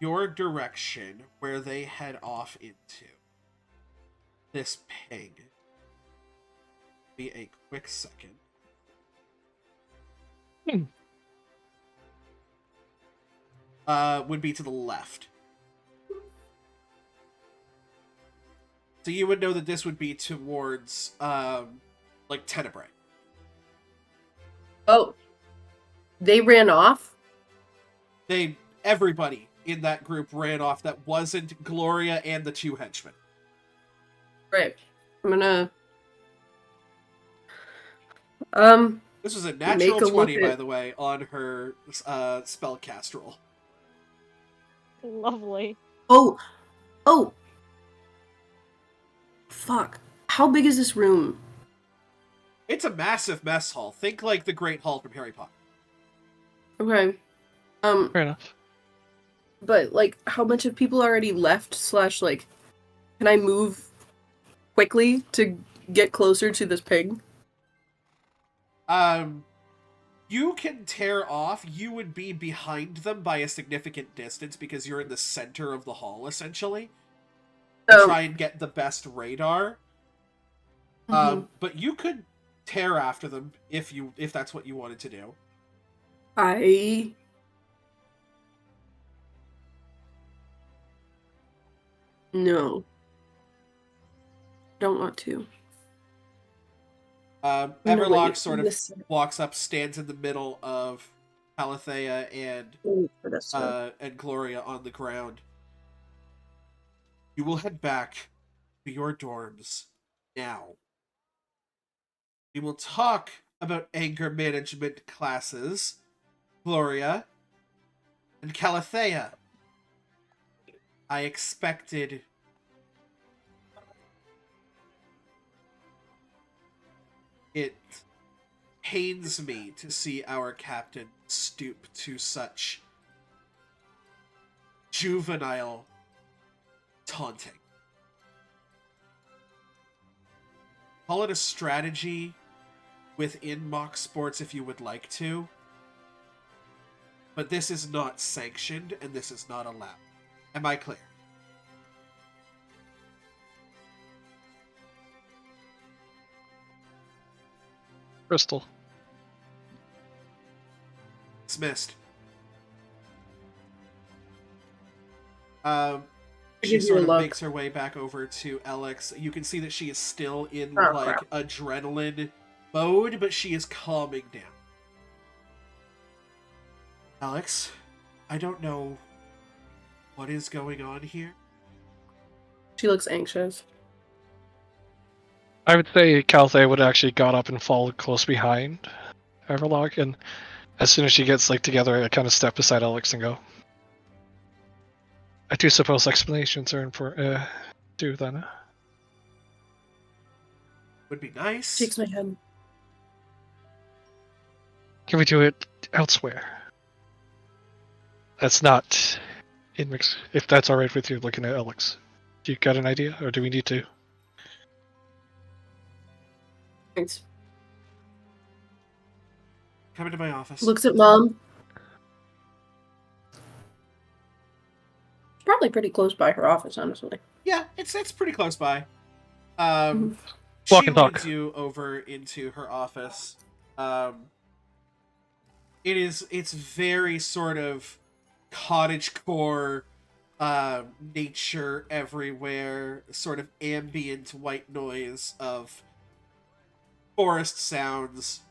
your direction where they head off into this ping. Be a quick second. Would be to the left. So you would know that this would be towards, like, Tenebrae. Oh. They ran off? Everybody in that group ran off that wasn't Gloria and the two henchmen. Right. I'm gonna... This was a natural Make a 20, look by at- the way, on her spellcast roll. Lovely. Oh! Oh! Fuck. How big is this room? It's a massive mess hall. Think like the Great Hall from Harry Potter. Okay. Fair enough. But, like, how much have people already left? / like, can I move quickly to get closer to this pig? You can tear off. You would be behind them by a significant distance because you're in the center of the hall, essentially. To try and get the best radar. But you could tear after them if that's what you wanted to do. No. Don't want to. Everlock sort of walks up, stands in the middle of Calathea and Gloria on the ground. You will head back to your dorms now. We will talk about anger management classes, Gloria, and Calathea. I expected it pains me to see our captain stoop to such juvenile taunting. Call it a strategy within mock sports if you would like to. But this is not sanctioned, and this is not allowed. Am I clear? Crystal. Dismissed. She give you sort a of look. makes her way back over to Alex. You can see that she is still in Oh, like crap. adrenaline mode, but she is calming down. Alex, I don't know what is going on here. She looks anxious. I would say Calthea would actually got up and followed close behind Everlock, and as soon as she gets like together, I kind of step beside Alex and go. I do suppose explanations are due then. Would be nice. Shakes my head. Can we do it elsewhere? That's not in mix. If that's all right with you, looking at Alex, do you got an idea, or do we need to? Thanks. Come into my office. Looks at Mom. Probably pretty close by her office, honestly. Yeah, it's pretty close by. Mhm. She Walk and talk. leads you over into her office. It's very sort of cottagecore, nature everywhere, sort of ambient white noise of forest sounds.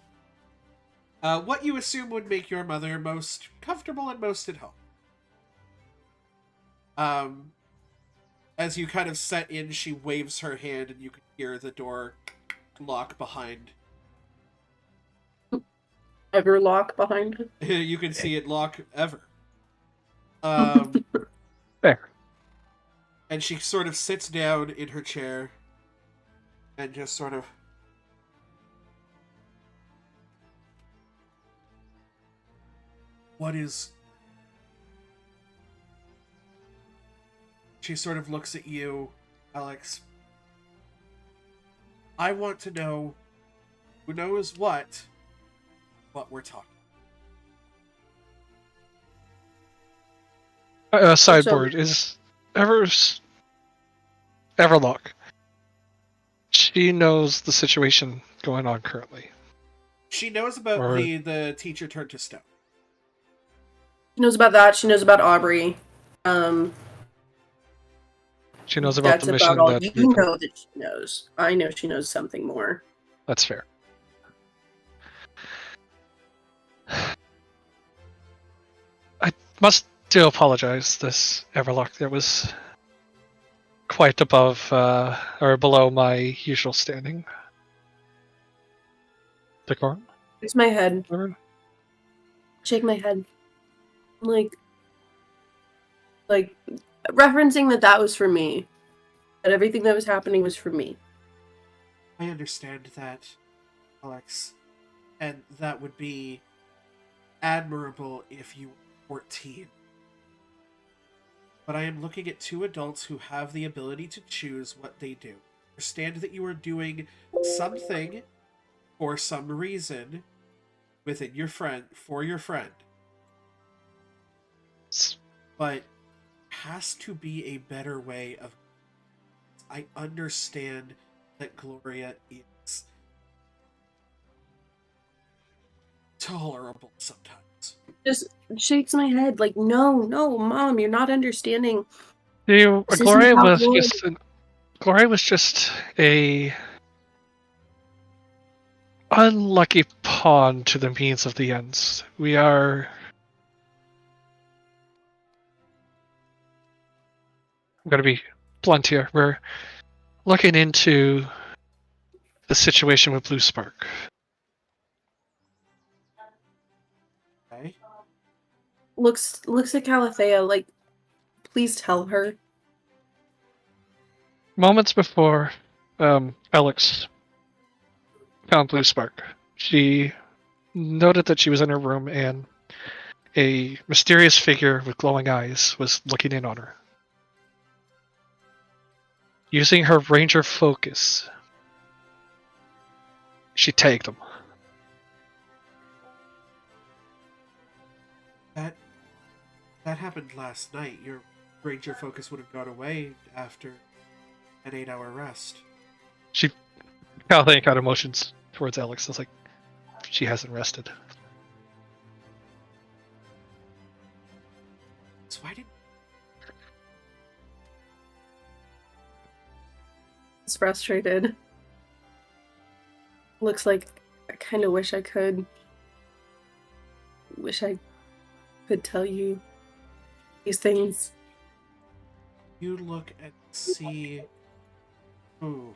What you assume would make your mother most comfortable and most at home. As you kind of set in, she waves her hand and you can hear the door lock behind. Ever lock behind her. You can see it lock ever. There. And she sort of sits down in her chair and just sort of... What is... She sort of looks at you, Alex. I want to know who knows what we're talking. Sideboard is Everlock. She knows the situation going on currently. She knows about Or- the teacher turned to stone. She knows about that. She knows about Aubrey. She knows about That's the mission about all that you know that she knows. I know she knows something more. That's fair. I must still apologize, this Everlock. That was quite above or below my usual standing. Decorum? Shakes my head. Whatever. Shake my head. Like referencing that was for me. That everything that was happening was for me. I understand that, Alex. And that would be admirable if you were 14. But I am looking at two adults who have the ability to choose what they do. Understand that you are doing something for some reason within your friend, for your friend. But has to be a better way of... I understand that Gloria is tolerable sometimes. Just shakes my head like, no, Mom, you're not understanding. You, This Gloria isn't how was Gloria- just Gloria was just a unlucky pawn to the means of the ends. We are... I'm going to be blunt here. We're looking into the situation with Blue Spark. Okay? Looks at Calithea like, please tell her. Moments before Alex found Blue Spark, she noted that she was in her room and a mysterious figure with glowing eyes was looking in on her. Using her ranger focus, she tagged him. That happened last night. Your ranger focus would have gone away after an 8-hour rest. She kind of got emotions towards Alex. It's like she hasn't rested. So why did It's frustrated. Looks like I kind of wish I could. Wish I could tell you these things. you look and see? Ooh.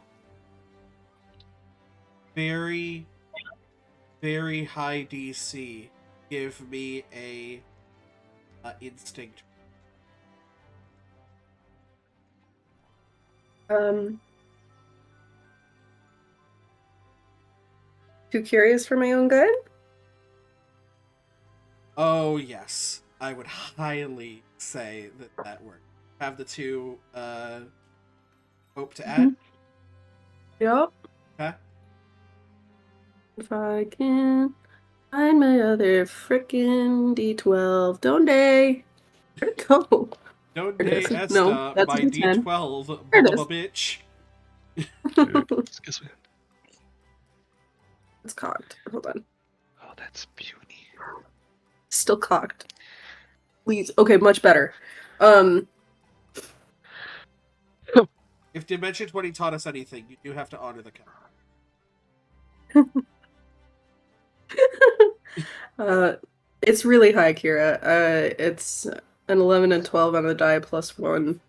Very, very high DC. Give me a instinct. Too curious for my own good? Oh yes, I would highly say that worked. Have the two hope to add. Yup. Okay. If I can find my other frickin' D12. Donde? Where'd it go? Donde There it is. esta, No, that's my a D10. D12, There it is. bitch. Excuse me. It's cocked. Hold on. Oh, that's beauty. Still cocked. Please. Okay, much better. If Dimension 20 taught us anything, you do have to honor the count. It's really high, Kira. It's an 11 and 12 on the die plus 1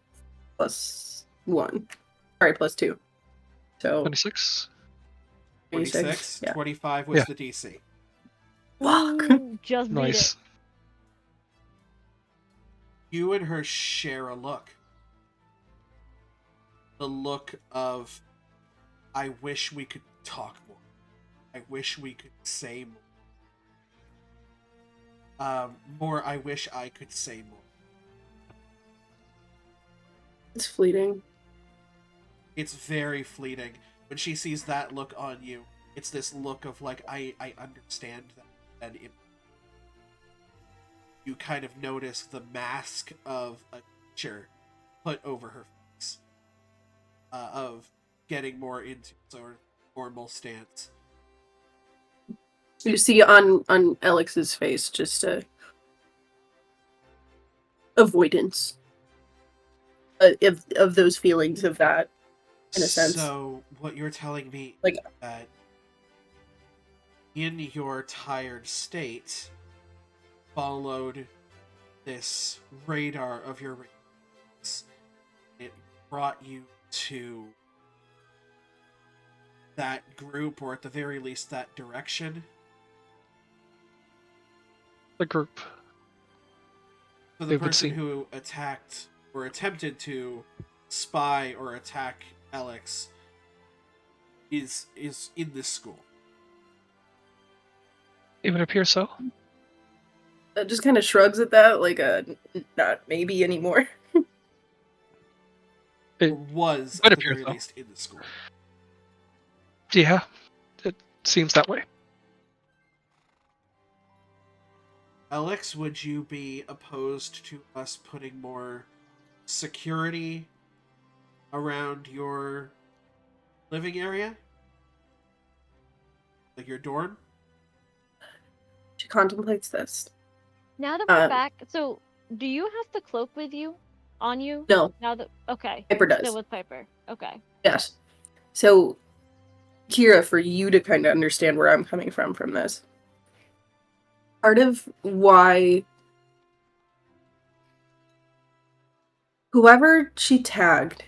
plus 1. Sorry, plus 2. So 26. 26, Yeah. 25 was Yeah. the DC. Fuck. Ooh, just beat Nice. it. You and her share a look. The look of, I wish we could talk more. I wish we could say more. I wish I could say more. It's fleeting. It's very fleeting. When she sees that look on you, it's this look of like, I understand that. And you kind of notice the mask of a teacher put over her face. Of getting more into sort of normal stance. You see on Alex's face just a avoidance of those feelings of that, in a sense. So, what you're telling me Like- is that in your tired state, followed this radar of your radiance. It brought you to that group, or at the very least that direction. The group. So the It would person seem. who attacked or attempted to spy or attack Alex is in this school. It would appear so. Just kind of shrugs at that, like not maybe anymore. It Or was, would at the appear very so. least, in the school. Yeah, it seems that way. Alex, would you be opposed to us putting more security around your living area? Like your dorm? She contemplates this. Now that we're Um, back, so do you have the cloak with you? On you? No, Now that okay. Piper does. Still with Piper. Okay. Yes. So, Kira, for you to kind of understand where I'm coming from this, part of why whoever she tagged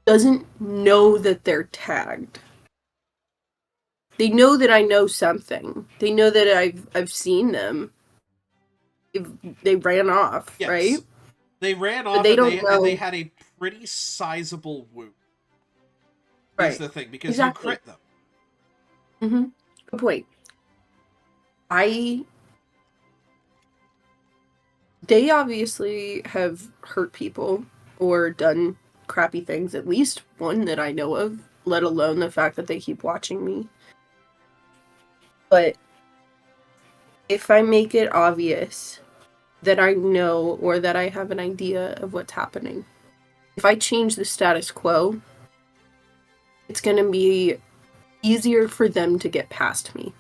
doesn't know that they're tagged. They know that I know something. They know that I've seen them. They ran off, Yes. right? They ran off they and, don't they, know- and they had a pretty sizable wound. Right. Is the thing, because Exactly. you crit them. Mm-hmm. Good point. I they obviously have hurt people or done crappy things, at least one that I know of, let alone the fact that they keep watching me. But if I make it obvious that I know or that I have an idea of what's happening, if I change the status quo, it's going to be easier for them to get past me.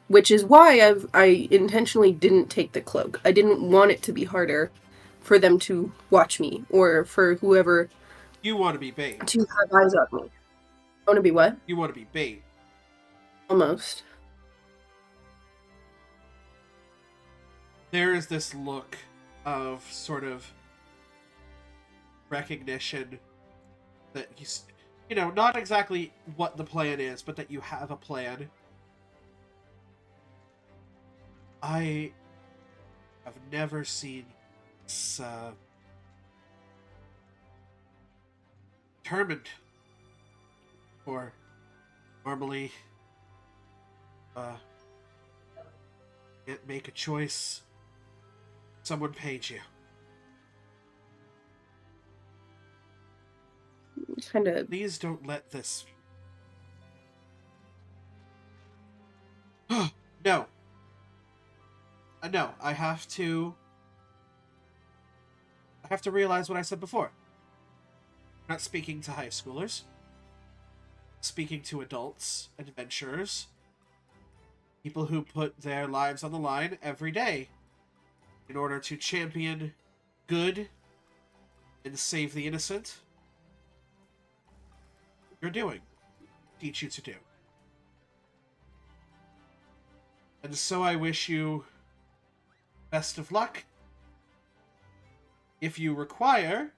Which is why I intentionally didn't take the cloak. I didn't want it to be harder for them to watch me, or for whoever You want to be bait. to have eyes on me. I want to be what? You want to be bait. Almost. There is this look of sort of recognition that you know, not exactly what the plan is, but that you have a plan. I have never seen this determined, or normally can't make a choice. Someone paid you. Kind of. Please don't let this. No. No, I have to realize what I said before. I'm not speaking to high schoolers. I'm speaking to adults, adventurers, people who put their lives on the line every day in order to champion good and save the innocent. You're doing. Teach you to do. And so I wish you best of luck. If you require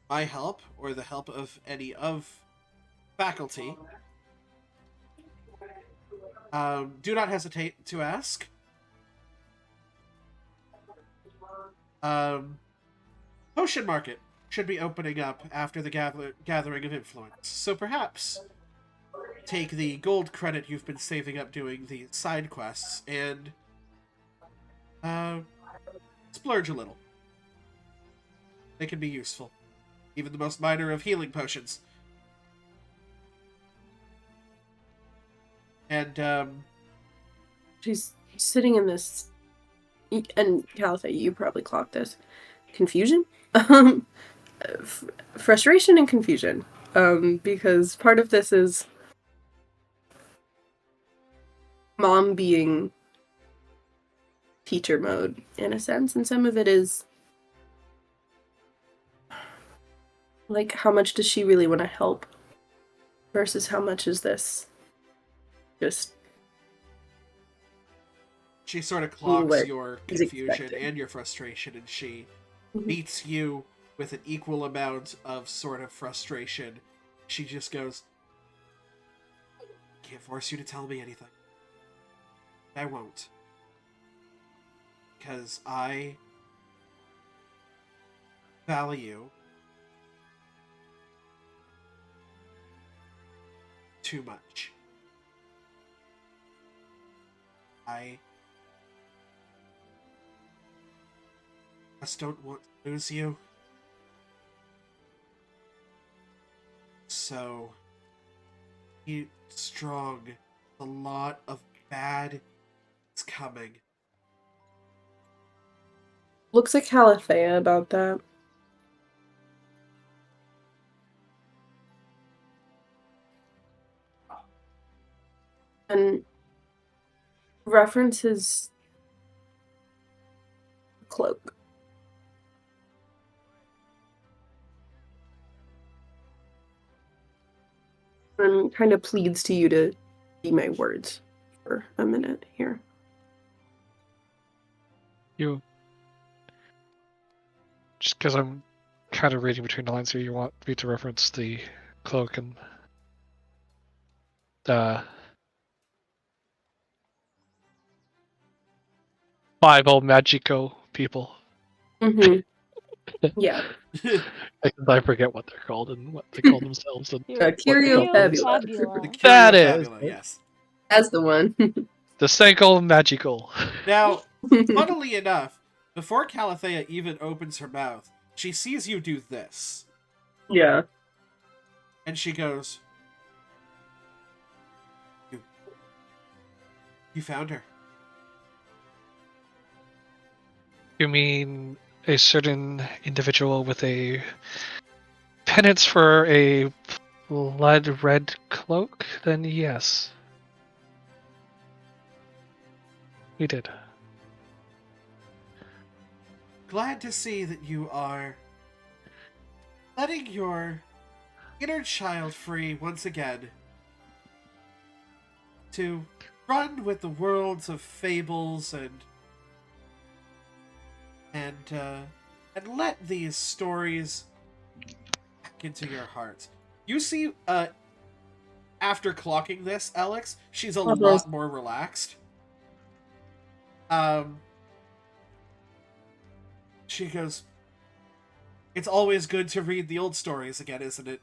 my help, or the help of any of faculty, do not hesitate to ask. Potion Market should be opening up after the Gathering of Influence, so perhaps take the gold credit you've been saving up doing the side quests and splurge a little. They can be useful. Even the most minor of healing potions. And, She's sitting in this, and Calitha, you probably clocked this, confusion? Frustration and confusion. Because part of this is mom being teacher mode, in a sense, and some of it is like, how much does she really want to help versus how much is this just... She sort of clocks what your is confusion expected. and your frustration, and she meets you with an equal amount of sort of frustration. She just goes, "Can't force you to tell me anything. I won't. Because I value too much. I just don't want to lose you. So, be strong. A lot of bad is coming." Looks like Caliphea about that. And references cloak. And kind of pleads to you to be my words for a minute here. You, just because I'm kind of reading between the lines here, you want me to reference the cloak and Bible Magico people. Mm-hmm. Yeah. I forget what they're called and what they call themselves. And Curio Fabula. Fabula. That Curio is. Fabula, yes. That's the one. The cycle magical. Now, funnily enough, before Calathea even opens her mouth, she sees you do this. Yeah. And she goes, You found her. You mean a certain individual with a penance for a blood red cloak? Then yes. We did. Glad to see that you are letting your inner child free once again to run with the worlds of fables and let these stories back into your heart. You see, after clocking this, Alex, she's a lot more relaxed. She goes, It's always good to read the old stories again, isn't it?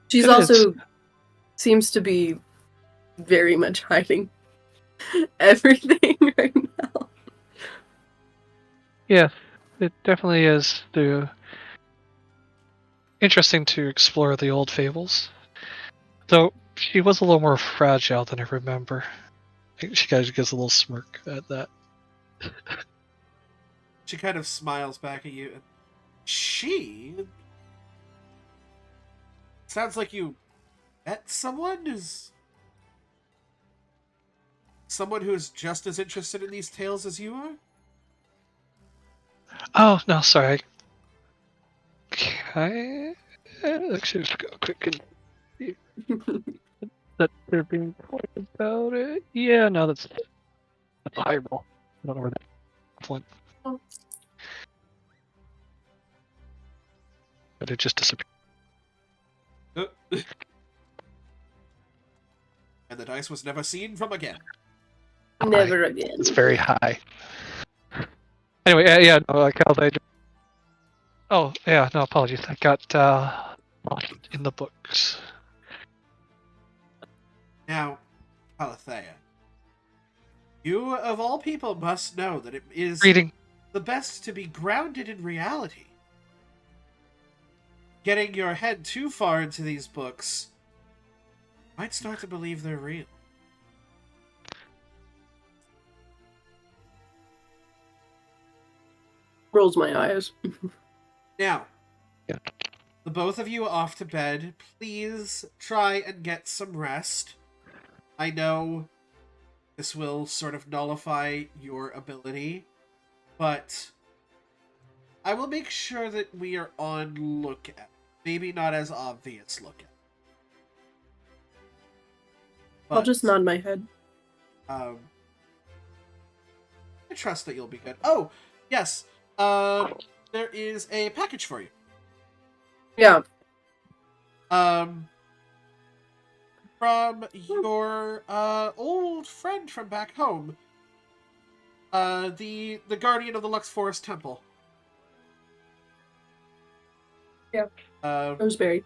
She's also seems to be very much hiding everything right now. Yeah, it definitely is interesting to explore the old fables. Though she was a little more fragile than I remember. She kind of gives a little smirk at that. She kind of smiles back at you. She? Sounds like you met someone who's just as interested in these tales as you are? Oh, no, sorry. Okay. Let's just go quick and see that they're being quiet about it. Yeah, no, that's a high roll. I don't know where that went. But it just disappeared. And the dice was never seen from again. Never again. It's very high. Anyway, yeah, no, Cal, oh, yeah, no, apologies. I got lost in the books. Now, Calathea, you of all people must know that it is Reading. the best to be grounded in reality. Getting your head too far into these books might start to believe they're real. Rolls my eyes. Now, Yeah. the both of you off to bed. Please try and get some rest. I know this will sort of nullify your ability, but I will make sure that we are on lookout. Maybe not as obvious lookout. I'll just nod my head. I trust that you'll be good. Oh, yes. There is a package for you. Yeah. From your old friend from back home. The guardian of the Lux Forest Temple. Yeah. Roseberry.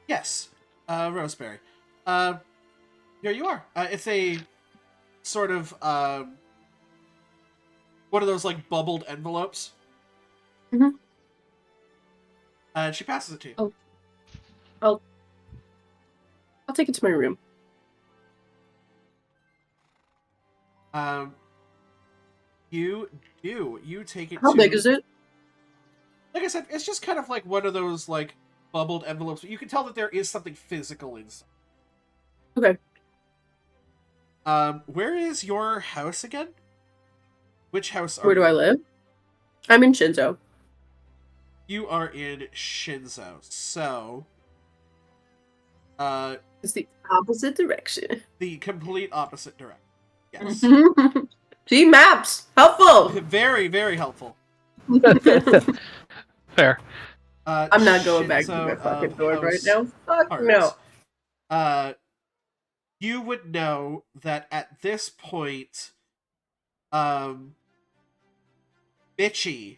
Yes. Roseberry. Here you are. It's a sort of one of those like bubbled envelopes. Mm-hmm. And she passes it to you. Oh. I'll take it to my room. You take it How to... big is it? Like I said, it's just kind of like one of those like bubbled envelopes, but you can tell that there is something physical inside. Okay. Where is your house again? Which house are Where do I live? I'm in Shinzo. You are in Shinzo, so... It's the opposite direction. The complete opposite direction. Yes. See, maps! Helpful! Very, very helpful. Fair. I'm not going back to my Shinzo fucking of door right House now. Fuck Hearts. no. You would know that at this point, Bitchy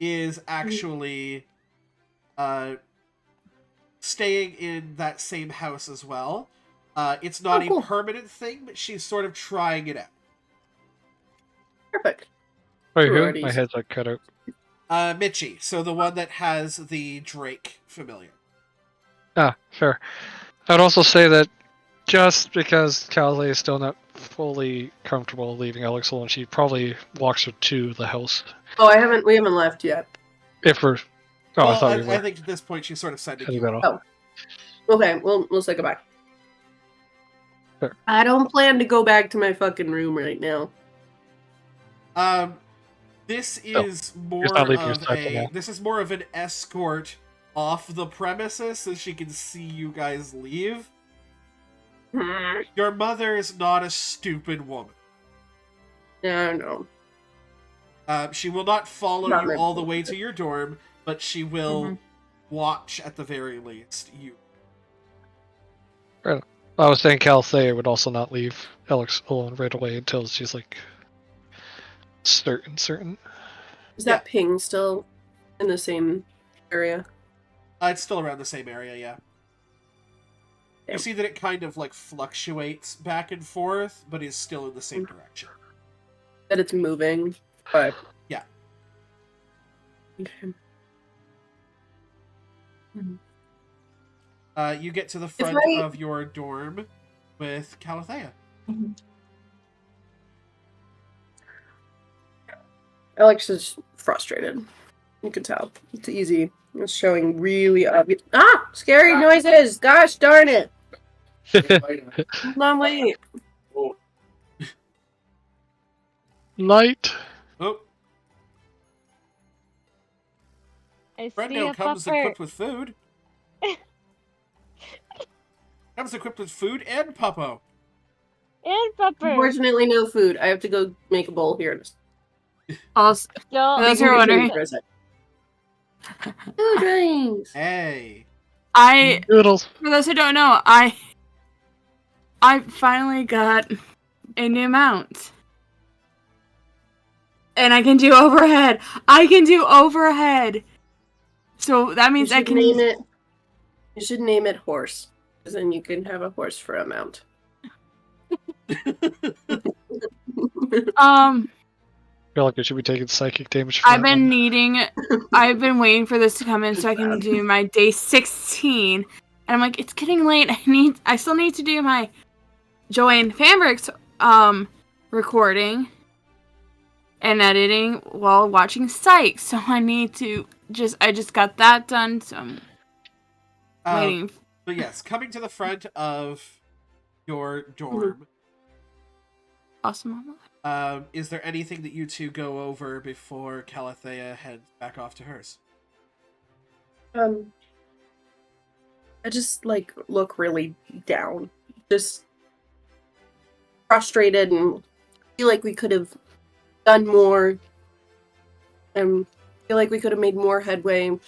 is actually staying in that same house as well. It's not Oh, cool. a permanent thing, but she's sort of trying it out. Perfect. Wait, who? Sororities. My head's like cut out. Mitchie, so the one that has the Drake familiar. Ah, fair. I'd also say that just because Calais is still not fully comfortable leaving Alex alone, she probably walks her to the house. Oh, we haven't left yet. If we're... Oh, I Well, thought we were. I think at this point she's sort of sending Heading you that off. off. Okay, we'll say goodbye. Fair. I don't plan to go back to my fucking room right now. This No, is more not leaving your of side for now. this is more of an escort off the premises so she can see you guys leave. Your mother is not a stupid woman. Yeah, I know. She will not follow Not you my all the fault. way to your dorm, but she will watch at the very least you. I was saying Calais would also not leave Alex alone right away until she's like certain. Is that ping still in the same area? It's still around the same area, yeah. You Damn. see that it kind of like fluctuates back and forth, but is still in the same direction. That it's moving, but Yeah. Okay. You get to the front of your dorm with Calathea. Alex is frustrated. You can tell. It's easy. It's showing really obvious. Ah! Scary noises! Gosh darn it! Hold on, wait. Light. Oh, I see Brendo a comes pupper. equipped with food. Comes equipped with food and puppo. And pupper. Unfortunately, no food. I have to go make a bowl here. Also, Still, those who are wondering, Food drinks! Hey. Noodles. for those who don't know, I finally got a new mount. And I can do overhead. So that means I can name it. You should name it horse, because then you can have a horse for a mount. I feel like I should be taking psychic damage for I've that one. been waiting for this to come in so I can do my day 16. And I'm like, it's getting late. I still need to do my Joanne Fabrics recording and editing while watching Psych. So I need to I just got that done, so I'm waiting. But yes, coming to the front of your dorm. Awesome. Is there anything that you two go over before Calathea heads back off to hers? I just look really down, just frustrated, and feel like we could have done more, and feel like we could have made more headway.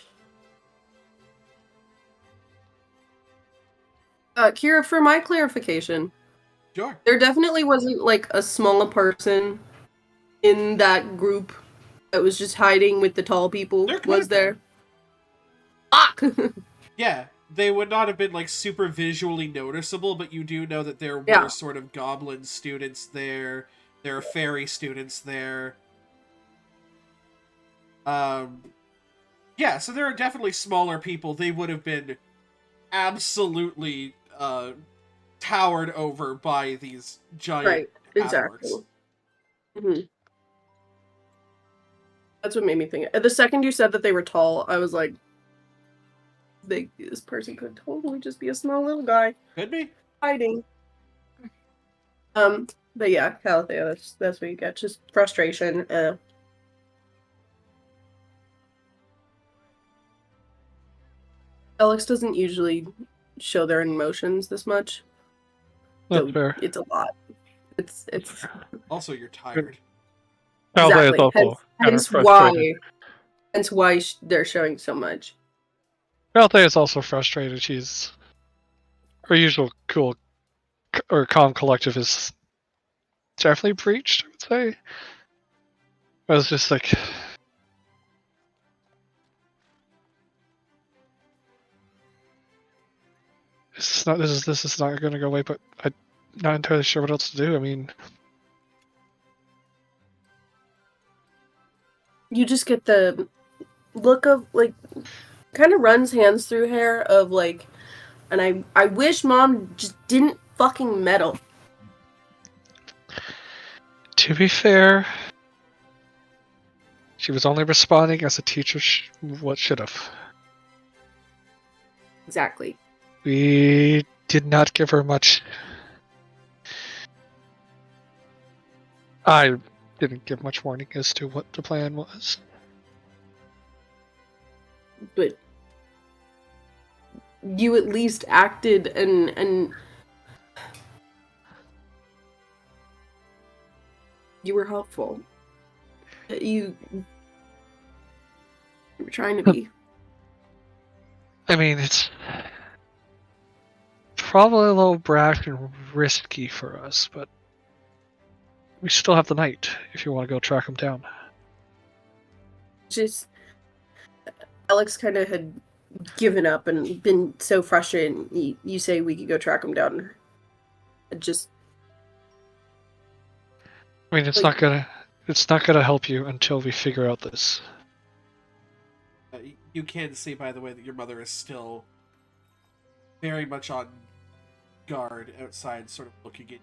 Kira, for my clarification, Sure. there definitely wasn't a small person in that group that was just hiding with the tall people, There could was have there? been. Fuck! Yeah, they would not have been super visually noticeable, but you do know that there were Yeah. sort of goblin students there. There are fairy students there. Yeah, so there are definitely smaller people. They would have been absolutely towered over by these giant Right, exactly. half-orcs. hmm That's what made me think. The second you said that they were tall, I was like, this person could totally just be a small little guy Could be. hiding. But yeah, Calathea, that's what you get. Just frustration. Alex doesn't usually show their emotions this much. That's fair. It's a lot. It's Also, you're tired. Calais is exactly. also kind of Hence frustrated. why they're showing so much. Calais is also frustrated. She's her usual cool or calm collective is definitely breached, I would say. I was just like, it's it's not. This is not going to go away. But I'm not entirely sure what else to do. I mean, You just get the look of like, kind of runs hands through hair of like, and I wish Mom just didn't fucking meddle. to be fair, she was only responding as a teacher what should have. Exactly. We did not give her much. I didn't give much warning as to what the plan was. But you at least acted and you were helpful. You were trying to be. I mean, it's probably a little brash and risky for us, but we still have the night if you want to go track him down. Just Alex kind of had given up and been so frustrated. You say we could go track him down. It just I mean, it's like, not gonna help you until we figure out this. You can see, by the way, that your mother is still very much on guard outside, sort of looking at.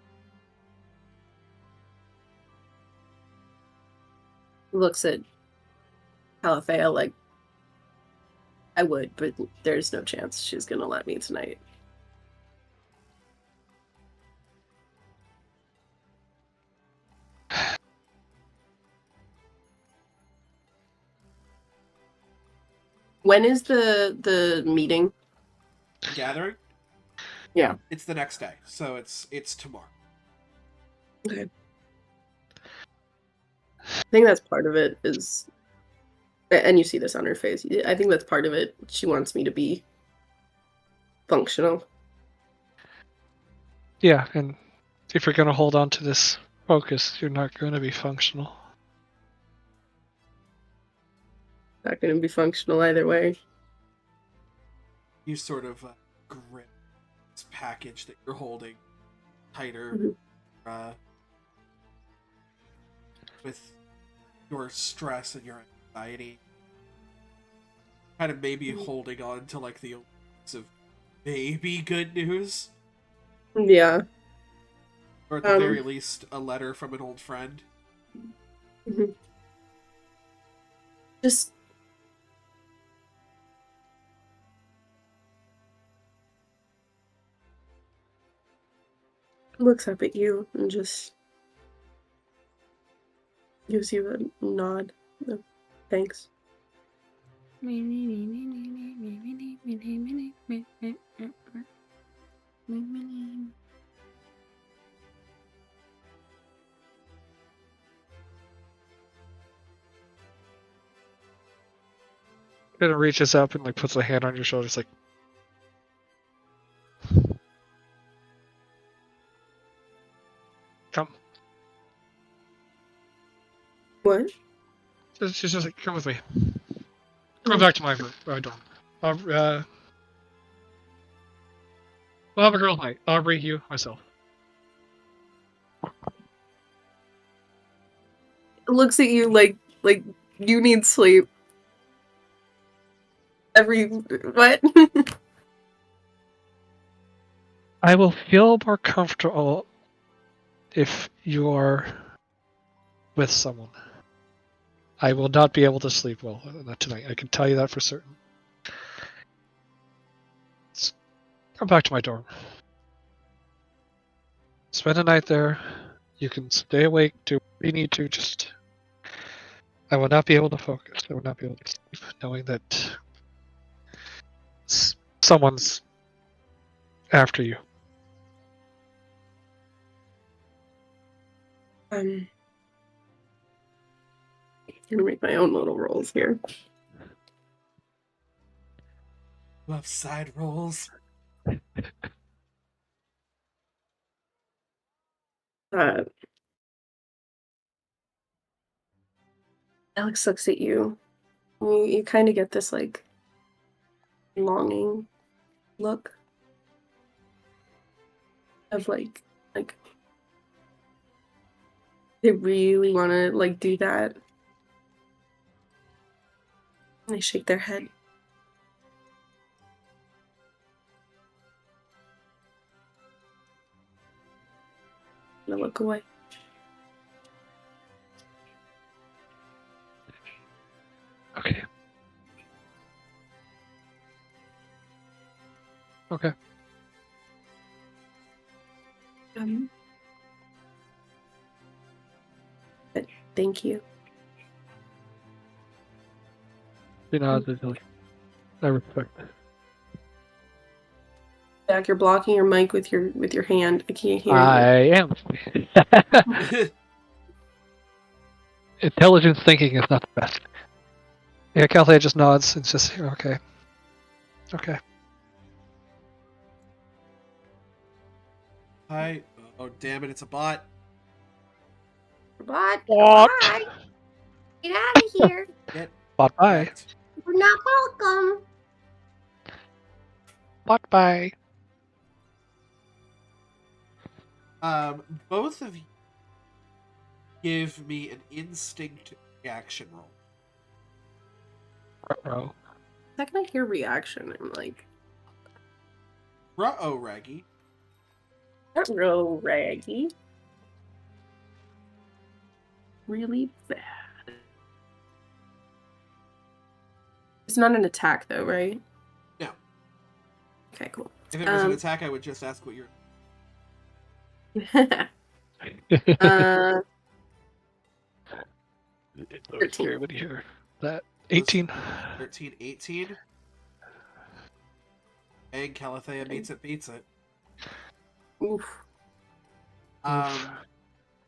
looks at Calafea like, I would, but there's no chance she's gonna let me tonight. When is the meeting? Gathering? Yeah. It's the next day, so it's tomorrow. Okay. I think that's part of it is, and you see this on her face. I think that's part of it. She wants me to be functional. Yeah, and if you're gonna hold on to this focus, you're not gonna be functional. Not going to be functional either way. You sort of grip this package that you're holding tighter, Mhm. with your stress and your anxiety, kind of maybe holding on to like the hopes of maybe good news, Yeah. or at the very least a letter from an old friend. Mhm. Just looks up at you and just gives you a nod. Thanks. Kind of reaches up and like puts a hand on your shoulder. It's like, come. What? She's just like, come with me. Go back to my dorm. We'll have a girl night. Aubrey, you, myself. Looks at you like you need sleep. What? I will feel more comfortable if you are with someone. I will not be able to sleep well tonight. I can tell you that for certain. Come back to my dorm. Spend a night there. You can stay awake, do what you need to. Just, I will not be able to focus. I will not be able to sleep, knowing that someone's after you. I'm gonna make my own little rolls here. Love side rolls. Alex looks at you. You kind of get this like longing look. of like they really want to like do that. And they shake their head. And I look away. Okay. Okay. But thank you. You know, I respect. Jack, you're blocking your mic with your hand. I can't hear I am. Intelligence thinking is not the best. Yeah, Calthea just nods and says, okay. Okay. Hi. Oh, damn it, it's a bot. you. Bot, Bot. bye. Get out of here. Get Bot bye. wrecked. You're not welcome. Bot bye. Both of you give me an instinct reaction roll. Uh-oh. The second I hear reaction, I'm like, Ruh-oh, Raggy. real raggy. Really bad. It's not an attack though, right? No. Okay, cool. If it was an attack, I would just ask what you're... 13. What do you hear? That 18. 13, 18. And Calithea beats it. Oof.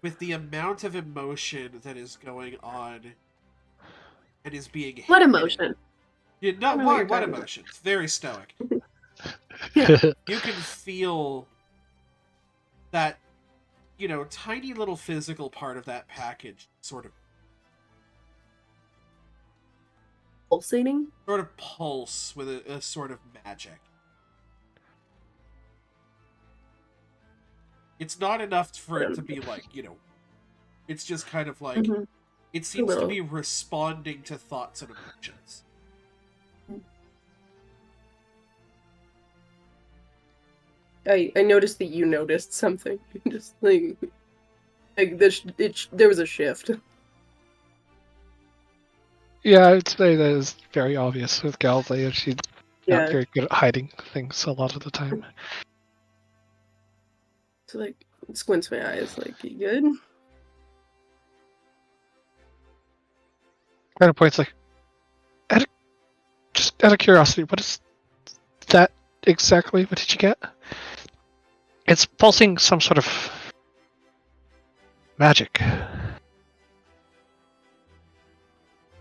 With the amount of emotion that is going on and is being What hidden- emotion? Yeah, no, I know what you're what talking about. emotions? Very stoic. Yeah. You can feel that, tiny little physical part of that package sort of Pulsating? pulse with a sort of magic. It's not enough for it to be like, it's just kind of like, Mhm. it seems to little. be responding to thoughts and emotions. I noticed that you noticed something. Just like there was a shift. Yeah, I'd say that is very obvious with Calthea. She's Yeah. not very good at hiding things a lot of the time. So like squints my eyes, like, you good? Kind of points like, just out of curiosity, what is that exactly? What did you get? It's pulsing some sort of magic.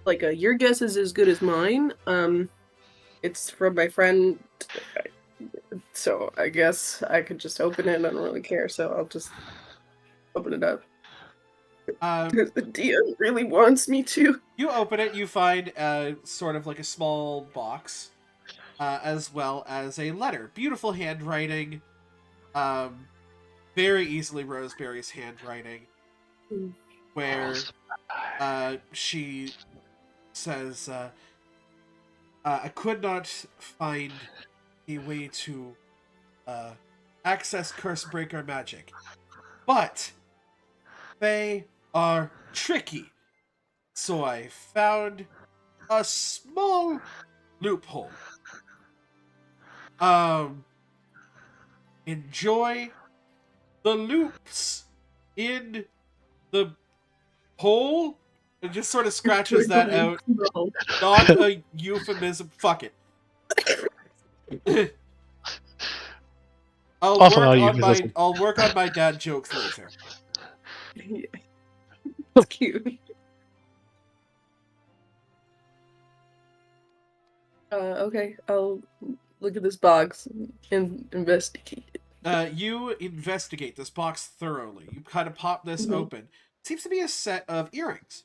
Like your guess is as good as mine. It's from my friend, so I guess I could just open it. I don't really care, so I'll just open it up. Because the DM really wants me to. You open it, you find sort of like a small box, as well as a letter. Beautiful handwriting. Very easily Roseberry's handwriting. Where she says, I could not find a way to access Cursebreaker magic. But they are tricky. So I found a small loophole. Enjoy the loops in the hole. It just sort of scratches that out. No. Not a euphemism. Fuck it. I'll Also work not a on euphemism. I'll work on my dad jokes later. Yeah. It's cute. Okay, I'll look at this box and investigate it. You investigate this box thoroughly. You kind of pop this open. It seems to be a set of earrings.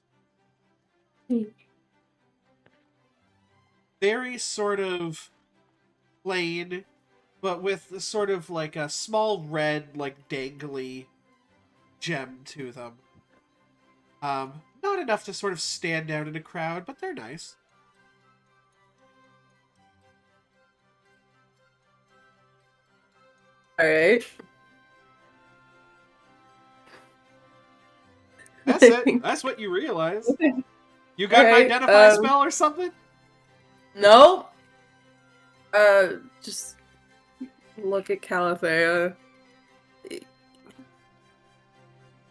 Very sort of plain, but with sort of like a small red, like dangly gem to them. Not enough to sort of stand out in a crowd, but they're nice. Alright. That's it. That's what you realize. You got an Alright, identify spell or something? No. Just look at Calathea.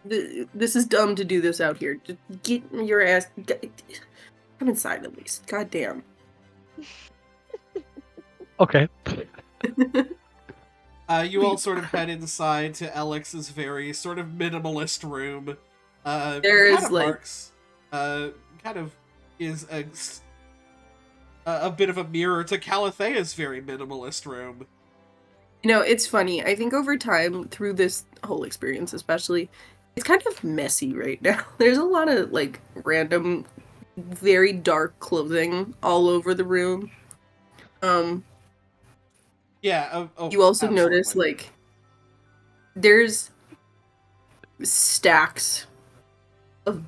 This is dumb to do this out here. Just get your ass. Come inside at least. God damn. Okay. You all sort of head inside to Alex's very sort of minimalist room. There is, kind of like- marks, kind of is a bit of a mirror to Calathea's very minimalist room. You know, it's funny. I think over time, through this whole experience especially, it's kind of messy right now. There's a lot of, like, random, very dark clothing all over the room. Yeah. You also absolutely. notice, like, there's stacks of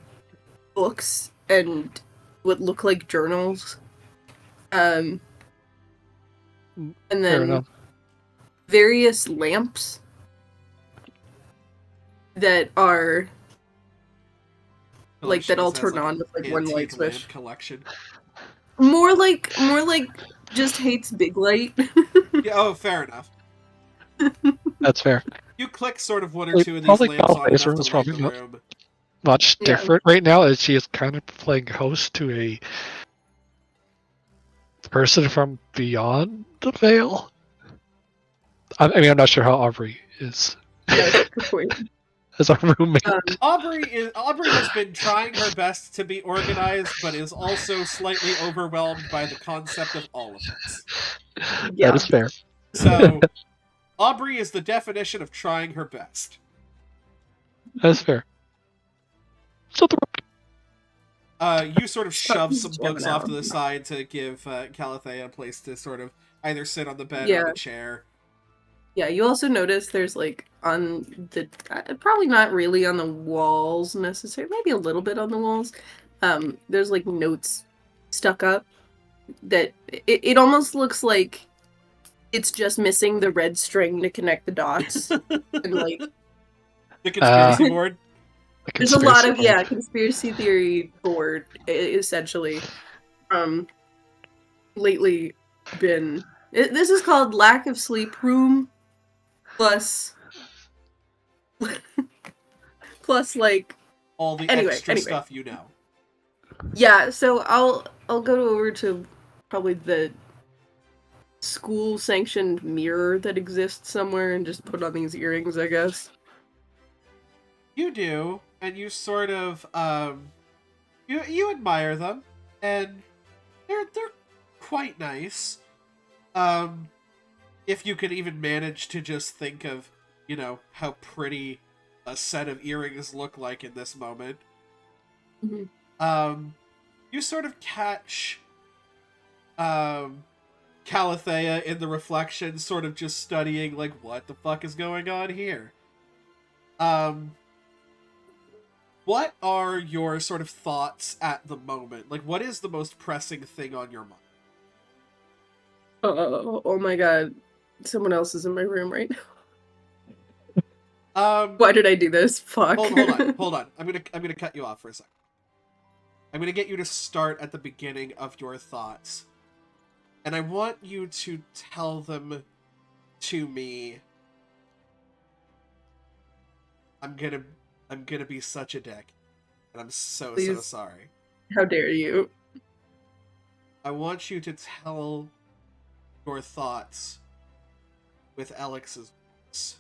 books and what look like journals. And Fair then enough. various lamps that are like that all Collection turn on has, with like one light antique lamp switch. collection. More like just hates big light. Yeah. Oh, fair enough. That's fair. You click sort of one or Like, two of these probably lamps on Calathea's enough room to is light probably the not- room. Much Yeah. different right now, as she is kind of playing host to a person from beyond the veil. I mean, I'm not sure how Aubrey is Yeah, good point. as a roommate. Aubrey has been trying her best to be organized, but is also slightly overwhelmed by the concept of all of this. Yeah. That is fair. So, Aubrey is the definition of trying her best. That's fair. So You sort of shove he's some jamming books off out. to the side to give Calathea a place to sort of either sit on the bed or Yeah. on a chair. Yeah, you also notice there's like on the probably not really on the walls necessarily, maybe a little bit on the walls. There's like notes stuck up that it almost looks like it's just missing the red string to connect the dots. And like The conspiracy board. the there's a lot conspiracy of board. conspiracy theory board essentially. Lately been this is called lack of sleep room plus like All the Anyway, extra anyway. stuff you know. yeah, so I'll go over to probably the school sanctioned mirror that exists somewhere and just put on these earrings, I guess. You do, and you sort of you admire them, and they're quite nice. If you could even manage to just think of, how pretty a set of earrings look like in this moment. Mhm. You sort of catch Calathea in the reflection, sort of just studying, like, what the fuck is going on here? What are your sort of thoughts at the moment? Like, what is the most pressing thing on your mind? Oh my god. Someone else is in my room right now. Why did I do this? Fuck. Hold on. I'm gonna cut you off for a second. I'm gonna get you to start at the beginning of your thoughts. And I want you to tell them to me. I'm gonna be such a dick. And I'm so Please. sorry. How dare you? I want you to tell your thoughts with Alex's voice.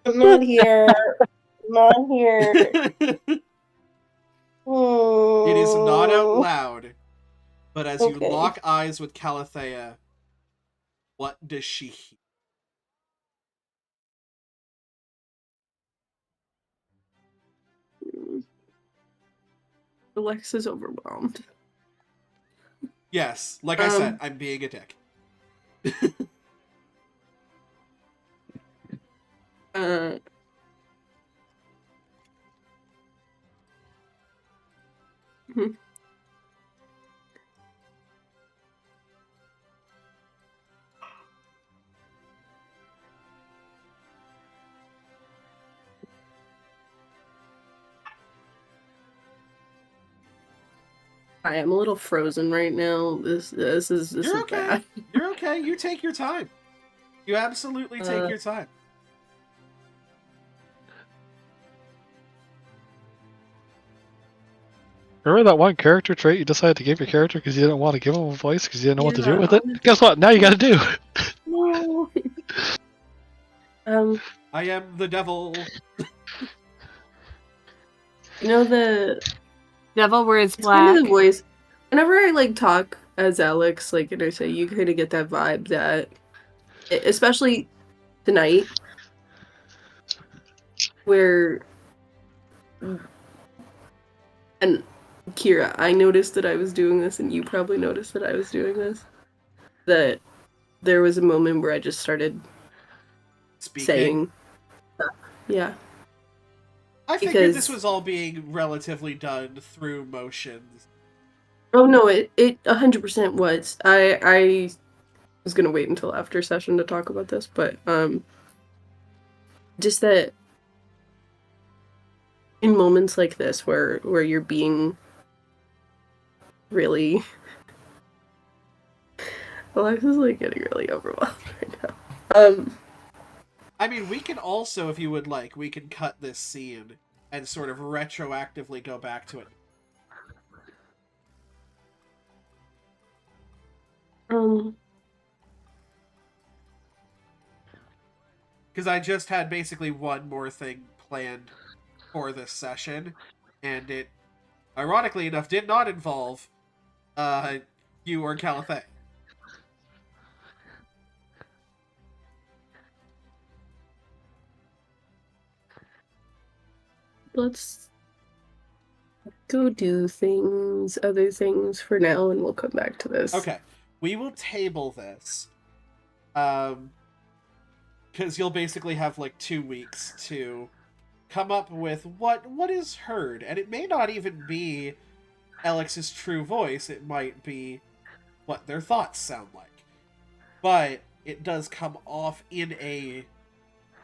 I'm not here. Not here. It is not out loud, but as you Okay. lock eyes with Calathea, what does she hear? Alexa's overwhelmed. Yes, like I said, I'm being a dick. I am a little frozen right now. This is You're okay. bad. You're okay. You take your time. You absolutely take your time. Remember that one character trait you decided to give your character because you didn't want to give him a voice because you didn't know what to do with it? Guess what? Now you got to do. No. I am the devil. You know the Devil wears it's black. kind of the voice. Whenever I like talk as Alex, like and I say, you kind of get that vibe that, especially tonight, where and Kira, I noticed that I was doing this, and you probably noticed that I was doing this. That there was a moment where I just started saying stuff. Yeah. I figured this was all being relatively done through motions. Oh no, it 100% was. I was gonna wait until after session to talk about this, but just that in moments like this where you're being really Alexa's like getting really overwhelmed right now. I mean, we can also, if you would like, we can cut this scene and sort of retroactively go back to it. Because I just had basically one more thing planned for this session, and it, ironically enough, did not involve you or Calithay. Let's go do other things for now, and we'll come back to this. Okay, we will table this. Because you'll basically have like 2 weeks to come up with what is heard, and it may not even be Alex's true voice. It might be what their thoughts sound like, but it does come off in a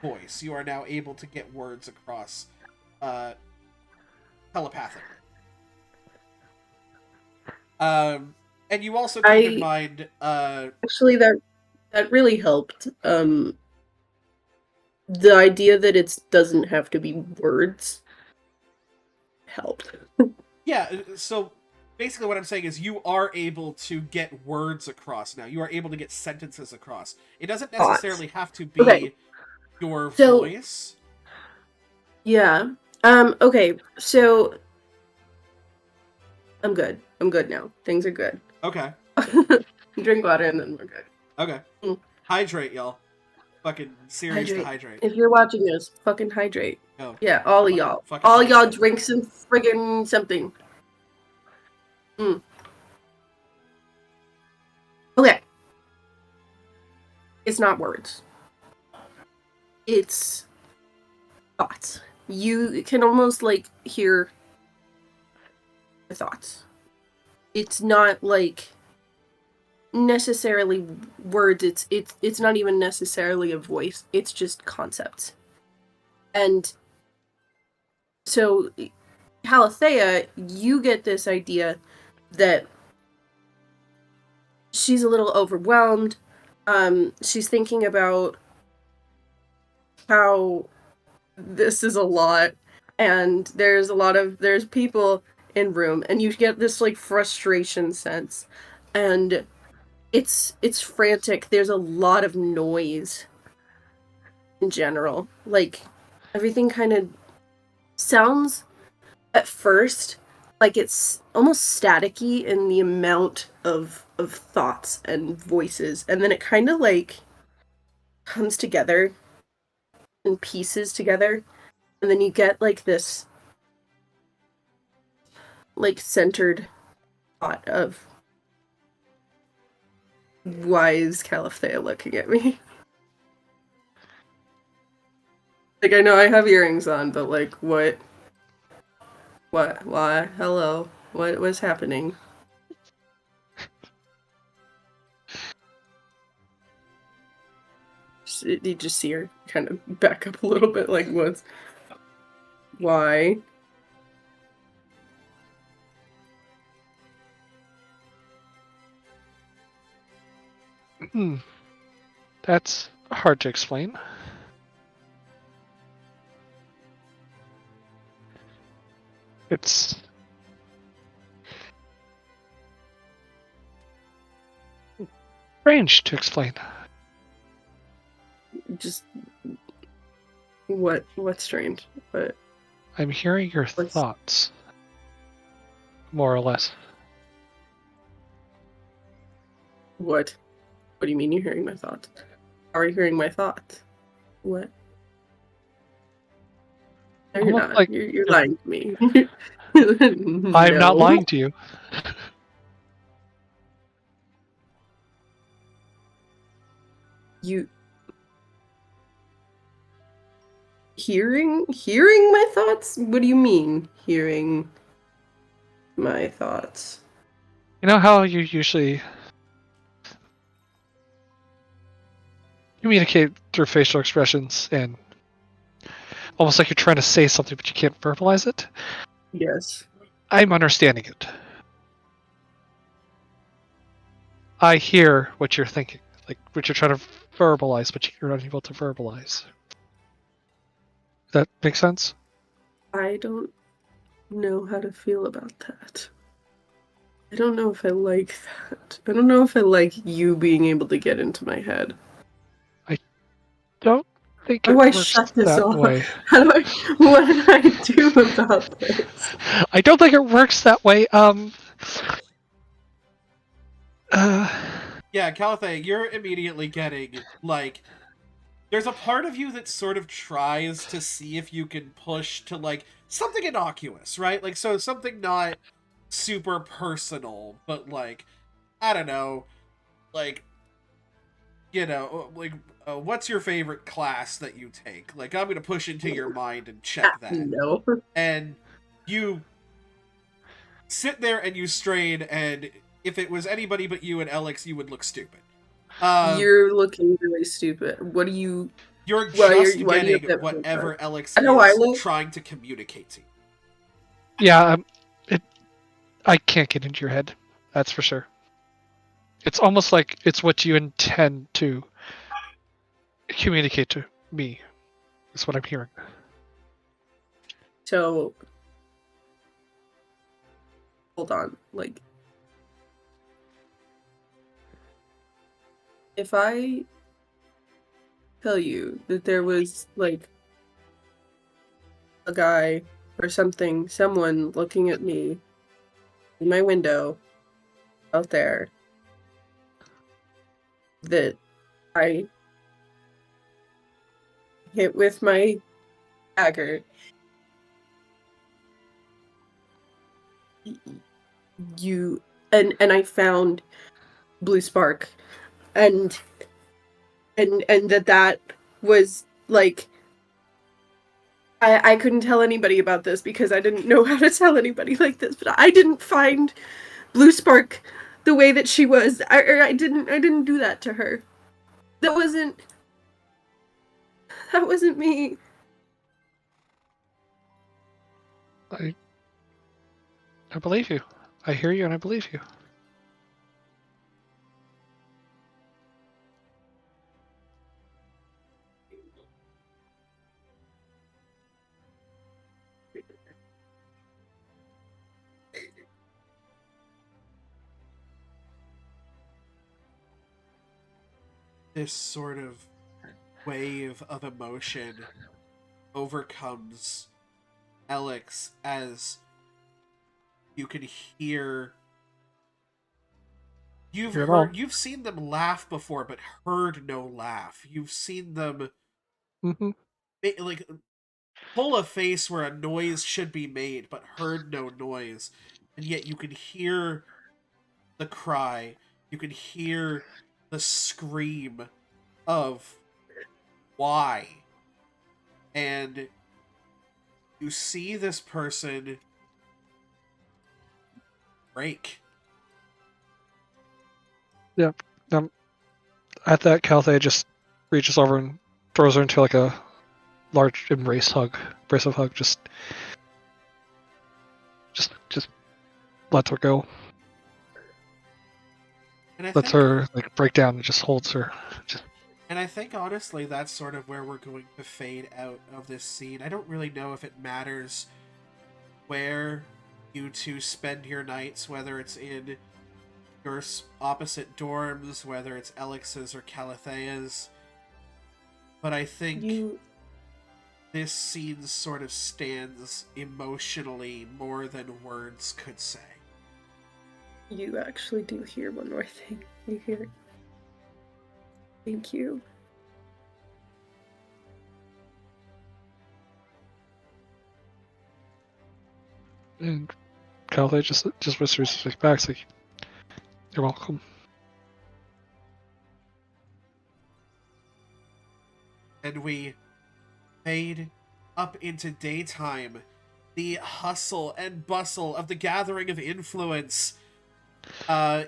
voice. You are now able to get words across telepathically. And you also keep in mind actually that really helped. The idea that it doesn't have to be words helped. Yeah, so basically what I'm saying is you are able to get words across now. You are able to get sentences across. It doesn't necessarily have to be your voice. Yeah. Okay, so I'm good. I'm good now. Things are good. Okay. Drink water and then we're good. Okay. Hydrate, y'all. Fucking seriously hydrate. If you're watching this, fucking hydrate. Oh, yeah, all of y'all. All y'all drink some friggin' something. Okay. It's not words. It's thoughts. You can almost like hear the thoughts. It's not like necessarily words. It's not even necessarily a voice. It's just concepts. And so Calathea, you get this idea that she's a little overwhelmed. She's thinking about how this is a lot, and there's people in room, and you get this like frustration sense, and it's frantic. There's a lot of noise in general. Like everything kind of sounds at first like it's almost staticky in the amount of thoughts and voices, and then it kind of like comes together and pieces together, and then you get like this like centered thought of Why is Califthea looking at me? Like, I know I have earrings on, but like, what? What? Why? Hello? What was happening? You just see her kind of back up a little bit, like, what's... Why? That's hard to explain. It's strange to explain. Just... What's strange? But I'm hearing your What's- thoughts, more or less. what? What do you mean you're hearing my thoughts? Are you hearing my thoughts? What? No, you're Almost not. like You're lying to me. I'm not No. lying to you. You hearing my thoughts? What do you mean hearing my thoughts? You know how you usually communicate through facial expressions and almost like you're trying to say something but you can't verbalize it? Yes. I'm understanding it. I hear what you're thinking, like what you're trying to verbalize, but you're not able to verbalize. That makes sense? I don't know how to feel about that. I don't know if I like that. I don't know if I like you being able to get into my head. Don't think How it do I works shut this that off? way. How do I... What did I do about this? I don't think it works that way. Yeah, Calithay, you're immediately getting, like, there's a part of you that sort of tries to see if you can push to, like, something innocuous, right? Like, so something not super personal, but, like, I don't know, like, you know, like, what's your favorite class that you take? Like, I'm gonna push into your mind and check that. No. And you sit there and you strain, and if it was anybody but you and Alex, you would look stupid. You're looking really stupid. What do you... You're Why just why do you have getting that whatever feedback? Alex I know I is look. trying to communicate to you. Yeah, I can't get into your head. That's for sure. It's almost like it's what you intend to communicate to me. That's what I'm hearing. So, hold on. Like, if I tell you that there was, like, a guy or something, someone looking at me in my window out there, that I hit with my dagger, you... and I found Blue Spark, and that was like... I couldn't tell anybody about this because I didn't know how to tell anybody like this, but I didn't find Blue Spark the way that she was. I didn't do that to her. That wasn't me. I believe you. I hear you and I believe you. This sort of wave of emotion overcomes Alex as you can hear... You've seen them laugh before, but heard no laugh. You've seen them like pull a face where a noise should be made, but heard no noise, and yet you can hear the cry. You can hear the scream of why. And you see this person break. Yep. At that, Calthea just reaches over and throws her into like a large abrasive hug. Just lets her go. And I Lets think, her like break down and just holds her. and I think honestly that's sort of where we're going to fade out of this scene. I don't really know if it matters where you two spend your nights, whether it's in your opposite dorms, whether it's Alex's or Calathea's. But I think this scene sort of stands emotionally more than words could say. You actually do hear one more thing. You hear, thank you. And Calthea just whispers back, it's like, "You're welcome." And we fade up into daytime. The hustle and bustle of the gathering of influence.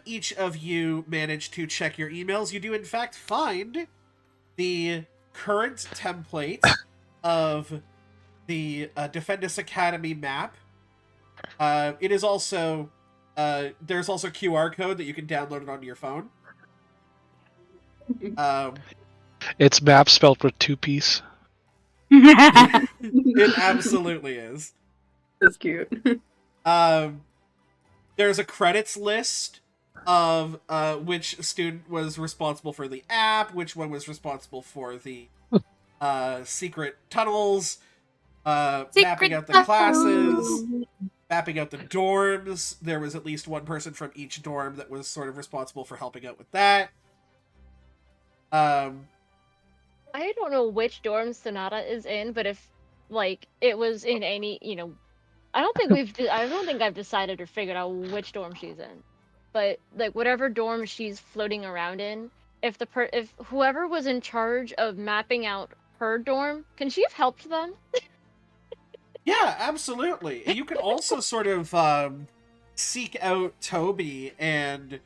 Each of you manage to check your emails. You do, in fact, find the current template of the Defendus Academy map. It is also... there's also QR code that you can download it onto your phone. It's map spelled with 2 P's. It absolutely is. That's cute. There's a credits list of which student was responsible for the app, which one was responsible for the secret tunnels, mapping out the classes, mapping out the dorms. There was at least one person from each dorm that was sort of responsible for helping out with that. I don't know which dorm Sonata is in, but if like it was in any, I don't think I've decided or figured out which dorm she's in. But like whatever dorm she's floating around in, if whoever was in charge of mapping out her dorm, can she have helped them? Yeah, absolutely. You can also sort of seek out Toby and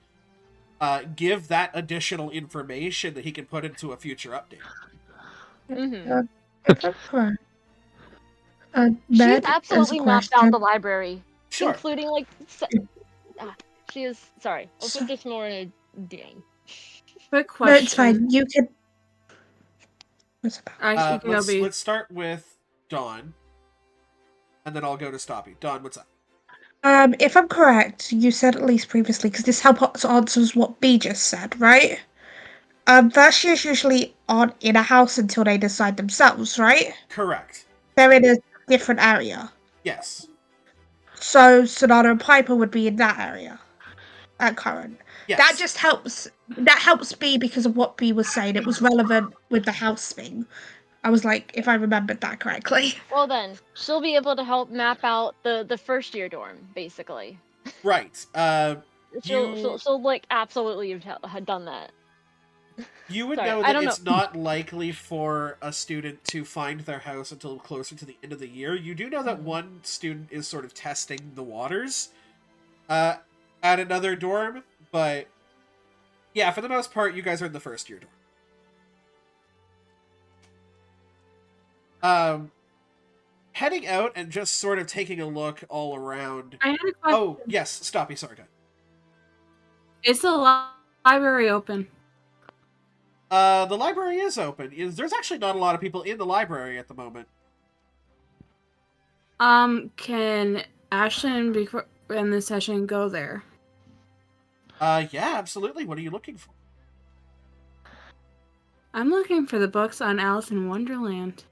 give that additional information that he can put into a future update. Mm-hmm. If I'm correct, She's Med, as a absolutely mapped out question. the library, Sure. including like. She is. Sorry, I'll put this more in a DM. Quick No, question. it's fine. You can. What's about? Let's start with Dawn, and then I'll go to Stoppy. Dawn, what's up? If I'm correct, you said at least previously, because this helps answers what B just said, right? First years usually aren't in a house until they decide themselves, right? Correct. They're in a different area. Yes. So Sonata and Piper would be in that area at current. Yes. That just helps. That helps B because of what B was saying. It was relevant with the house thing. I was like, if I remembered that correctly. Well then, she'll be able to help map out the first year dorm, basically. Right. She'll like absolutely have done that. You would Sorry, know I that don't it's know. not likely for a student to find their house until closer to the end of the year. You do know that one student is sort of testing the waters at another dorm, but yeah, for the most part, you guys are in the first year dorm. Heading out and just sort of taking a look all around. I had a question. Oh, yes, Stoppy, sorry, go ahead. Is the library open? The library is open. There's actually not a lot of people in the library at the moment. Can Ashlyn before in this session go there? Yeah, absolutely. What are you looking for? I'm looking for the books on Alice in Wonderland.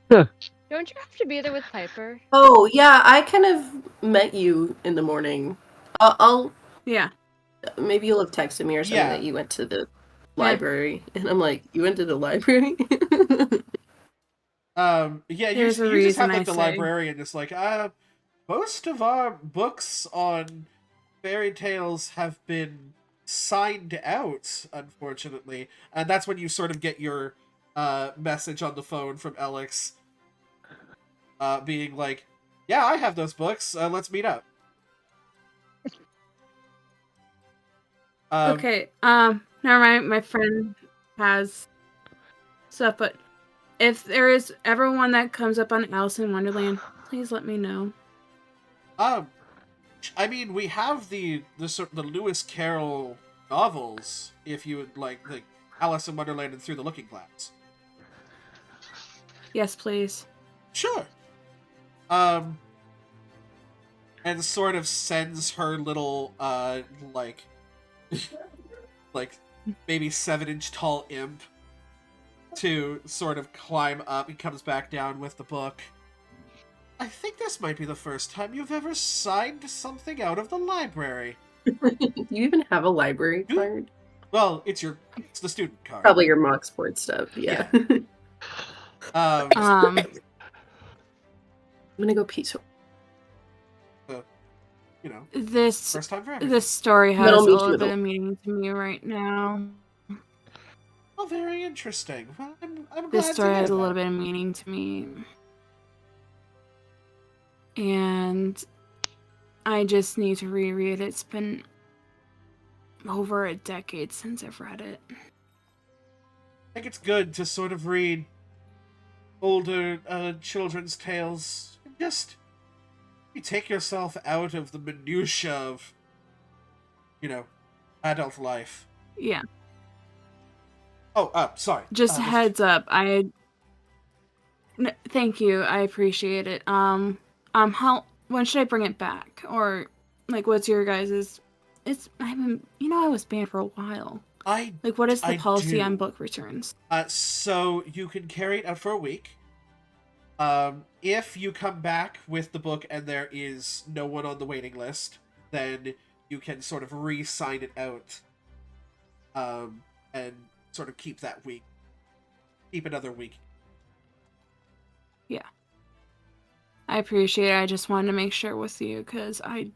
Don't you have to be there with Piper? Oh yeah, I kind of met you in the morning. Yeah. Maybe you'll have texted me or something that you went to the library, and I'm like, you went to the library? Yeah, you There's a just reason have like I the say. librarian just like, most of our books on fairy tales have been signed out, unfortunately. And that's when you sort of get your message on the phone from Alex being like, yeah, I have those books. Let's meet up. Okay, never mind. My friend has stuff, but if there is ever one that comes up on Alice in Wonderland, please let me know. I mean, we have the Lewis Carroll novels, if you would like Alice in Wonderland and Through the Looking Glass. Yes, please. Sure. And sort of sends her little, like maybe 7-inch tall imp to sort of climb up. He comes back down with the book. I think this might be the first time you've ever signed something out of the library. Do you even have a library card? Well, it's the student card. Probably your mock sport stuff, yeah. Um, I'm gonna go pee. You know, this first time for everything. this story has Then a I'll meet you little at bit the- of meaning to me right now. Oh, very interesting. Well, I'm glad This to story hear has a that. little bit of meaning to me. And I just need to reread it. It's been over a decade since I've read it. I think it's good to sort of read older children's tales. Just you take yourself out of the minutia of, adult life. Yeah. Oh, sorry. Just heads up. Thank you. I appreciate it. When should I bring it back? Or like, what's your guys's? I was banned for a while. What is the policy on book returns? So you can carry it out for a week. If you come back with the book and there is no one on the waiting list, then you can sort of re-sign it out. And sort of keep that week. Keep another week. Yeah. I appreciate it. I just wanted to make sure with you because I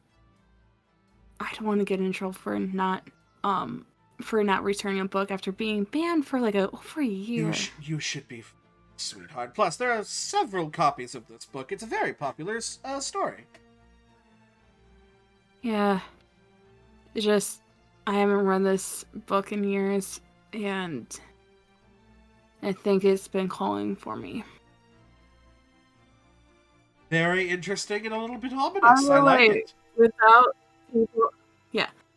don't want to get in trouble for not returning a book after being banned for over a year. You should be, sweetheart. Plus, there are several copies of this book. It's a very popular story. Yeah. I haven't read this book in years, and I think it's been calling for me. Very interesting and a little bit ominous. I like it.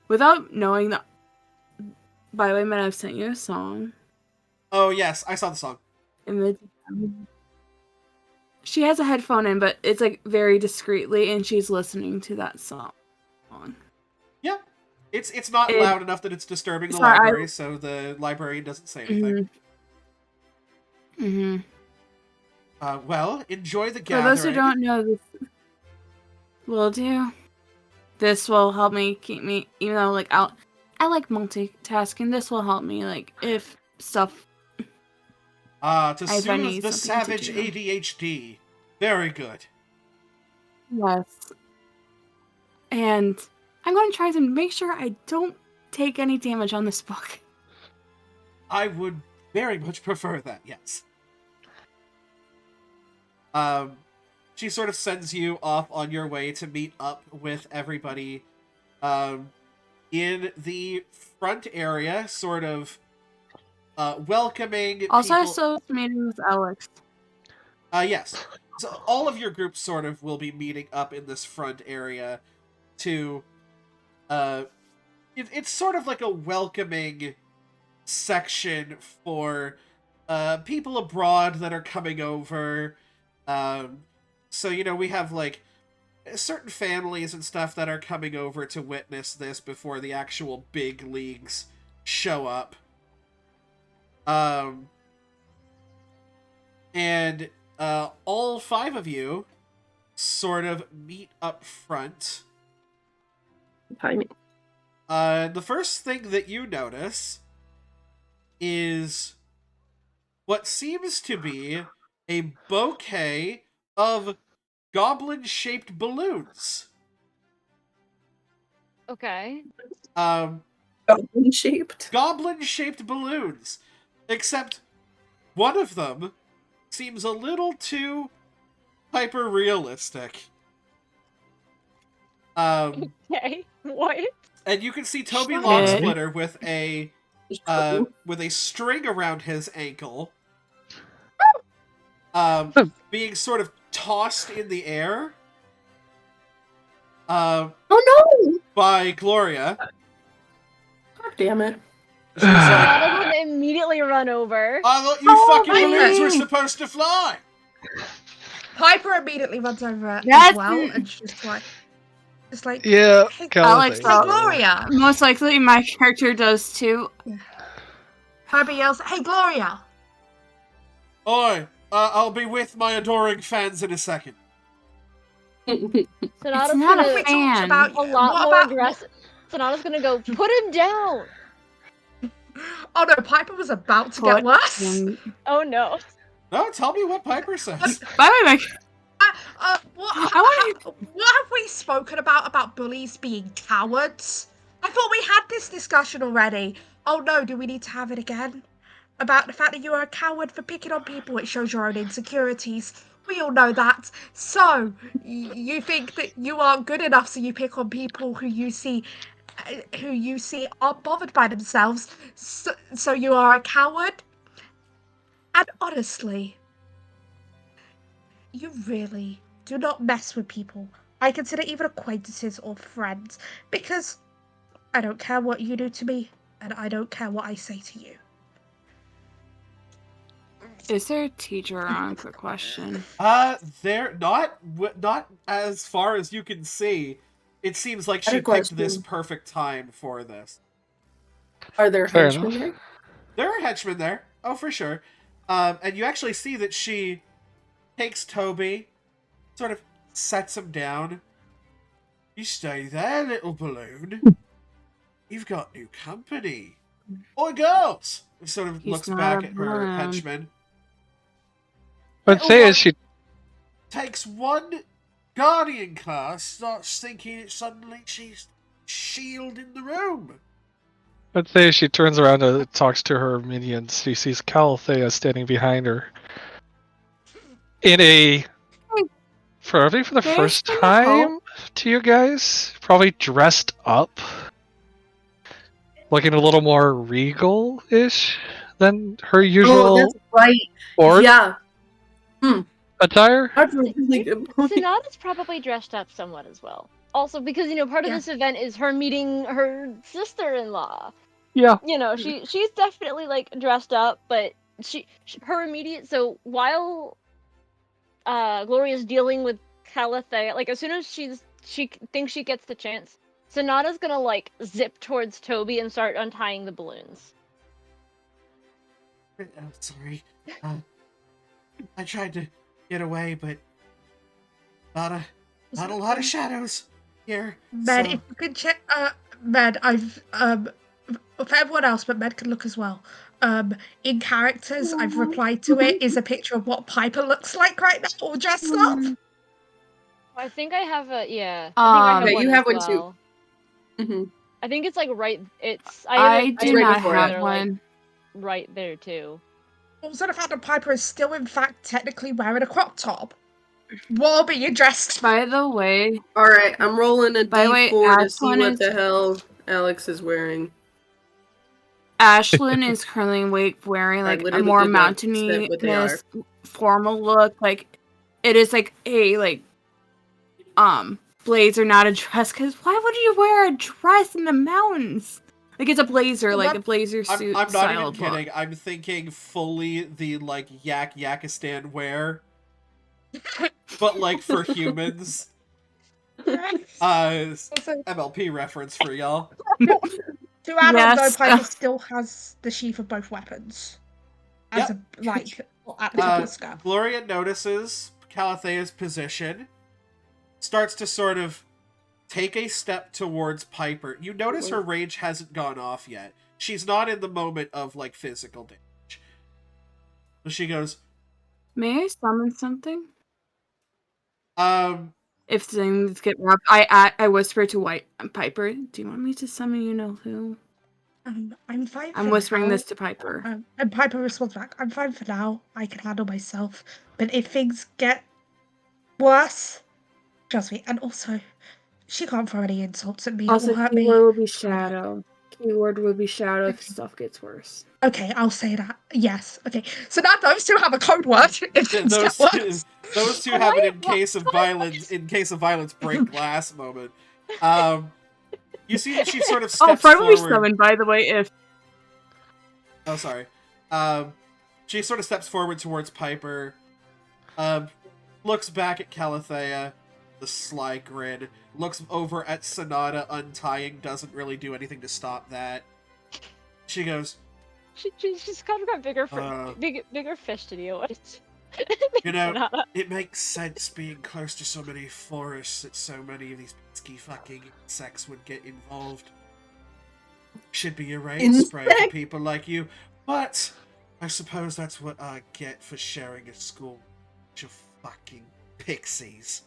Without knowing that. By the way, man, I've sent you a song. Oh yes, I saw the song. She has a headphone in, but it's very discreetly, and she's listening to that song. Yeah, it's not loud enough that it's disturbing the library, so the librarian doesn't say anything. Mm-hmm. Well, enjoy the gathering. For those who don't know, this will do. This will help me keep me, even though I like multitasking. This will help me if stuff. To soothe the savage ADHD. Very good. Yes. And I'm going to try to make sure I don't take any damage on this book. I would very much prefer that, yes. She sort of sends you off on your way to meet up with everybody in the front area, sort of welcoming also, people. I still have meeting with Alex. Yes. So all of your groups sort of will be meeting up in this front area to it's sort of like a welcoming section for people abroad that are coming over. So we have certain families and stuff that are coming over to witness this before the actual big leagues show up. And all 5 of you sort of meet up front. Timing. The first thing that you notice is what seems to be a bouquet of goblin-shaped balloons. Okay. Um, Goblin-shaped? Goblin-shaped balloons. Except one of them seems a little too hyper-realistic. Okay, what? And you can see Toby Shit. Longsplitter with a True. with a string around his ankle, being sort of tossed in the air, Oh no! by Gloria. God damn it. She's like, Sonata's gonna immediately run over. I thought you Oh, fucking balloons were baby. supposed to fly. Piper immediately runs over That's- as well, and she's just like, Yeah, hey, Alex, hey, Oh. Gloria. Most likely my character does too. Piper yells, hey, Gloria. Oi, I'll be with my adoring fans in a second. Sonata's not a gonna We talked fan. about a lot what more about- aggressive. Sonata's gonna go, put him down! Oh no, Piper was about to get worse. Oh no. No, tell me what Piper says. By the way, What I have we spoken about bullies being cowards? I thought we had this discussion already. Oh no, do we need to have it again? About the fact that you are a coward for picking on people, it shows your own insecurities. We all know that. So, you think that you aren't good enough, so you pick on people who you see aren't bothered by themselves, so you are a coward? And honestly, you really do not mess with people I consider even acquaintances or friends, because I don't care what you do to me, and I don't care what I say to you. is there a teacher on? Quick question. They're not as far as you can see. It seems like I she had a picked this question. perfect time for this. Are there Fair henchmen enough. there? There are henchmen there. Oh, for sure. And you actually see that she takes Toby, sort of sets him down. You stay there, little balloon. You've got new company. Oi, girls! Sort of He's looks not back a at her balloon. henchman. I'd say as she Takes one guardian class, starts thinking it suddenly she's shield in the room. I'd say as she turns around and talks to her minions, she sees Calathea standing behind her. In a probably for the There's first been a time to you guys, probably dressed up. Looking a little more regal-ish than her Oh, usual that's right. orc Yeah, attire. that's a really good point. Sonata's probably dressed up somewhat as well. Also, because part of Yeah. this event is her meeting her sister-in-law. Yeah. She's definitely like dressed up, but her immediate while Gloria's dealing with Calathea, like as soon as she thinks she gets the chance, Sonata's gonna like zip towards Toby and start untying the balloons. Oh, sorry. I tried to get away, but not a lot of shadows here. Med, so- if you could check, Med, I've, for everyone else, but Med can look as well. In characters, I've replied to it, is a picture of what Piper looks like right now, all dressed up. I think I have a Yeah, one you as have one too. well. hmm I think it's like right. It's I do right not before have they're, like, one. right there too. Also, the fact that Piper is still, in fact, technically wearing a crop top while being dressed. By the way, All right, I'm rolling a By the way, D4 to see Ashlyn what is- the hell Alex is wearing. Ashlyn is currently wearing like a literally more did not set what they are. mountainous formal look. Like it is like a blazer, not a dress. Because why would you wear a dress in the mountains? Like it's a blazer, like a blazer suit. I'm not even styled look. kidding. I'm thinking fully the like Yakistan wear, but like for humans. Also, MLP reference for y'all. to add on, Yes. though, Piper still has the sheath of both weapons. As Yep. a, like, at the top of the skirt. Gloria notices Calathea's position, starts to sort of take a step towards Piper. You notice her rage hasn't gone off yet. She's not in the moment of like physical damage. So she goes, May I summon something? um, If things get rough, I whisper to White Piper. Do you want me to summon you know who? I'm fine. I'm for whispering now. this to Piper. And Piper responds back, I'm fine for now. I can handle myself. But if things get worse, trust me. And also, she can't throw any insults at me. It Also, will hurt keyword me. will be shadow. Keyword will be shadow if stuff gets worse. Okay, I'll say that. Yes. Okay. So now those two have a code word. If Yeah, things those get two, worse. those two have an in case of violence break glass moment. You see that she sort of Oh, steps Fred will be forward. summoned, by the way, if... Oh, sorry. She sort of steps forward towards Piper, looks back at Calathea, the sly grin, looks over at Sonata untying, doesn't really do anything to stop that. She goes, She's kind of got bigger fish to deal with. You know, it makes sense being close to so many forests that so many of these pesky fucking insects would get involved. Should be a rain spray for people like you, but I suppose that's what I get for sharing a school with your fucking pixies.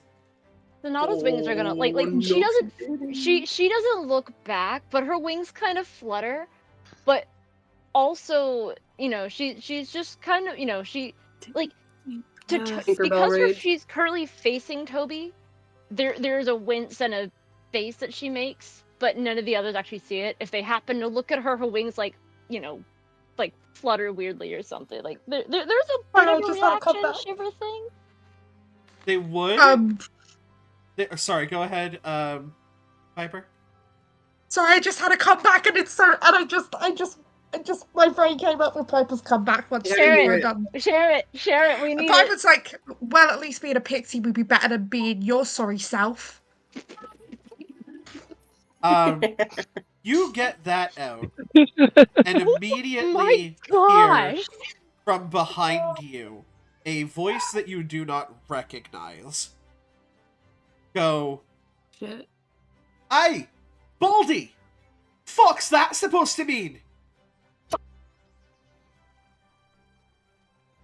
Sonata's wings are gonna like no she doesn't kidding. she doesn't look back, but her wings kind of flutter. But also, you know, she's just kind of, you know, she like Tinkerbell because rage. she's currently facing Toby. There's a wince and a face that she makes, but none of the others actually see it. If they happen to look at her, her wings like, you know, like flutter weirdly or something. Like there's a bit of a just had a reaction comeback. shiver thing. They would. Sorry, go ahead, Piper. Sorry, I just had a comeback and I just my brain came up with Piper's comeback once Share we were it. done. Share it. We need it. Piper's like, well, at least being a pixie would be better than being your sorry self. You get that out, and immediately hear from behind you a voice that you do not recognize. Go, Shit. Aye, Baldy! Fuck's that supposed to mean?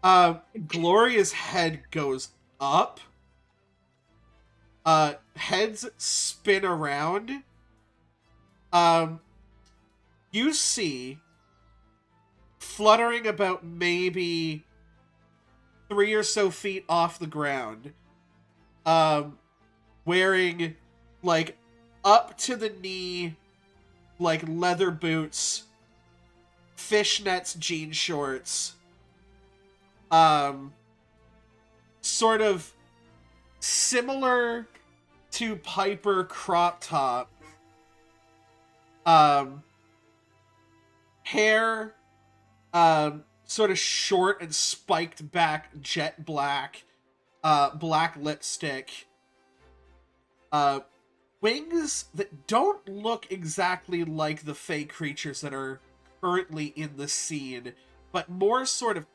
Gloria's head goes up. Heads spin around. You see, fluttering about maybe 3 or so feet off the ground, wearing, like, up to the knee, like, leather boots, fishnets, jean shorts, sort of similar to Piper crop top, hair, sort of short and spiked back, jet black, black lipstick, wings that don't look exactly like the fey creatures that are currently in the scene, but more sort of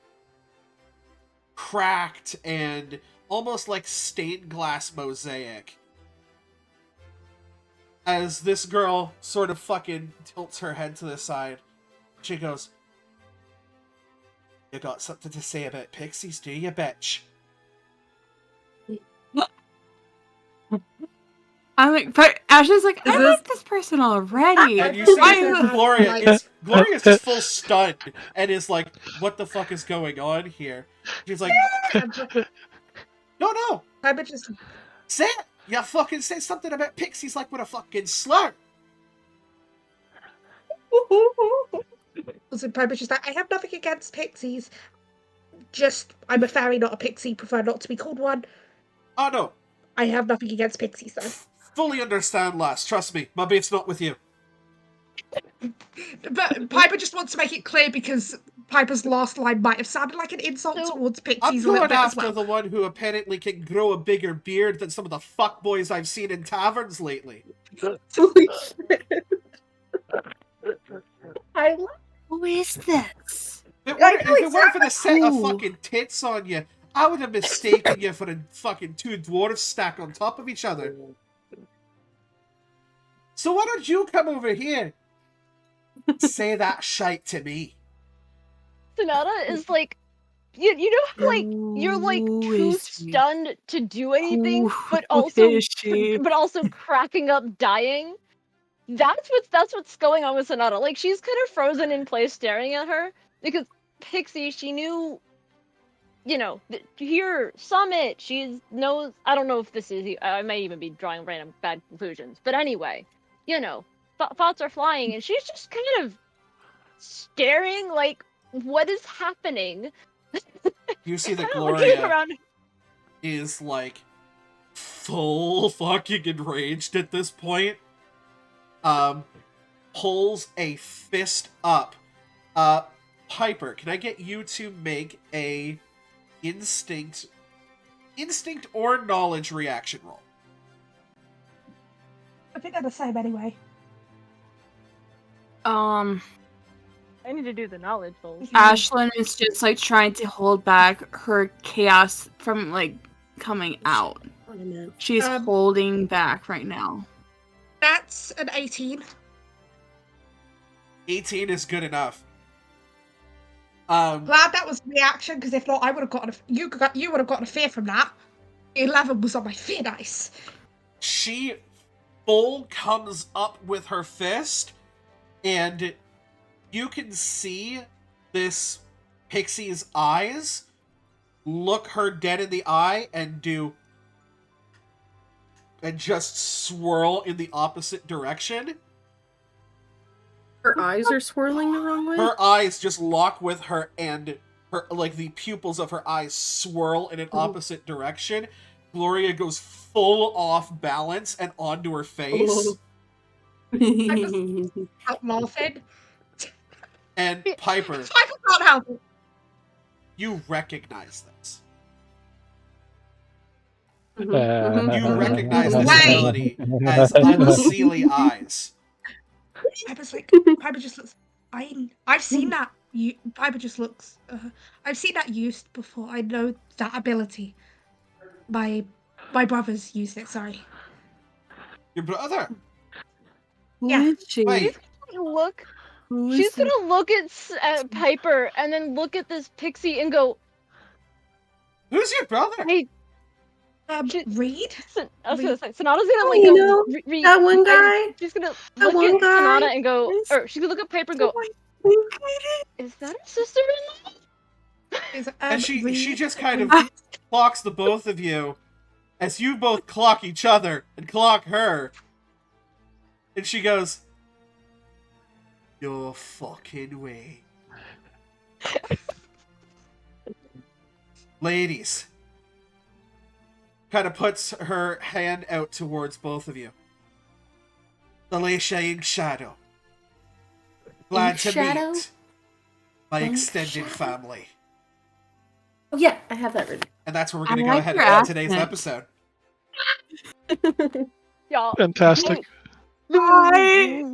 cracked and almost like stained glass mosaic. As this girl sort of fucking tilts her head to the side, she goes, "You got something to say about pixies, do you, bitch?" I'm like, but Ashley's like, I like this person already. And you see Gloria's just full stunned and is like, what the fuck is going on here? She's like, no. Piper just Say it! You fucking say something about pixies like with a fucking slur! listen, Piper's just like, I have nothing against pixies. Just, I'm a fairy, not a pixie. Prefer not to be called one. Oh no. I have nothing against pixies, though. Fully understand, lass. Trust me, my beef's not with you. But Piper just wants to make it clear because Piper's last line might have sounded like an insult towards I'm pixies a little going bit as after well. the one who apparently can grow a bigger beard than some of the fuckboys I've seen in taverns lately. Who is this? If it weren't for the set of fucking tits on you, I would have mistaken you for a fucking two dwarves stacked on top of each other. So why don't you come over here? Say that shite to me. Sonata is like, you know how, like, you're like too stunned to do anything, but also cracking up dying. that's what's going on with Sonata. Like, she's kind of frozen in place staring at her because Pixie, she knew, here, Summit, she knows. I don't know if this is, I may even be drawing random bad conclusions, but anyway, thoughts are flying, and she's just kind of staring like, what is happening? You see that Kinda looking Gloria around. is like full fucking enraged at this point. Pulls a fist up. Piper, can I get you to make a instinct or knowledge reaction roll? I think they're the same anyway. I need to do the knowledge rolls. Ashlyn is just like trying to hold back her chaos from like coming out. She's holding back right now. That's an 18. 18 is good enough. Glad that was reaction, because if not, I would have gotten you would have gotten a fear from that. 11 was on my fear dice. She full comes up with her fist, and you can see this pixie's eyes look her dead in the eye and just swirl in the opposite direction. Her eyes are swirling the wrong way? Her eyes just lock with her, and her, like, the pupils of her eyes swirl in an opposite direction. Gloria goes full off balance and onto her face. Out laughing. And Piper, Piper can't help it. you recognize this. Mhm, Uh, You recognize this Wait. ability as unseelie eyes. Piper's like, Piper just looks. I've seen that. Piper just looks. I've seen that used before. I know that ability. My brothers used it. Sorry. Your brother. Who Yeah. is she? Wait, Look. Who is She's this? gonna look at Piper and then look at this pixie and go, who's your brother? "Hey, Reed. I was gonna say, Sonata's gonna Oh, like you go, know, read. that one guy? She's gonna That look one at guy? Sonata and go, Yes. or she's gonna look at Piper and go, "Is that her sister-in-law?" Is, And she Reed. just kind of clocks the both of you as you both clock each other and clock her. And she goes, "Your fucking way." Ladies. Kind of puts her hand out towards both of you. Alicia Ink Shadow. Glad Ink to Shadow? meet my Ink extended Shadow? family. Oh, yeah, I have that written. And that's where we're I going to go like ahead your and end today's accent. episode. Y'all. Fantastic. Hi.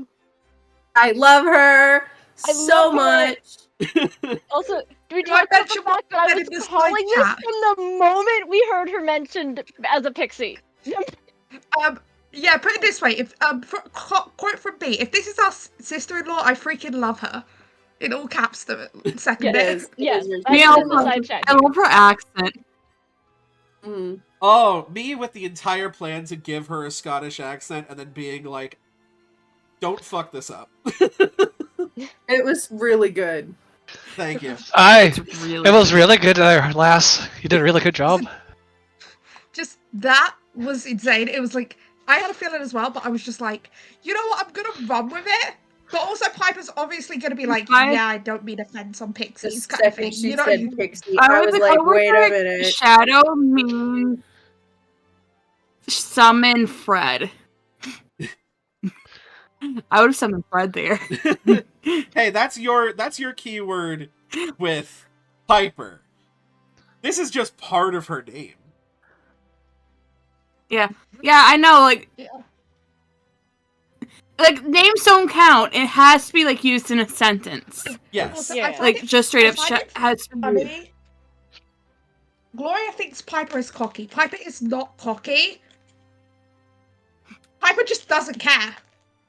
I love her I so love her. much. Also, do we Do I talk about the mention fact that I that was in this calling live this chat? from the moment we heard her mentioned as a pixie? Yeah. Put it this way. If quote from me, if this is our sister-in-law, I freaking love her. In all caps, the second Yeah. bit. It is. Yes, It is that's Yeah, in the side chat. I love her accent. Mm. Oh, me with the entire plan to give her a Scottish accent and then being like, don't fuck this up. It was really good. Thank you. It was really good there, lass. You did a really good job. Just that was insane. It was like I had a feeling as well, but I was just like, you know what? I'm gonna run with it. But also, Piper's obviously gonna be like, yeah, I don't mean offense on The pixies kind of thing. second she You know, said you, pixie, I was like, wait a minute. Shadow means summon Fred. I would have summoned Fred there. Hey, that's your keyword with Piper. This is just part of her name. Yeah, I know. Yeah. Like names don't count. It has to be like used in a sentence. Yes. Yeah. I find Like it- just straight I up find it has to be. funny. Gloria thinks Piper is cocky. Piper is not cocky. Piper just doesn't care.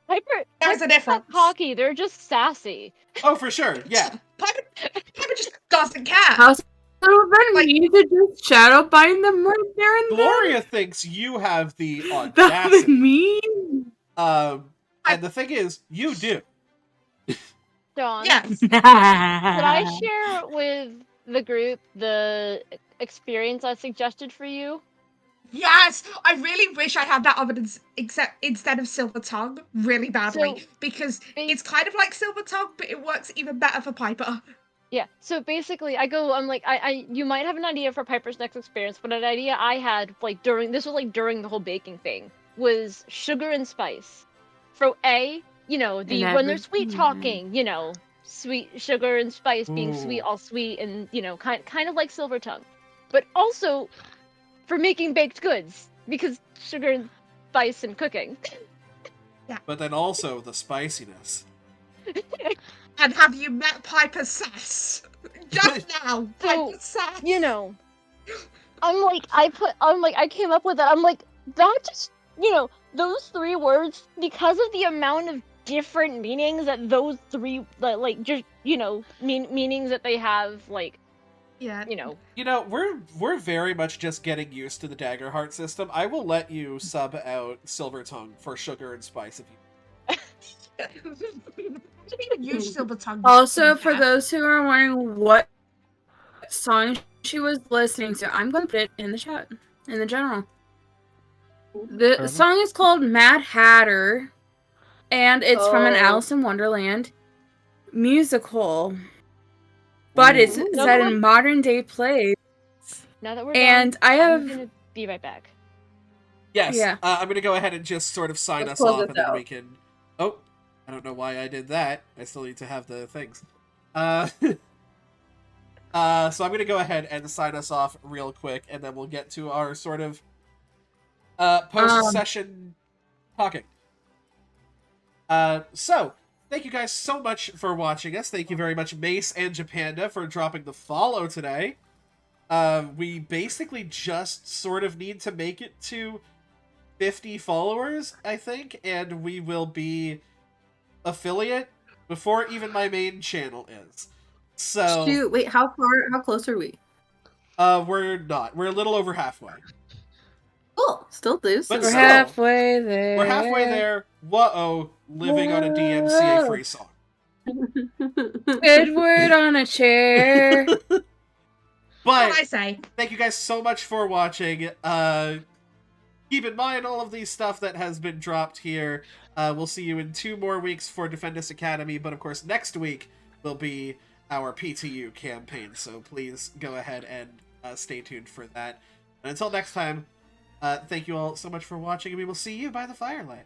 Piper, There's a Piper's not difference. cocky. They're just sassy. Oh, for sure. Yeah. Piper just doesn't care. Also, then Like- we need to just shadow bind them right there and Gloria thinks you have the then. That would audacity. mean. And And the thing is, you do. Dawn, Yes. could I share with the group the experience I suggested for you? Yes, I really wish I had that evidence instead of Silver Tongue really badly So, because it's kind of like Silver Tongue, but it works even better for Piper. Yeah, so basically I'm like, you might have an idea for Piper's next experience, but an idea I had, like, during the whole baking thing, was sugar and spice. So when they're sweet talking, sweet sugar and spice being sweet, Ooh. all sweet, and, kind of like Silver Tongue. But also for making baked goods, because sugar and spice and cooking. But then also the spiciness. And have you met Piper Sass? Just now, So, Piper Sass. I came up with that. I'm like, that just, those 3 words, because of the amount of different meanings that those 3, meanings that they have, Yeah. We're very much just getting used to the Daggerheart system. I will let you sub out Silver Tongue for sugar and spice if you. I didn't even use Silver Tongue. Also, for those who are wondering what song she was listening to, I'm going to put it in the chat, in the general. The song is called Mad Hatter, and it's from an Alice in Wonderland musical. But it's set in modern day place. Now that we're and done, I'm gonna be right back. Yes. Yeah. I'm going to go ahead and just sort of sign Let's us close off, this and then out. we can. Oh, I don't know why I did that. I still need to have the things. So I'm going to go ahead and sign us off real quick, and then we'll get to our sort of post-session talking. So, thank you guys so much for watching us. Thank you very much, Mace and Japanda, for dropping the follow today. We basically just sort of need to make it to 50 followers, I think, and we will be affiliate before even my main channel is. So, Shoot, wait, how close are we? we're not. We're a little over halfway. Cool, still do. But we're still, halfway there. We're halfway there. Whoa, living on a DMCA free song. Squidward on a chair. What But I say? thank you guys so much for watching. Keep in mind all of these stuff that has been dropped here. We'll see you in 2 more weeks for Defendus Academy, but of course next week will be our PTU campaign, so please go ahead and stay tuned for that. And until next time, thank you all so much for watching, and we will see you by the firelight.